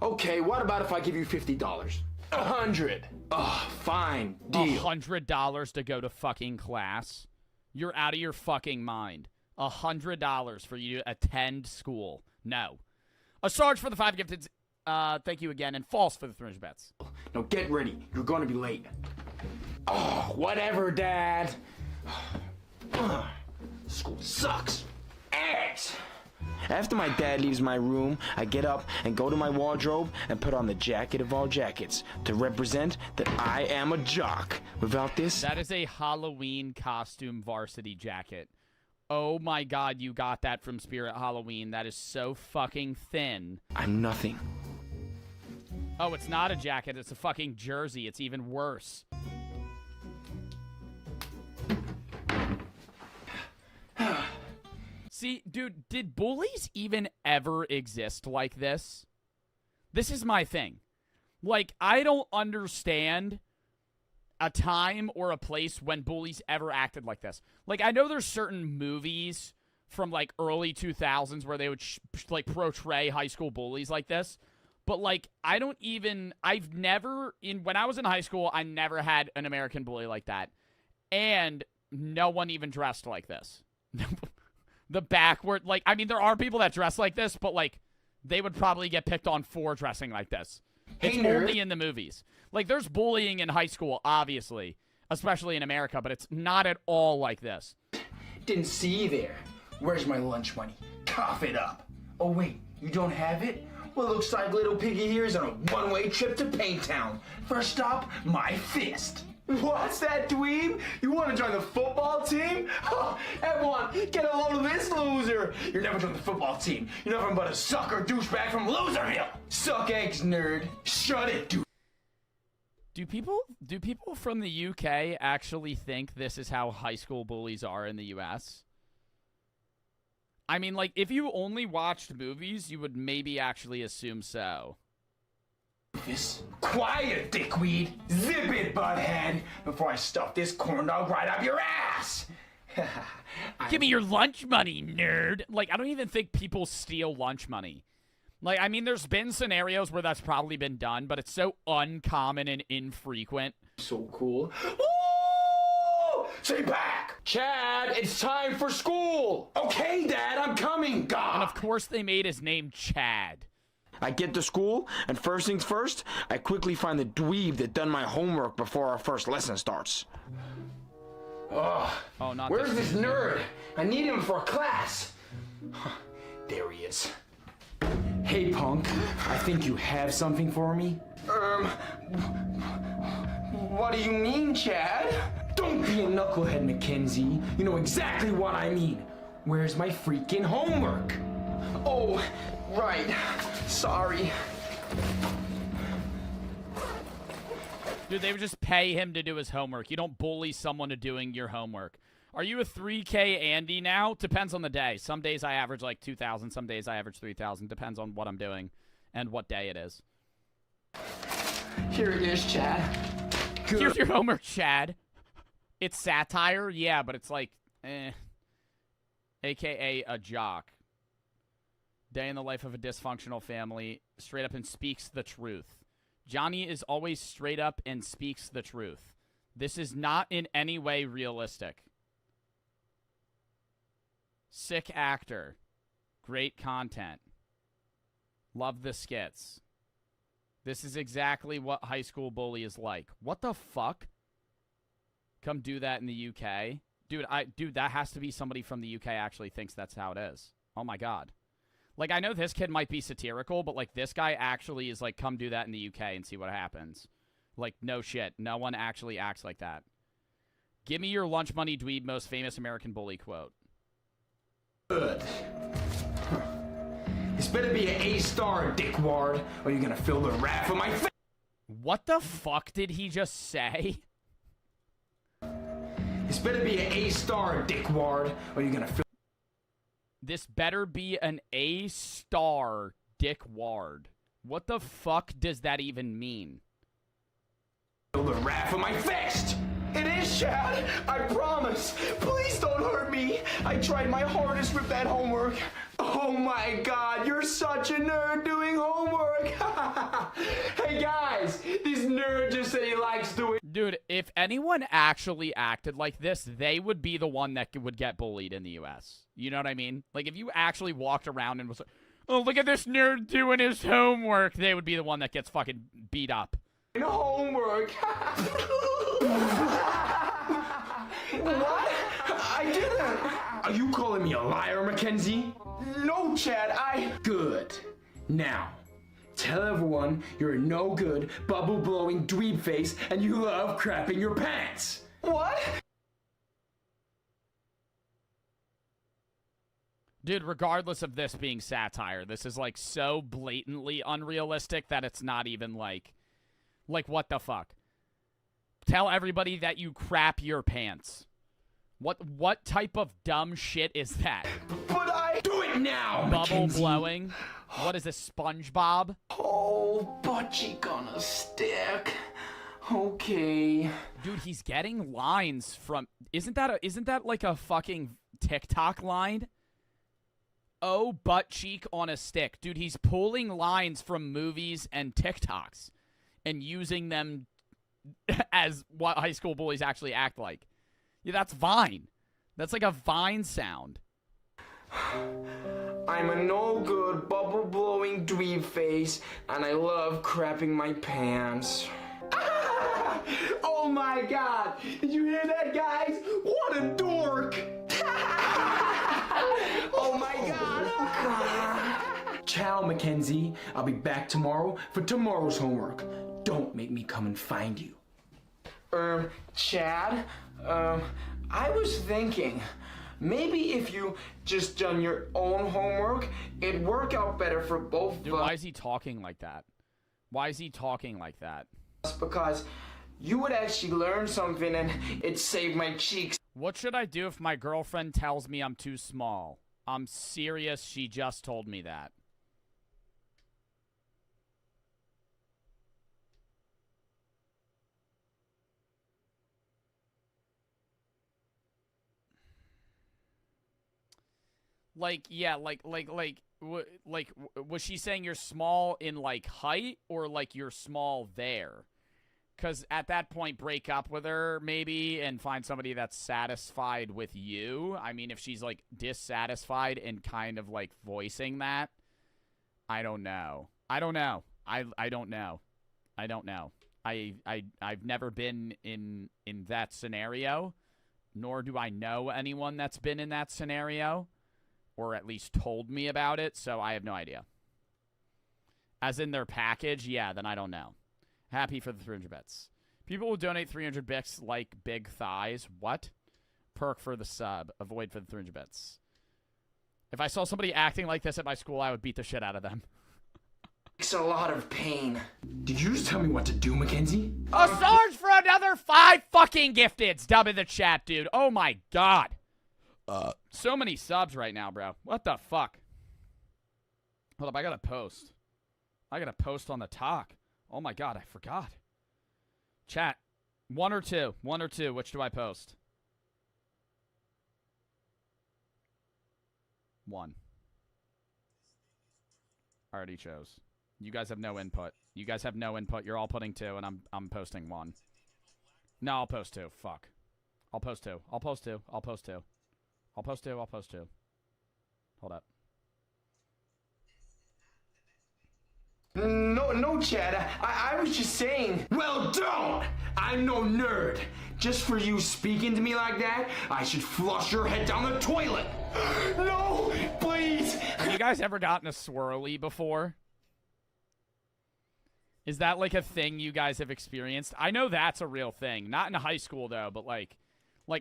Okay, what about if I give you $50? 100. Ugh, fine. Deal. $100 to go to fucking class? You're out of your fucking mind. $100 for you to attend school. No. A Sarge for the 5 gifted. Thank you again. And false for the 300 bets. Now get ready. You're going to be late. Oh, whatever, Dad. School sucks. Ass. After my dad leaves my room, I get up and go to my wardrobe and put on the jacket of all jackets to represent that I am a jock. Without this... That is a Halloween costume varsity jacket. Oh my god, you got that from Spirit Halloween. That is so fucking thin. I'm nothing. Oh, it's not a jacket. It's a fucking jersey. It's even worse. See, dude, did bullies even ever exist like this? This is my thing. Like, I don't understand a time or a place when bullies ever acted like this. Like, I know there's certain movies from, like, early 2000s where they would, like, portray high school bullies like this. But, like, when I was in high school, I never had an American bully like that. And no one even dressed like this. The backward, like, I mean, there are people that dress like this, but, like, they would probably get picked on for dressing like this. It's only in the movies. Like, there's bullying in high school, obviously, especially in America, but it's not at all like this. Didn't see you there. Where's my lunch money? Cough it up. Oh, wait, you don't have it? Well, looks like little piggy here is on a one-way trip to Paint Town. First stop, my fist. What's that, dweeb? You want to join the football team? Oh, everyone, get a load of this loser. You're never joining the football team. You're nothing but a sucker douchebag from Loserville. Suck eggs, nerd. Shut it, dude. Do people from the UK actually think this is how high school bullies are in the US? I mean, like, if you only watched movies, you would maybe actually assume so. Quiet, dickweed. Zip it, butthead, before I stuff this corn dog right up your ass. Give me your lunch money, nerd. Like, I don't even think people steal lunch money. Like, I mean, there's been scenarios where that's probably been done, but it's so uncommon and infrequent. So cool. Woo! Say back! Chad, it's time for school! Okay, Dad, I'm coming, God! And of course they made his name Chad. I get to school, and first things first, I quickly find the dweeb that done my homework before our first lesson starts. Oh, not where's this nerd? I need him for a class. There he is. Hey, punk. I think you have something for me. What do you mean, Chad? Don't be a knucklehead, Mackenzie. You know exactly what I mean. Where's my freaking homework? Oh, right. Sorry. Dude, they would just pay him to do his homework. You don't bully someone to doing your homework. Are you a 3K Andy now? Depends on the day. Some days I average like 2,000. Some days I average 3,000. Depends on what I'm doing and what day it is. Here it is, Chad. Good. Here's your homework, Chad. It's satire? Yeah, but it's like, AKA a jock. Day in the life of a dysfunctional family. Straight up and speaks the truth. Johnny is always straight up and speaks the truth. This is not in any way realistic. Sick actor. Great content. Love the skits. This is exactly what high school bully is like. What the fuck? Come do that in the UK? Dude, that has to be somebody from the UK actually thinks that's how it is. Oh my god. Like, I know this kid might be satirical, but, like, this guy actually is like, come do that in the UK and see what happens. Like, no shit. No one actually acts like that. Give me your lunch money dweeb most famous American bully quote. Good. This better be an A-star, dickwad, or you're gonna feel the wrath of my face. What the fuck did he just say? This better be an A-star, dickwad, or you're gonna feel... This better be an A-star dickwad. What the fuck does that even mean? Feel the wrath of my fist! It is, Chad! I promise! Please don't hurt me! I tried my hardest with that homework. Oh my god, you're such a nerd doing homework! Hey guys, this nerd just said he likes doing... Dude, if anyone actually acted like this, they would be the one that would get bullied in the US. You know what I mean? Like, if you actually walked around and was like, oh, look at this nerd doing his homework, they would be the one that gets fucking beat up. Homework. What? I didn't. Are you calling me a liar, Mackenzie? No, Chad, Good. Now, tell everyone you're a no-good, bubble-blowing dweeb face and you love crapping your pants. What? Dude, regardless of this being satire, this is, like, so blatantly unrealistic that it's not even, like, what the fuck? Tell everybody that you crap your pants. What type of dumb shit is that? But I do it now, Bubble Mackenzie. blowing? What is this, SpongeBob? Oh, butt cheek on a stick. Okay. Dude, he's getting lines from... Isn't that like a fucking TikTok line? Oh, butt cheek on a stick. Dude, he's pulling lines from movies and TikToks and using them as what high school bullies actually act like. Yeah, that's Vine. That's like a Vine sound. I'm a no-good, bubble-blowing dweeb face, and I love crapping my pants. Oh my god! Did you hear that, guys? What a dork! Oh my god! Ciao, Mackenzie. I'll be back tomorrow for tomorrow's homework. Don't make me come and find you. Chad? I was thinking, maybe if you just done your own homework, it'd work out better for both of us. Dude, why is he talking like that? Why is he talking like that? Because you would actually learn something and it'd save my cheeks. What should I do if my girlfriend tells me I'm too small? I'm serious, she just told me that. Like, yeah, was she saying you're small in, like, height, or, like, you're small there? Because at that point, break up with her, maybe, and find somebody that's satisfied with you. I mean, if she's, like, dissatisfied and kind of, like, voicing that, I don't know. I don't know. I don't know. I don't know. I've never been in that scenario, nor do I know anyone that's been in that scenario, or at least told me about it, so I have no idea. As in their package? Yeah, then I don't know. Happy for the 300 bits. People will donate 300 bits like big thighs. What? Perk for the sub. Avoid for the 300 bits. If I saw somebody acting like this at my school, I would beat the shit out of them. It's a lot of pain. Did you just tell me what to do, Mackenzie? A Sarge for another 5 fucking gifteds. Dub in the chat, dude. Oh my god. So many subs right now, bro. What the fuck? Hold up, I gotta post. I gotta post on the talk. Oh my god, I forgot. Chat. 1 or 2? 1 or 2. Which do I post? 1. I already chose. You guys have no input. You guys have no input. You're all putting 2, and I'm posting 1. No, I'll post 2. Fuck. I'll post 2. I'll post 2. I'll post 2. I'll post 2. I'll post 2. Hold up. No, Chad. I was just saying. Well, don't! I'm no nerd. Just for you speaking to me like that, I should flush your head down the toilet. No, please. Have you guys ever gotten a swirly before? Is that like a thing you guys have experienced? I know that's a real thing. Not in high school, though, but like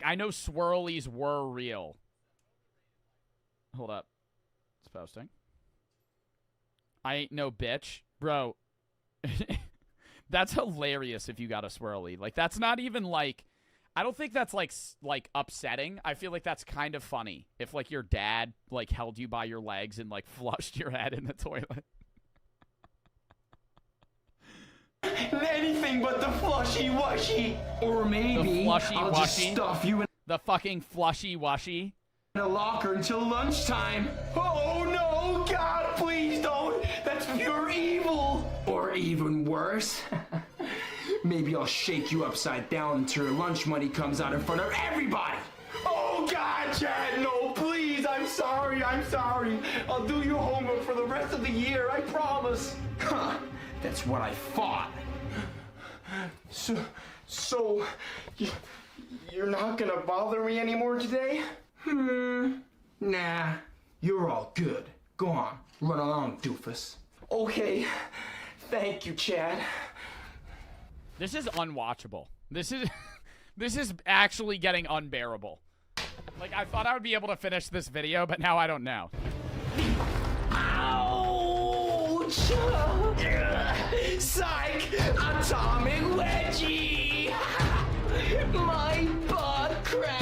I know swirlies were real. Hold up. It's posting. I ain't no bitch. Bro, that's hilarious if you got a swirly. Like, that's not even, like, I don't think that's, like upsetting. I feel like that's kind of funny if, like, your dad, like, held you by your legs and, like, flushed your head in the toilet. Anything but the flushy-wushy. Or maybe I'll just stuff you in the fucking flushy-wushy. In a locker until lunchtime. Oh, no, God, please don't. That's pure evil. Or even worse, maybe I'll shake you upside down until your lunch money comes out in front of everybody. Oh, God, Chad, no, please. I'm sorry. I'll do your homework for the rest of the year, I promise. Huh, that's what I thought. So, you're not gonna bother me anymore today? Nah, you're all good. Go on, run along, doofus. Okay, thank you, Chad. This is unwatchable. This is actually getting unbearable. Like, I thought I would be able to finish this video, but now I don't know. Ouch! Psych! Atomic wedgie! My butt crack!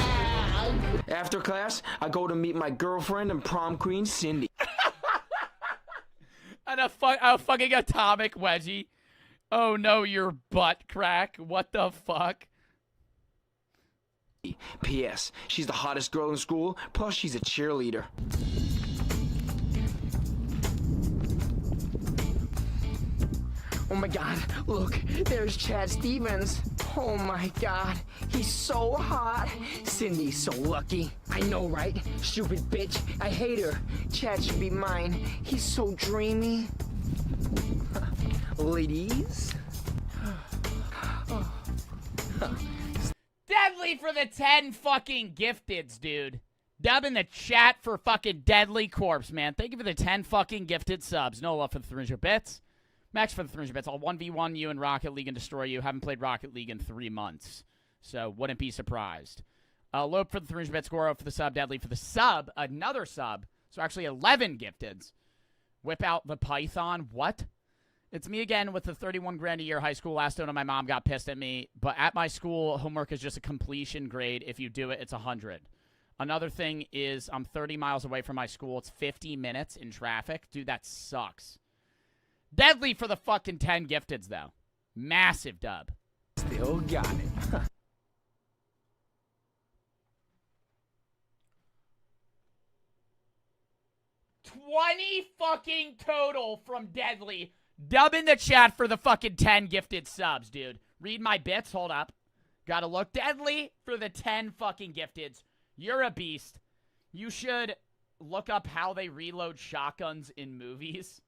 After class, I go to meet my girlfriend and prom queen, Cindy. And a fucking atomic wedgie. Oh no, your butt crack. What the fuck? P.S. She's the hottest girl in school, plus she's a cheerleader. Oh my god, look, there's Chad Stevens. Oh my god, he's so hot. Cindy's so lucky. I know, right? Stupid bitch, I hate her. Chad should be mine. He's so dreamy. Ladies? Deadly for the 10 fucking gifteds, dude. Dub in the chat for fucking Deadly Corpse, man. Thank you for the 10 fucking gifted subs. No love for the 300 bits. Max for the 300 bits. I'll 1v1 you in Rocket League and destroy you. Haven't played Rocket League in 3 months, so wouldn't be surprised. Lope for the 300 bits. Goro for the sub. Deadly for the sub. Another sub. So actually 11 gifteds. Whip out the Python. What? It's me again with the 31 grand a year high school last donor. My mom got pissed at me, but at my school, homework is just a completion grade. If you do it, it's 100. Another thing is I'm 30 miles away from my school. It's 50 minutes in traffic. Dude, that sucks. Deadly for the fucking 10 gifteds, though. Massive dub. Still got it. 20 fucking total from Deadly. Dub in the chat for the fucking 10 gifted subs, dude. Read my bits. Hold up. Gotta look. Deadly for the 10 fucking gifteds. You're a beast. You should look up how they reload shotguns in movies.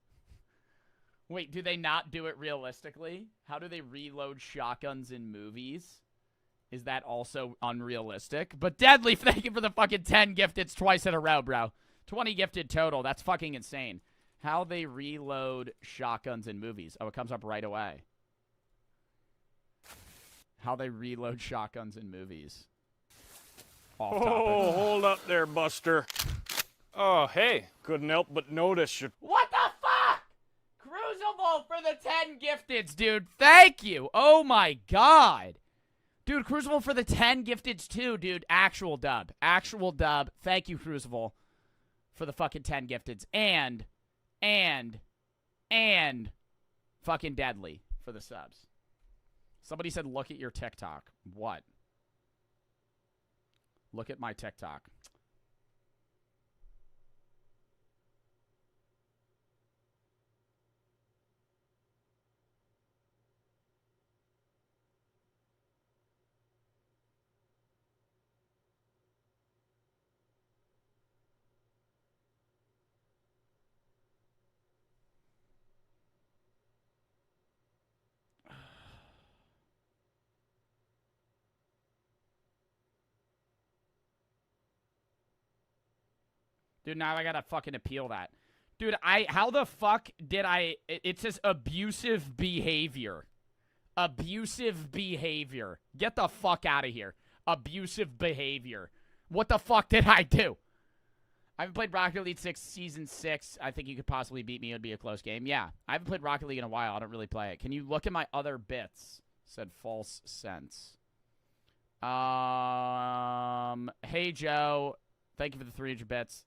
Wait, do they not do it realistically? How do they reload shotguns in movies? Is that also unrealistic? But Deadly, thank you for the fucking 10 gifteds twice in a row, bro. 20 gifted total. That's fucking insane. How they reload shotguns in movies. Oh, it comes up right away. How they reload shotguns in movies. Off topic. Oh, hold up there, Buster. Oh, hey. Couldn't help but notice you. What the fuck? Crucible for the 10 gifteds, dude. Thank you. Oh my god. Dude, Crucible for the 10 gifteds too, dude. Actual dub. Actual dub. Thank you, Crucible, for the fucking 10 gifteds. And fucking Deadly for the subs. Somebody said, look at your TikTok. What? Look at my TikTok. Dude, now I gotta fucking appeal that. Dude, how the fuck did it says abusive behavior. Abusive behavior. Get the fuck out of here. Abusive behavior. What the fuck did I do? I haven't played Rocket League Season 6. I think you could possibly beat me. It would be a close game. Yeah, I haven't played Rocket League in a while. I don't really play it. Can you look at my other bits? Said false sense. Hey, Joe. Thank you for the 300 bits.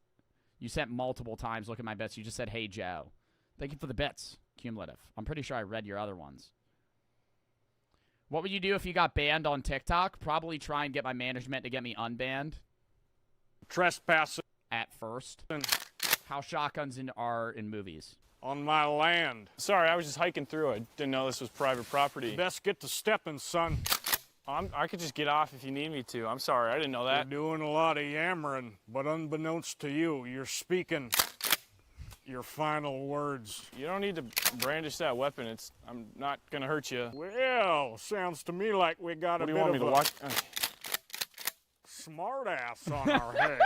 You sent multiple times. Look at my bits. You just said, hey, Joe. Thank you for the bits. Cumulative. I'm pretty sure I read your other ones. What would you do if you got banned on TikTok? Probably try and get my management to get me unbanned. Trespassing. At first. How shotguns are in movies. On my land. Sorry, I was just hiking through. I didn't know this was private property. Best get to stepping, son. I could just get off if you need me to. I'm sorry, I didn't know that. You're doing a lot of yammering, but unbeknownst to you, you're speaking your final words. You don't need to brandish that weapon. I'm not gonna hurt you. Well, sounds to me like we got a bit of a smart ass on our head.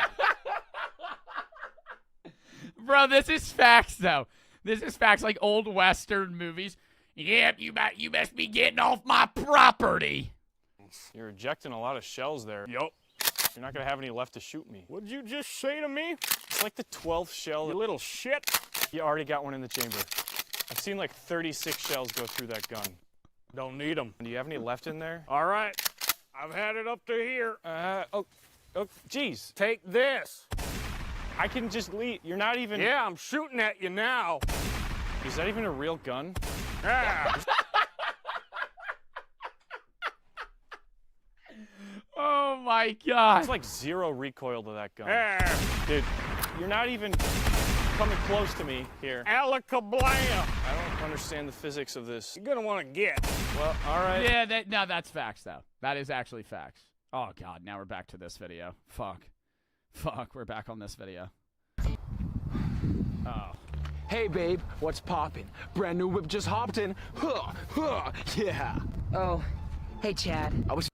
Bro, this is facts, though. This is facts, like old Western movies. Yep, you best be getting off my property. You're ejecting a lot of shells there. Yup. You're not going to have any left to shoot me. What'd you just say to me? It's like the 12th shell. You little shit. You already got one in the chamber. I've seen like 36 shells go through that gun. Don't need them. Do you have any left in there? All right. I've had it up to here. Oh, geez. Take this. I can just leave. You're not even... Yeah, I'm shooting at you now. Is that even a real gun? Ah. Oh my god. It's like zero recoil to that gun. Dude, you're not even coming close to me here. Alakablam! I don't understand the physics of this. You're gonna want to get. Well, all right. Yeah, no, that's facts, though. That is actually facts. Oh god, now we're back to this video. Fuck, we're back on this video. Oh. Hey, babe, what's poppin'? Brand new whip just hopped in. Huh, huh, yeah. Oh, hey, Chad. I was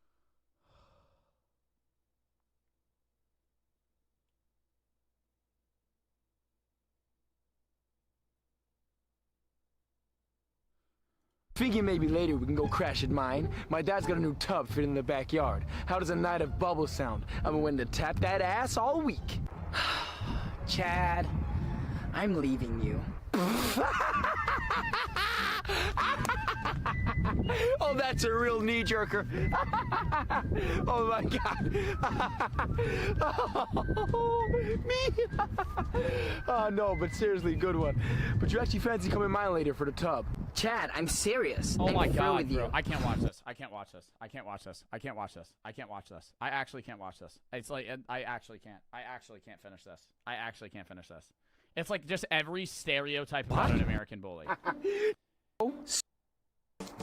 thinking maybe later we can go crash at mine. My dad's got a new tub fitting in the backyard. How does a night of bubbles sound? I've been waiting to tap that ass all week. Chad, I'm leaving you. Oh, that's a real knee-jerker. Oh, my God. Oh, me. Oh, no, but seriously, good one. But you actually fancy coming mine later for the tub? Chad, I'm serious. Oh, I'm my through God, with you. bro. I can't watch this. I can't watch this. I can't watch this. I can't watch this. I can't watch this. I actually can't watch this. It's like, I actually can't. I actually can't finish this. I actually can't finish this. It's like just every stereotype about an American bully.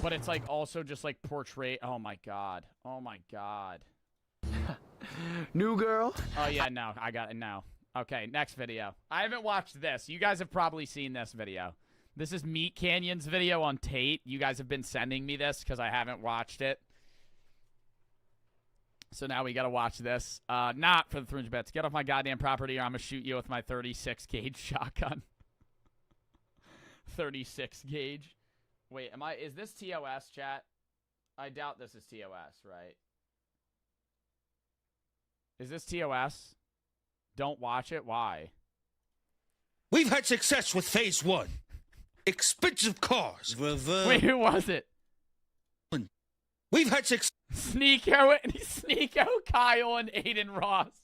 But it's like also just like portray. Oh my god. Oh my god. New girl? Oh yeah, no. I got it now. Okay, next video. I haven't watched this. You guys have probably seen this video. This is MeatCanyon's video on Tate. You guys have been sending me this because I haven't watched it. So now we gotta watch this. Not for the 300 bets. Get off my goddamn property or I'm gonna shoot you with my 36 gauge shotgun. 36 gauge. Wait, is this TOS, chat? I doubt this is TOS, right? Is this TOS? Don't watch it? Why? We've had success with phase 1. Expensive cars. Wait, who was it? We've had success. Sneeko, Kyle, and Aiden Ross.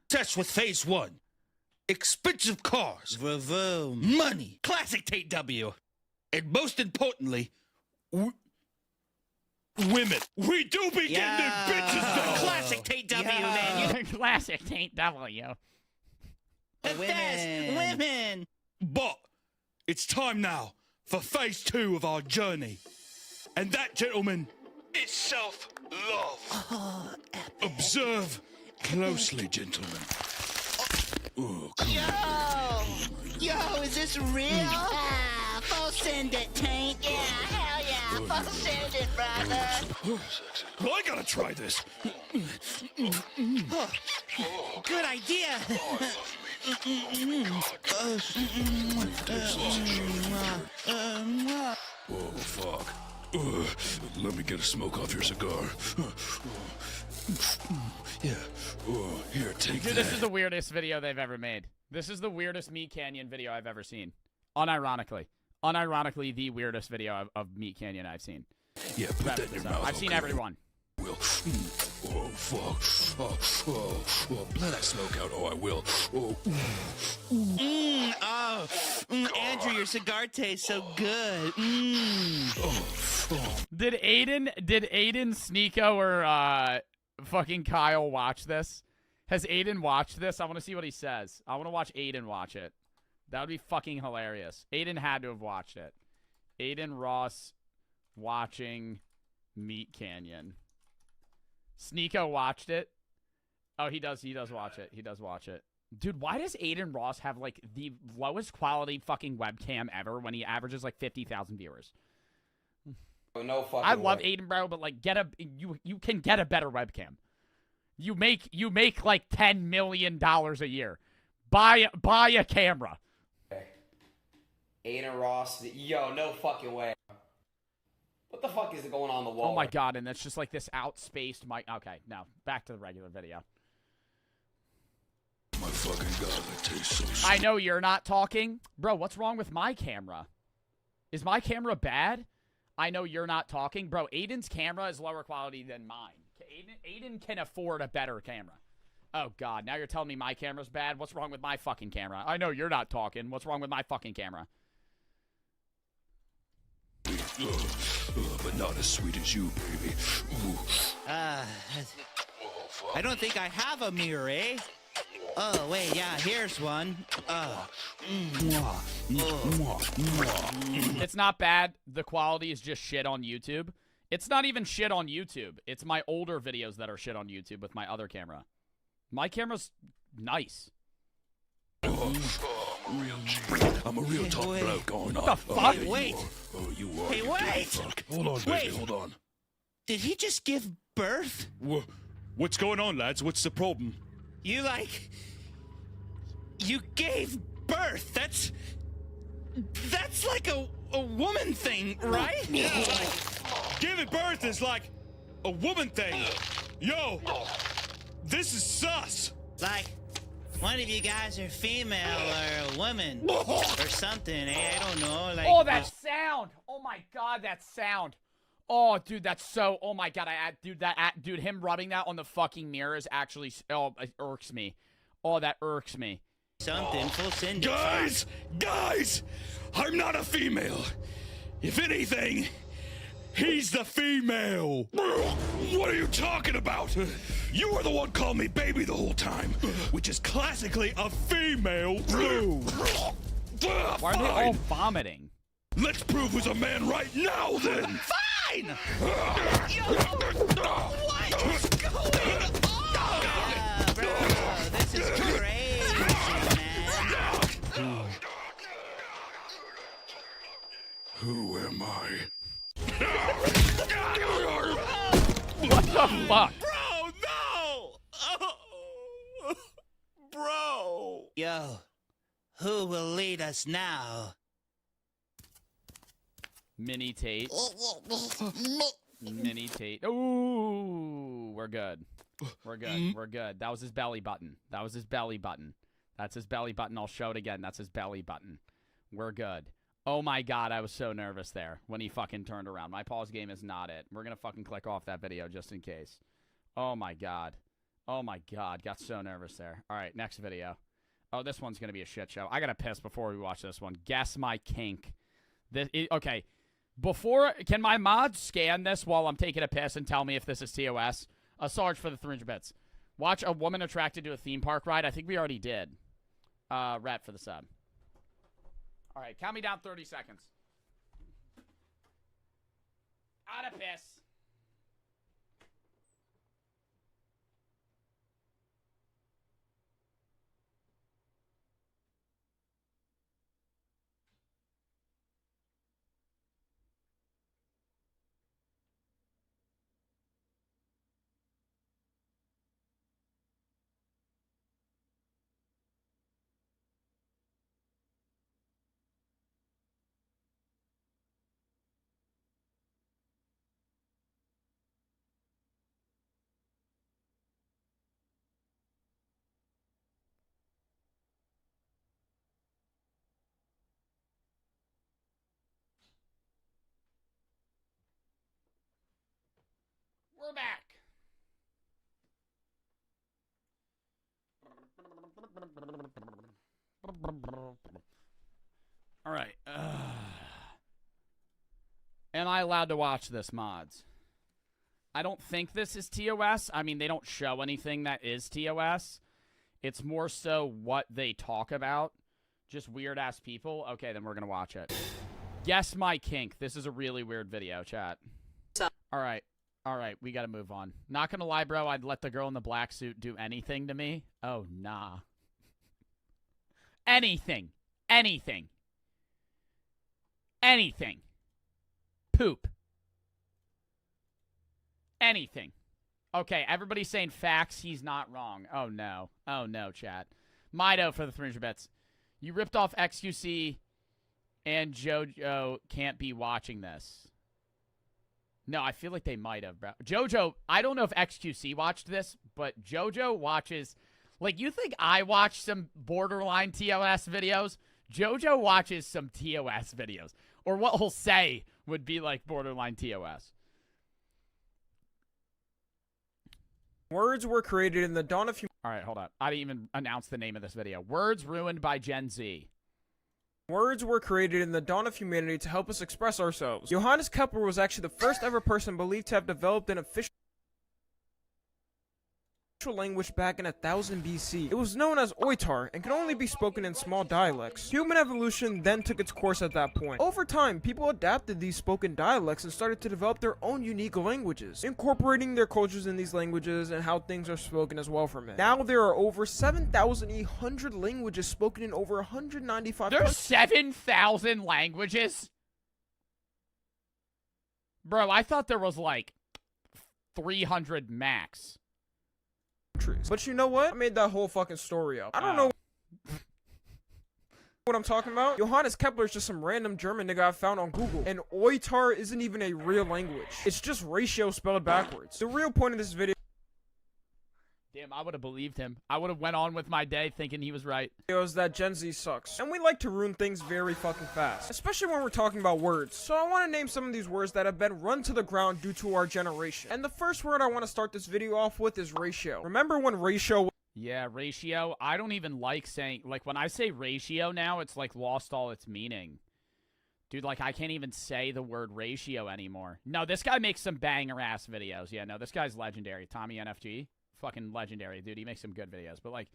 Success with phase 1. Expensive cars. Money. Classic Tate W. And most importantly, women. We do be getting them bitches though. Classic Tate W, man. Classic Tate W. Women. But it's time now for phase 2 of our journey. And that, gentlemen, is self-love. Observe closely, gentlemen. Oh, Yo, is this real? Full send it, Tank. Yeah, hell yeah. Full send it, brother. Well, I gotta try this. Good idea. Oh, fuck. Let me get a smoke off your cigar. Yeah. Oh, here, take Dude, that. this is the weirdest video they've ever made. This is the weirdest MeatCanyon video I've ever seen. Unironically, the weirdest video of MeatCanyon I've seen. Yeah, put that in your mouth. I've seen everyone. Will. Oh, fuck. Oh, blow that smoke out. Oh, I will. Andrew, your cigar tastes so good. Did Aiden, Sneeko, or fucking Kyle watch this? Has Aiden watched this? I want to see what he says. I want to watch Aiden watch it. That would be fucking hilarious. Aiden had to have watched it. Aiden Ross watching MeatCanyon. Sneeko watched it. Oh, he does watch it. He does watch it. Dude, why does Aiden Ross have, like, the lowest quality fucking webcam ever when he averages, like, 50,000 viewers? No fucking I love way. Aiden, bro, but, like, you can get a better webcam. You make like $10 million a year. Buy a camera. Okay. Aiden Ross, yo, no fucking way. What the fuck is going on the wall? Oh my god, and that's just like this outspaced mic. Okay, no, back to the regular video. My fucking god, that tastes so sweet. I know you're not talking. Bro, what's wrong with my camera? Is my camera bad? I know you're not talking. Bro, Aiden's camera is lower quality than mine. Aiden can afford a better camera. Oh, God. Now you're telling me my camera's bad? What's wrong with my fucking camera? I know you're not talking. What's wrong with my fucking camera? But not as sweet as you, baby. I don't think I have a mirror, eh? Oh, wait, yeah, here's one. It's not bad. The quality is just shit on YouTube. It's not even shit on YouTube. It's my older videos that are shit on YouTube with my other camera. My camera's nice. I'm a real top bro going on. What the fuck? Wait. Oh, you are. Hey, wait. Fuck. Hold on, baby. Wait. Hold on. Did he just give birth? What's going on, lads? What's the problem? You gave birth. That's like a woman thing, right? Giving birth is like a woman thing. Yo, this is sus. Like, one of you guys are female or a woman or something, eh? I don't know. Like, oh, that sound! Oh my god, that sound! Oh, dude, that's so. Oh my god, dude, him rubbing that on the fucking mirror is actually. Oh, it irks me. Oh, that irks me. Something full send. Guys, I'm not a female. If anything, he's the female. What are you talking about? You were the one calling me baby the whole time, which is classically a female move. Why are they all vomiting? Let's prove who's a man right now, then. Fine! What is going on? Bro, this is crazy, man. Who am I? What the fuck? Bro, no! Oh. Bro! Yo, Who will lead us now? Mini Tate. Mini Tate. Ooh, we're good. We're good. We're good. That was his belly button. That was his belly button. That's his belly button. I'll show it again. That's his belly button. We're good. Oh my god, I was so nervous there when he fucking turned around. My pause game is not it. We're gonna fucking click off that video just in case. Oh my god. Oh my god. Got so nervous there. Alright, next video. Oh, this one's gonna be a shit show. I gotta piss before we watch this one. Guess my kink. Okay. Before, can my mods scan this while I'm taking a piss and tell me if this is TOS? A Sarge for the 300 bits. Watch a woman attracted to a theme park ride. I think we already did. Rat for the sub. All right, count me down 30 seconds. Out of piss. We're back. All right. Am I allowed to watch this, mods? I don't think this is TOS. I mean, they don't show anything that is TOS. It's more so what they talk about. Just weird-ass people. Okay, then we're going to watch it. Guess my kink. This is a really weird video, chat. All right. All right, we got to move on. Not going to lie, bro. I'd let the girl in the black suit do anything to me. Oh, nah. Anything. Anything. Anything. Poop. Anything. Okay, everybody's saying facts. He's not wrong. Oh, no. Oh, no, chat. Mido for the 300 bits. You ripped off XQC and JoJo can't be watching this. No, I feel like they might have, bro. JoJo, I don't know if XQC watched this, but JoJo watches... Like, you think I watch some borderline TOS videos? JoJo watches some TOS videos. Or what he'll say would be like borderline TOS. Words were created in the dawn of humanity. All right, hold up. I didn't even announce the name of this video. Words ruined by Gen Z. Words were created in the dawn of humanity to help us express ourselves. Johannes Kepler was actually the first ever person believed to have developed an official language back in 1000 BC. It was known as Oitar and could only be spoken in small dialects. Human evolution then took its course at that point. Over time, people adapted these spoken dialects and started to develop their own unique languages, incorporating their cultures in these languages and how things are spoken as well from it. Now there are over 7,800 languages spoken in over 195 There's 7,000 languages? Bro, I thought there was like 300 max. But you know what? I made that whole fucking story up. I don't know what I'm talking about. Johannes Kepler is just some random German nigga I found on Google. And Oitar isn't even a real language. It's just ratio spelled backwards. The real point of this video... Damn, I would have believed him. I would have went on with my day thinking he was right. ...is that Gen Z sucks. And we like to ruin things very fucking fast. Especially when we're talking about words. So I want to name some of these words that have been run to the ground due to our generation. And the first word I want to start this video off with is ratio. Remember when ratio... Yeah, ratio. I don't even like saying... Like, when I say ratio now, it's like lost all its meaning. Dude, like, I can't even say the word ratio anymore. No, this guy makes some banger-ass videos. Yeah, no, this guy's legendary. Tommy NFG. Fucking legendary, dude. He makes some good videos. But, like,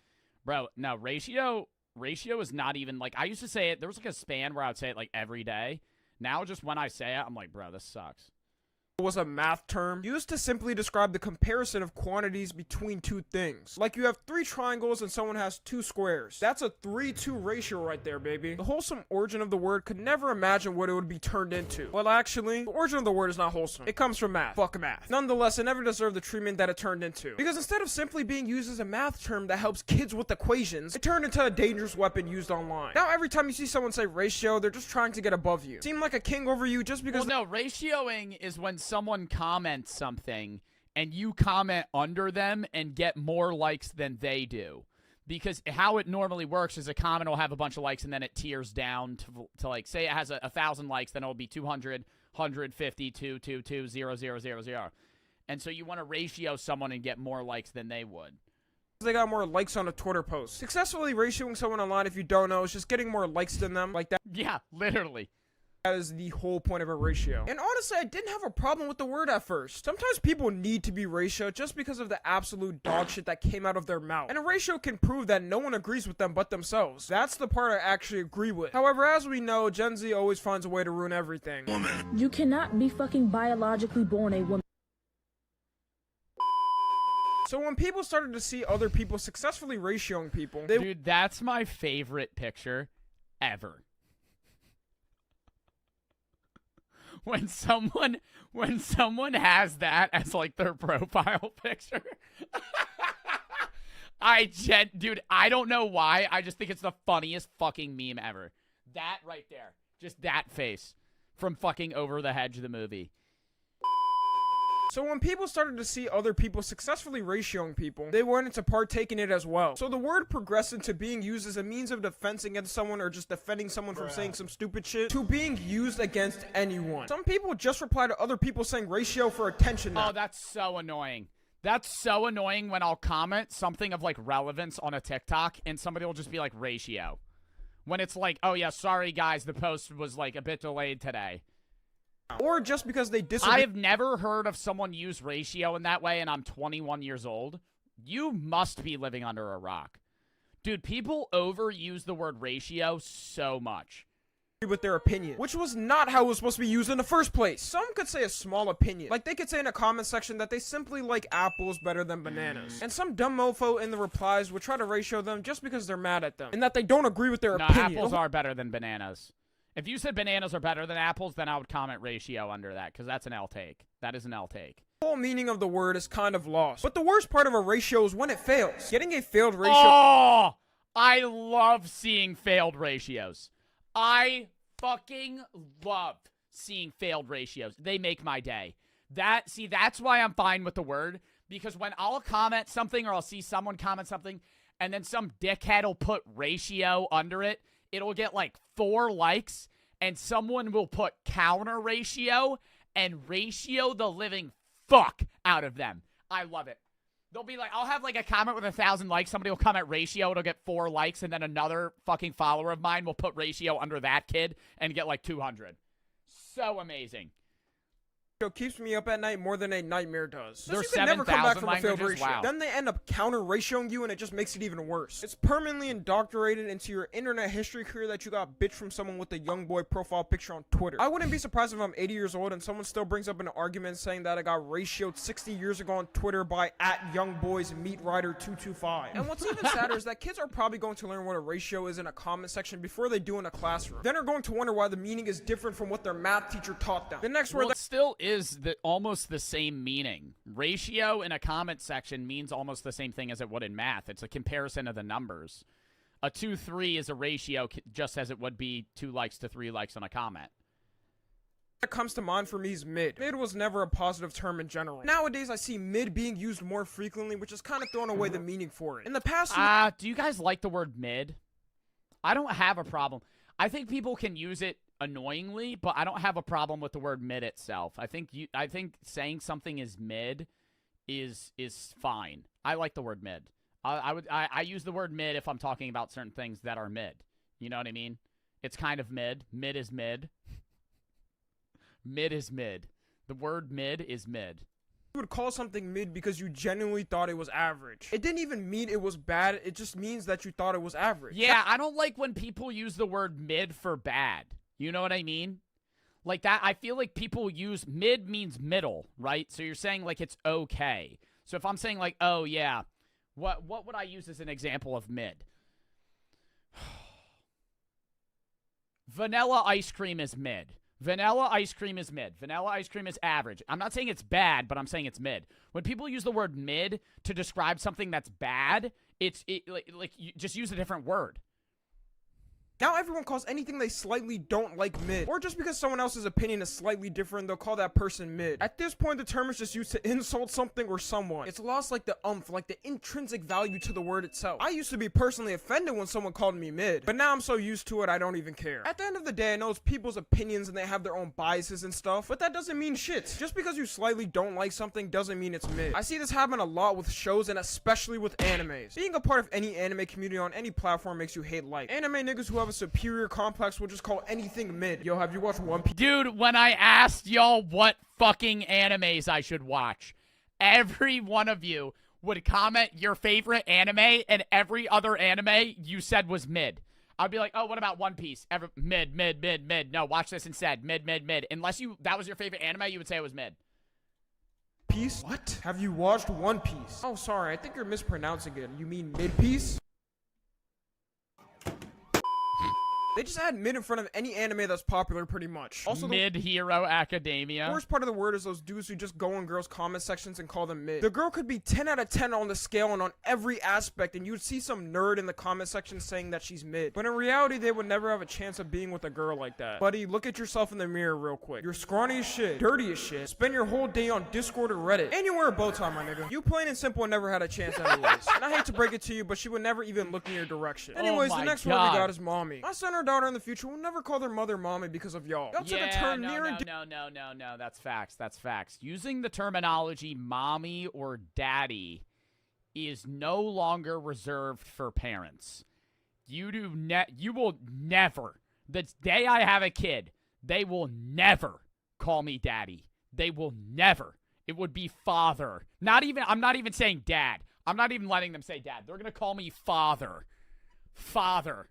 bro, no, ratio is not even, like, I used to say it. There was, like, a span where I would say it, like, every day. Now, just when I say it, I'm like, bro, this sucks. was a math term used to simply describe the comparison of quantities between two things. Like you have 3 triangles and someone has 2 squares. That's a 3-2 ratio right there, baby. The wholesome origin of the word could never imagine what it would be turned into. Well, actually, the origin of the word is not wholesome. It comes from math. Fuck math. Nonetheless, it never deserved the treatment that it turned into. Because instead of simply being used as a math term that helps kids with equations, it turned into a dangerous weapon used online. Now, every time you see someone say ratio, they're just trying to get above you. Seem like a king over you just because— Well, no, ratioing is when someone comments something and you comment under them and get more likes than they do. Because how it normally works is a comment will have a bunch of likes and then it tiers down to like, say it has 1,000 likes, then it'll be 200, 150, 222, 0, 0, 0, 0. And so you want to ratio someone and get more likes than they would. They got more likes on a Twitter post. Successfully ratioing someone online, if you don't know, is just getting more likes than them. Like that. Yeah, literally. That is the whole point of a ratio. And honestly, I didn't have a problem with the word at first. Sometimes people need to be ratioed just because of the absolute dog shit that came out of their mouth. And a ratio can prove that no one agrees with them but themselves. That's the part I actually agree with. However, as we know, Gen Z always finds a way to ruin everything. You cannot be fucking biologically born a woman. So when people started to see other people successfully ratioing people, Dude, that's my favorite picture ever. When someone has that as like their profile picture. Dude, I don't know why. I just think it's the funniest fucking meme ever. That right there. Just that face from fucking Over the Hedge, the movie. So when people started to see other people successfully ratioing people, they wanted to partake in it as well. So the word progressed into being used as a means of defense against someone or just defending someone from saying some stupid shit to being used against anyone. Some people just reply to other people saying ratio for attention now. Oh, that's so annoying. That's so annoying when I'll comment something of like relevance on a TikTok and somebody will just be like ratio. When it's like, oh yeah, sorry guys, the post was like a bit delayed today. Or just because they disagree. I have never heard of someone use ratio in that way, and I'm 21 years old. You must be living under a rock. Dude, people overuse the word ratio so much. With their opinion, which was not how it was supposed to be used in the first place. Some could say a small opinion. Like they could say in a comment section that they simply like apples better than bananas. And some dumb mofo in the replies would try to ratio them just because they're mad at them. And that they don't agree with their opinion. Apples are better than bananas. If you said bananas are better than apples, then I would comment ratio under that, because that's an L take. That is an L take. The whole meaning of the word is kind of lost. But the worst part of a ratio is when it fails. Getting a failed ratio— Oh! I love seeing failed ratios. I fucking love seeing failed ratios. They make my day. That's why I'm fine with the word, because when I'll comment something or I'll see someone comment something, and then some dickhead will put ratio under it, it'll get like 4 likes, and someone will put counter ratio and ratio the living fuck out of them. I love it. They'll be like, I'll have like a comment with 1,000 likes. Somebody will comment ratio. It'll get 4 likes, and then another fucking follower of mine will put ratio under that kid and get like 200. So amazing. Keeps me up at night more than a nightmare does. There's you can never come back 7,000 from a failed languages? ratio. Wow. Then they end up counter-ratioing you, and it just makes it even worse. It's permanently indoctrinated into your internet history career that you got bitched from someone with a young boy profile picture on Twitter. I wouldn't be surprised if I'm 80 years old and someone still brings up an argument saying that I got ratioed 60 years ago on Twitter by @YoungBoysMeatRider225. And what's even sadder is that kids are probably going to learn what a ratio is in a comment section before they do in a classroom. Then are going to wonder why the meaning is different from what their math teacher taught them. The next word It still is almost the same meaning. Ratio in a comment section means almost the same thing as it would in math. It's a comparison of the numbers. A 2-3 is a ratio just as it would be 2 likes to 3 likes on a comment. That comes to mind for me is mid. Mid was never a positive term in general. Nowadays, I see mid being used more frequently, which is kind of throwing away the meaning for it. In the past— do you guys like the word mid? I don't have a problem. I think people can use it annoyingly, but I don't have a problem with the word mid itself. I think saying something is mid is fine. I like the word mid. I use the word mid if I'm talking about certain things that are mid. You know what I mean? It's kind of mid. Mid is mid. Mid is mid. The word mid is mid. You would call something mid because you genuinely thought it was average. It didn't even mean it was bad. It just means that you thought it was average. Yeah, I don't like when people use the word mid for bad. You know what I mean? Like that, I feel like people use mid means middle, right? So you're saying like it's okay. So if I'm saying like, oh yeah, what would I use as an example of mid? Vanilla ice cream is mid. Vanilla ice cream is mid. Vanilla ice cream is average. I'm not saying it's bad, but I'm saying it's mid. When people use the word mid to describe something that's bad, like you just use a different word. Now everyone calls anything they slightly don't like mid. Or just because someone else's opinion is slightly different, they'll call that person mid. At this point, the term is just used to insult something or someone. It's lost like the like the intrinsic value to the word itself. I used to be personally offended when someone called me mid, but now I'm so used to it I don't even care. At the end of the day, I know it's people's opinions and they have their own biases and stuff, but that doesn't mean shit. Just because you slightly don't like something doesn't mean it's mid. I see this happen a lot with shows and especially with animes. Being a part of any anime community on any platform makes you hate life. Anime niggas who have a superior complex will just call anything mid. Yo, have you watched One Piece? Dude, when I asked y'all what fucking animes I should watch, every one of you would comment your favorite anime, and every other anime you said was mid. I'd be like, oh, what about One Piece? Mid. No, watch this instead. Mid. Unless that was your favorite anime, you would say it was mid. Piece? What? Have you watched One Piece? Oh, sorry, I think you're mispronouncing it. You mean mid-piece? They just add mid in front of any anime that's popular, pretty much. Also, Mid-Hero Academia. The worst part of the word is those dudes who just go in girls' comment sections and call them mid. The girl could be 10 out of 10 on the scale and on every aspect, and you'd see some nerd in the comment section saying that she's mid. But in reality, they would never have a chance of being with a girl like that. Buddy, look at yourself in the mirror real quick. You're scrawny as shit, dirty as shit, spend your whole day on Discord or Reddit, and you wear a bow tie, my nigga. You plain and simple never had a chance anyways. And I hate to break it to you, but she would never even look in your direction. Anyways, the next word we got is mommy. My son or daughter in the future will never call their mother mommy because of y'all. Y'all took a term near and No, that's facts. Using the terminology mommy or daddy is no longer reserved for parents. You will never, the day I have a kid, they will never call me daddy. They will never. It would be father. I'm not even saying dad. I'm not even letting them say dad. They're going to call me father. Father.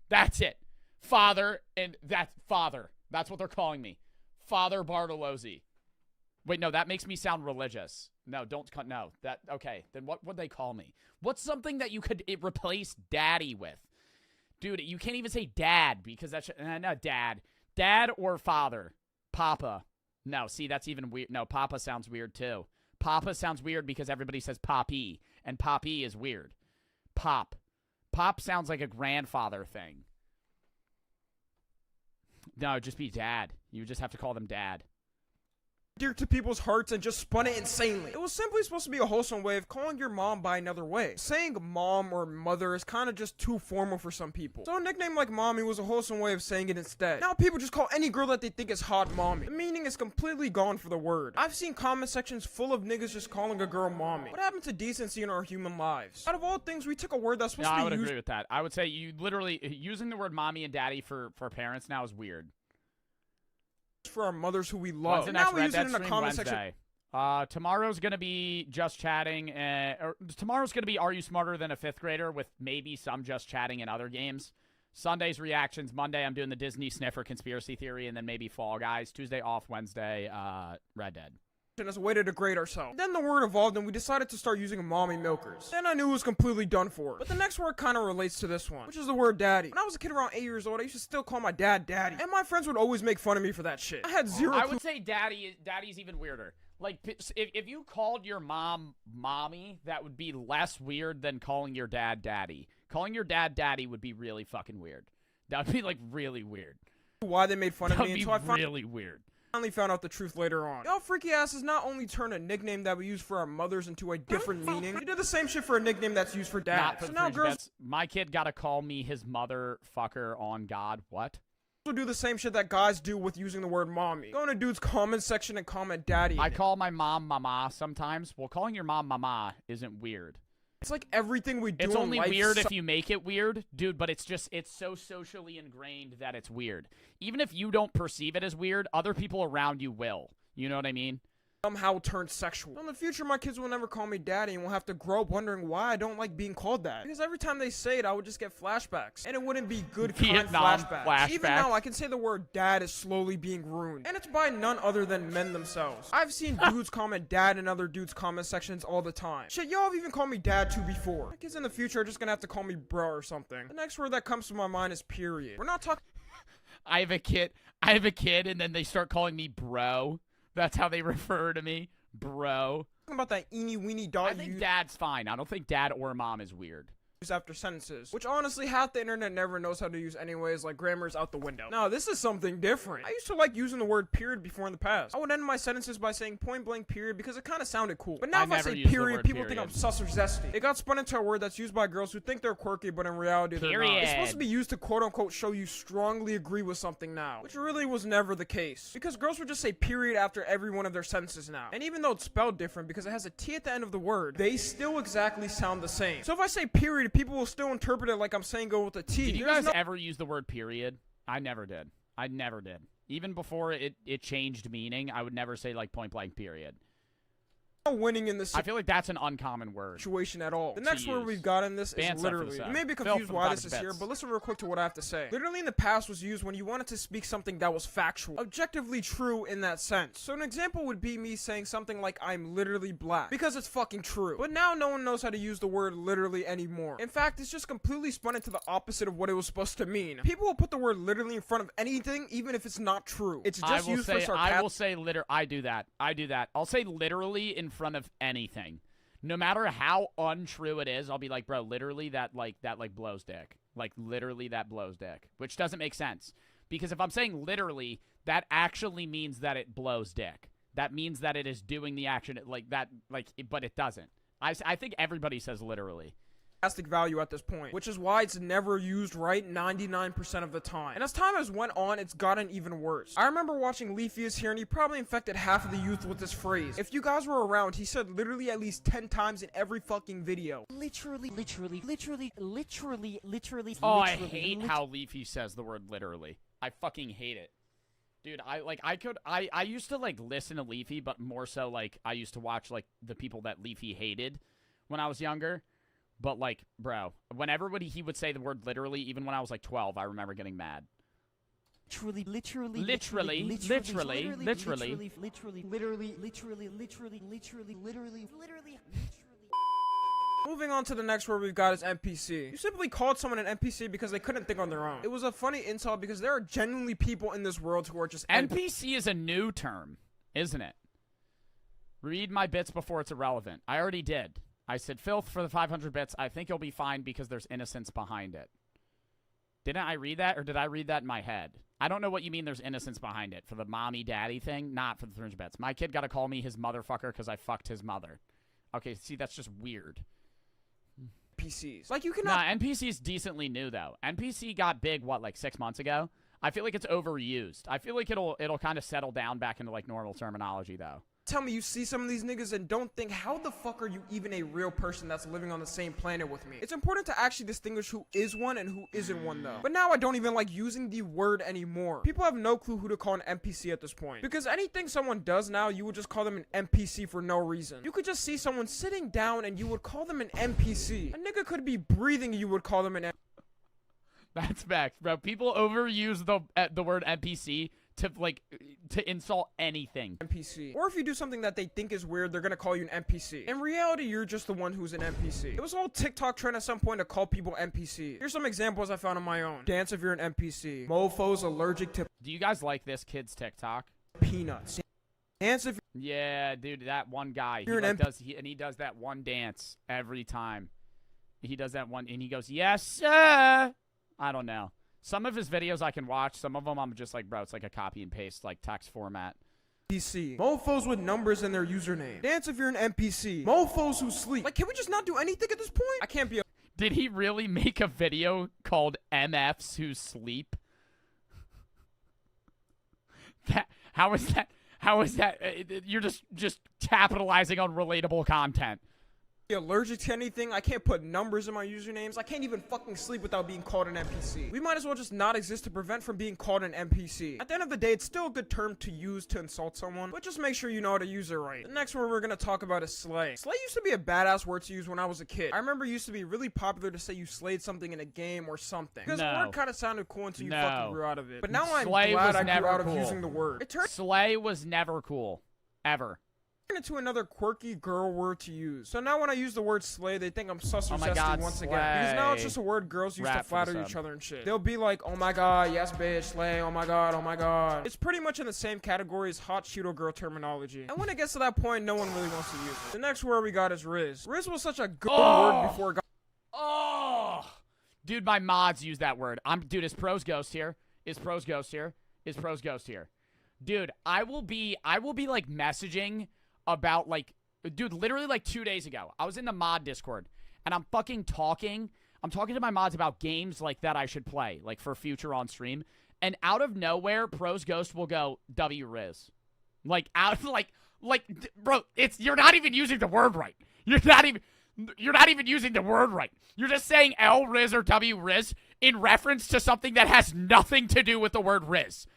That's it. Father, and that's father. That's what they're calling me. Father Bartolozzi. Wait, no, that makes me sound religious. No, okay. Then what would they call me? What's something that you could replace daddy with? Dude, you can't even say dad because that's not dad. Dad or father. Papa. No, see, that's even weird. No, Papa sounds weird too. Papa sounds weird because everybody says Poppy, and Poppy is weird. Pop. Pop sounds like a grandfather thing. No, just be dad. You just have to call them dad. Dear to people's hearts and just spun it insanely. It was simply supposed to be a wholesome way of calling your mom by another way. Saying mom or mother is kind of just too formal for some people. So a nickname like mommy was a wholesome way of saying it instead. Now people just call any girl that they think is hot mommy. The meaning is completely gone for the word. I've seen comment sections full of niggas just calling a girl mommy. What happened to decency in our human lives? Out of all things, we took a word that's supposed to be used. I would agree with that. I would say you literally, using the word mommy and daddy for parents now is weird. For our mothers who we love. When's the next Red Dead stream? Wednesday. Tomorrow's gonna be just chatting, tomorrow's gonna be Are You Smarter Than a Fifth Grader with maybe some just chatting in other games. Sunday's reactions. Monday I'm doing the Disney Sniffer conspiracy theory, and then maybe Fall Guys. Tuesday off. Wednesday Red Dead. As a way to degrade ourselves. Then the word evolved and we decided to start using mommy milkers. Then I knew it was completely done for. But the next word kind of relates to this one, which is the word daddy. When I was a kid around 8 years old, I used to still call my dad daddy. And my friends would always make fun of me for that shit. I had zero I would say daddy's even weirder. Like, if you called your mom mommy, that would be less weird than calling your dad daddy. Calling your dad daddy would be really fucking weird. That would be, like, really weird. Why they made fun of me until I found really weird. Finally found out the truth later on. Y'all freaky asses not only turned a nickname that we use for our mothers into a different meaning, they did the same shit for a nickname that's used for dad. So now girls, my kid gotta call me his motherfucker on God. What? Also do the same shit that guys do with using the word mommy. Go in a dude's comment section and comment daddy. I call my mom mama sometimes. Well, calling your mom mama isn't weird. It's like everything we do. It's only weird if you make it weird, dude, but it's so socially ingrained that it's weird. Even if you don't perceive it as weird, other people around you will. You know what I mean? somehow turned sexual. In the future, my kids will never call me daddy and will have to grow up wondering why I don't like being called that. Because every time they say it, I would just get flashbacks. And it wouldn't be good kind flashbacks. Even now, I can say the word dad is slowly being ruined. And it's by none other than men themselves. I've seen dudes comment dad in other dudes' comment sections all the time. Shit, y'all have even called me dad too before. My kids in the future are just gonna have to call me bro or something. The next word that comes to my mind is period. We're not talking. I have a kid, and then they start calling me bro. That's how they refer to me, bro. Talking about that eeny weeny dot. I think dad's fine. I don't think dad or mom is weird. After sentences, which honestly half the internet never knows how to use anyways, like grammar's out the window. No, this is something different. I used to like using the word period before in the past. I would end my sentences by saying point blank period because it kind of sounded cool. But now if I say period, people think I'm sus or zesty. It got spun into a word that's used by girls who think they're quirky, but in reality they're not. It's supposed to be used to quote unquote show you strongly agree with something now, which really was never the case. Because girls would just say period after every one of their sentences now. And even though it's spelled different because it has a T at the end of the word, they still exactly sound the same. So if I say period, people will still interpret it like I'm saying go with a T. Did you guys ever use the word period? I never did. I never did. Even before it changed meaning, I would never say like point blank period. Winning in this, I feel like that's an uncommon word situation at all. The next word we've got in this is literally. You may be confused why this is here, but listen real quick to what I have to say. Literally in the past was used when you wanted to speak something that was factual, objectively true in that sense. So an example would be me saying something like I'm literally black because it's fucking true. But now no one knows how to use the word literally anymore. In fact, it's just completely spun into the opposite of what it was supposed to mean. People will put the word literally in front of anything even if it's not true. It's just used for sarcasm. I will say I do that. I'll say literally in front of anything, no matter how untrue it is. I'll be like, bro, literally that blows dick, like literally that blows dick, which doesn't make sense because if I'm saying literally, that actually means that it blows dick. That means that it is doing the action like that, but it doesn't. I think everybody says literally. Value at this point, which is why it's never used right 99% of the time. And as time has went on, it's gotten even worse. I remember watching Leafy's here, and he probably infected half of the youth with this phrase. If you guys were around, he said literally at least 10 times in every fucking video. Literally. Oh, I hate how Leafy says the word literally. I fucking hate it. Dude, I used to like listen to Leafy, but more so like I used to watch like the people that Leafy hated when I was younger. But, like, bro, whenever he would say the word literally, even when I was, like, 12, I remember getting mad. Literally. Moving on to the next word we've got is NPC. You simply called someone an NPC because they couldn't think on their own. It was a funny insult because there are genuinely people in this world who are just NPC is a new term, isn't it? Read my bits before it's irrelevant. I already did. I said, filth for the 500 bits. I think you'll be fine because there's innocence behind it. Didn't I read that, or did I read that in my head? I don't know what you mean there's innocence behind it. For the mommy-daddy thing? Not for the 300 bits. My kid got to call me his motherfucker because I fucked his mother. Okay, see, that's just weird. NPCs. Like, you cannot... Nah, NPC's decently new, though. NPC got big, what, like 6 months ago? I feel like it's overused. I feel like it'll kind of settle down back into, like, normal terminology, though. Tell me you see some of these niggas and don't think, how the fuck are you even a real person that's living on the same planet with me? It's important to actually distinguish who is one and who isn't one though. But now I don't even like using the word anymore. People have no clue who to call an NPC at this point. Because anything someone does now, you would just call them an NPC for no reason. You could just see someone sitting down and you would call them an NPC. A nigga could be breathing and you would call them an NPC. That's facts, bro. People overuse the word NPC to insult anything. NPC. Or if you do something that they think is weird, they're gonna call you an NPC. In reality, you're just the one who's an NPC. It was all TikTok trend at some point to call people NPC. Here's some examples I found on my own. Dance if you're an NPC. Mofo's allergic to... Do you guys like this kid's TikTok? Peanuts. Dance if... Yeah, dude, that one guy. He does that one dance every time. He does that one, and he goes, yes, sir. I don't know. Some of his videos I can watch. Some of them I'm just like, bro, it's like a copy and paste, like text format. NPC. Mofos with numbers in their username. Dance if you're an NPC. Mofos who sleep. Like, can we just not do anything at this point? I can't be a... Did he really make a video called MFs who sleep? How is that? You're just capitalizing on relatable content. allergic to anything. I can't put numbers in my usernames. I can't even fucking sleep without being called an NPC. We might as well just not exist to prevent from being called an NPC. At the end of the day, it's still a good term to use to insult someone, but just make sure you know how to use it right. The next word we're gonna talk about is slay. Slay used to be a badass word to use when I was a kid. I remember it used to be really popular to say you slayed something in a game or something. Because the word kind of sounded cool until you fucking grew out of it. But now I'm glad I grew out of using the word. Slay was never cool. Ever. Into another quirky girl word to use. So now when I use the word slay, they think I'm sus or Oh my zesty God, once slay. again. Because now it's just a word girls use to flatter each other and shit. They'll be like, oh my god, yes bitch, slay, oh my god, oh my god. It's pretty much in the same category as hot Cheeto girl terminology. And when it gets to that point, no one really wants to use it. The next word we got is Riz. Riz was such a good word before it got— Oh! Dude, my mods use that word. Dude, is Pros Ghost here? Is Pros Ghost here? Is Pros Ghost here? Dude, I will be like messaging about like, dude, literally like 2 days ago, I was in the mod Discord and I'm fucking talking. I'm talking to my mods about games like that I should play, like for future on stream. And out of nowhere, Pros Ghost will go W Riz. Like out like bro, you're not even using the word right. You're not even using the word right. You're just saying L Riz or W Riz in reference to something that has nothing to do with the word Riz.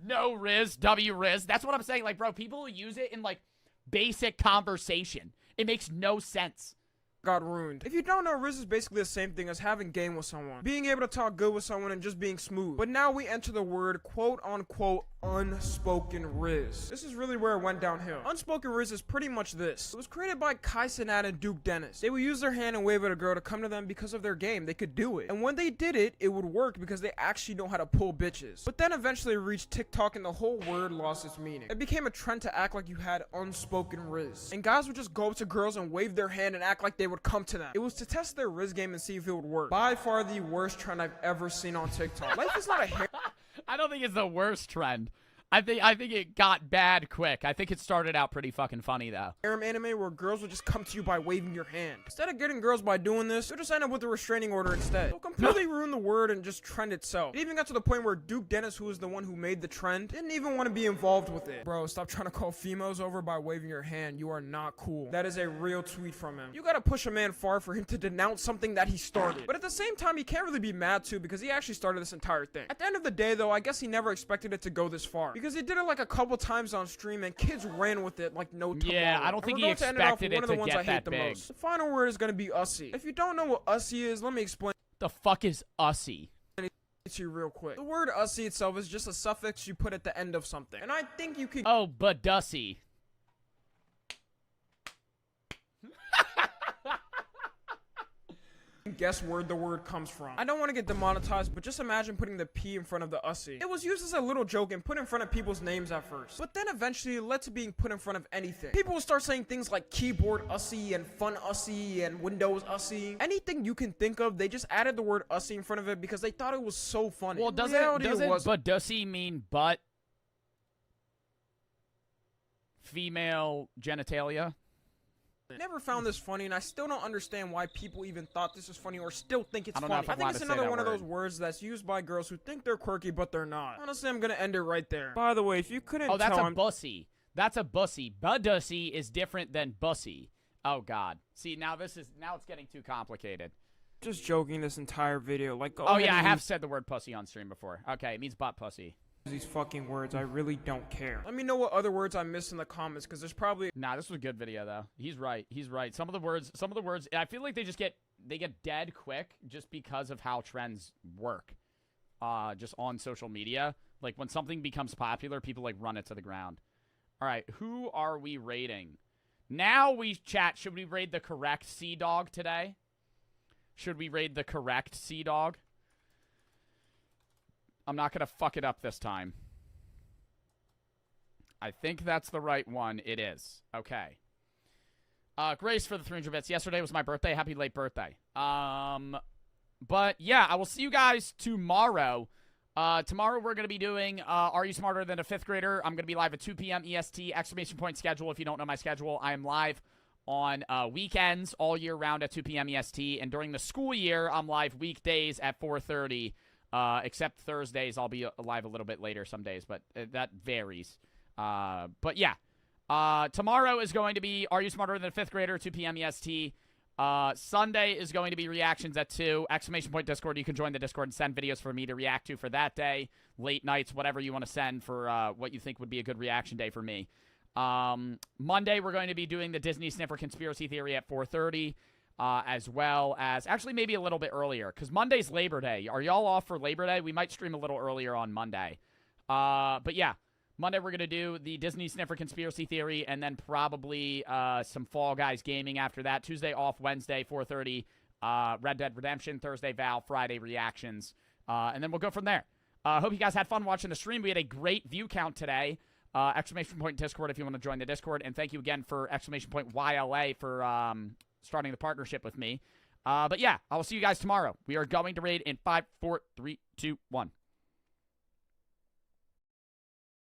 No Riz, W Riz. That's what I'm saying. Like, bro, people who use it in, like, basic conversation. It makes no sense. Got ruined. If you don't know, Riz is basically the same thing as having game with someone. Being able to talk good with someone and just being smooth. But now we enter the word quote-unquote unspoken Riz. This is really where it went downhill. Unspoken Riz is pretty much this. It was created by Kai Cenat and Duke Dennis. They would use their hand and wave at a girl to come to them because of their game. They could do it. And when they did it, it would work because they actually know how to pull bitches. But then eventually it reached TikTok and the whole word lost its meaning. It became a trend to act like you had unspoken Riz. And guys would just go up to girls and wave their hand and act like they would come to them. It was to test their Riz game and see if it would work. By far the worst trend I've ever seen on TikTok. Life is not a hair— I don't think it's the worst trend. I think it got bad quick. I think it started out pretty fucking funny, though. Anime where girls will just come to you by waving your hand. Instead of getting girls by doing this, you'll just end up with a restraining order instead. It'll completely ruin the word and just trend itself. It even got to the point where Duke Dennis, who was the one who made the trend, didn't even want to be involved with it. Bro, stop trying to call females over by waving your hand. You are not cool. That is a real tweet from him. You gotta push a man far for him to denounce something that he started. But at the same time, he can't really be mad too because he actually started this entire thing. At the end of the day, though, I guess he never expected it to go this far because he did it like a couple times on stream and kids ran with it like no tomorrow. Yeah, I don't think he expected it to get that big. The final word is gonna be ussy. If you don't know what ussy is, let me explain. The fuck is ussy? To you real quick. The word ussy itself is just a suffix you put at the end of something. And I think you could— Oh, but dussy. guess where the word comes from. I don't want to get demonetized, but just imagine putting the P in front of the ussy. It was used as a little joke and put in front of people's names at first, but then eventually it led to being put in front of anything. People will start saying things like keyboard ussy and fun ussy and Windows ussy. Anything you can think of, they just added the word ussy in front of it because they thought it was so funny. Well, doesn't but dussy mean butt? Female genitalia? Never found this funny, and I still don't understand why people even thought this was funny or still think it's funny. I think it's another one of those words that's used by girls who think they're quirky, but they're not. Honestly, I'm gonna end it right there. By the way, if you couldn't tell— Oh, that's a bussy. That's a bussy. Budussy is different than bussy. Oh, God. See, now it's getting too complicated. Just joking this entire video. Like, oh, yeah, I have said the word pussy on stream before. Okay, it means butt pussy. These fucking words, I really don't care. Let me know what other words I missed in the comments, because there's probably— Nah, this was a good video, though. He's right. He's right. Some of the words, I feel like they get dead quick just because of how trends work. Just on social media. Like, when something becomes popular, people, like, run it to the ground. All right, who are we rating? Now we chat, should we raid the correct Sea Dog today? Should we raid the correct Sea Dog? I'm not going to fuck it up this time. I think that's the right one. It is. Okay. Grace for the 300 bits. Yesterday was my birthday. Happy late birthday. But, yeah, I will see you guys tomorrow. Tomorrow we're going to be doing Are You Smarter Than a Fifth Grader? I'm going to be live at 2 p.m. EST, exclamation point schedule. If you don't know my schedule, I am live on weekends all year round at 2 p.m. EST. And during the school year, I'm live weekdays at 4:30. Except Thursdays, I'll be live a little bit later some days, but that varies. But yeah, Tomorrow is going to be Are You Smarter Than a Fifth Grader, 2 p.m. EST. Sunday is going to be reactions at 2. Exclamation point Discord. You can join the Discord and send videos for me to react to for that day. Late nights, whatever you want to send for what you think would be a good reaction day for me. Monday, we're going to be doing the Disney Sniffer Conspiracy Theory at 4:30, as well as, actually maybe a little bit earlier, because Monday's Labor Day. Are y'all off for Labor Day? We might stream a little earlier on Monday. But yeah, Monday we're going to do the Disney Sniffer Conspiracy Theory, and then probably some Fall Guys gaming after that. Tuesday off, Wednesday, 4:30, Red Dead Redemption, Thursday Val, Friday reactions, and then we'll go from there. Hope you guys had fun watching the stream. We had a great view count today. Exclamation point Discord if you want to join the Discord. And thank you again for exclamation point YLA for starting the partnership with me. But yeah, I will see you guys tomorrow. We are going to raid in 5, 4, 3, 2, 1.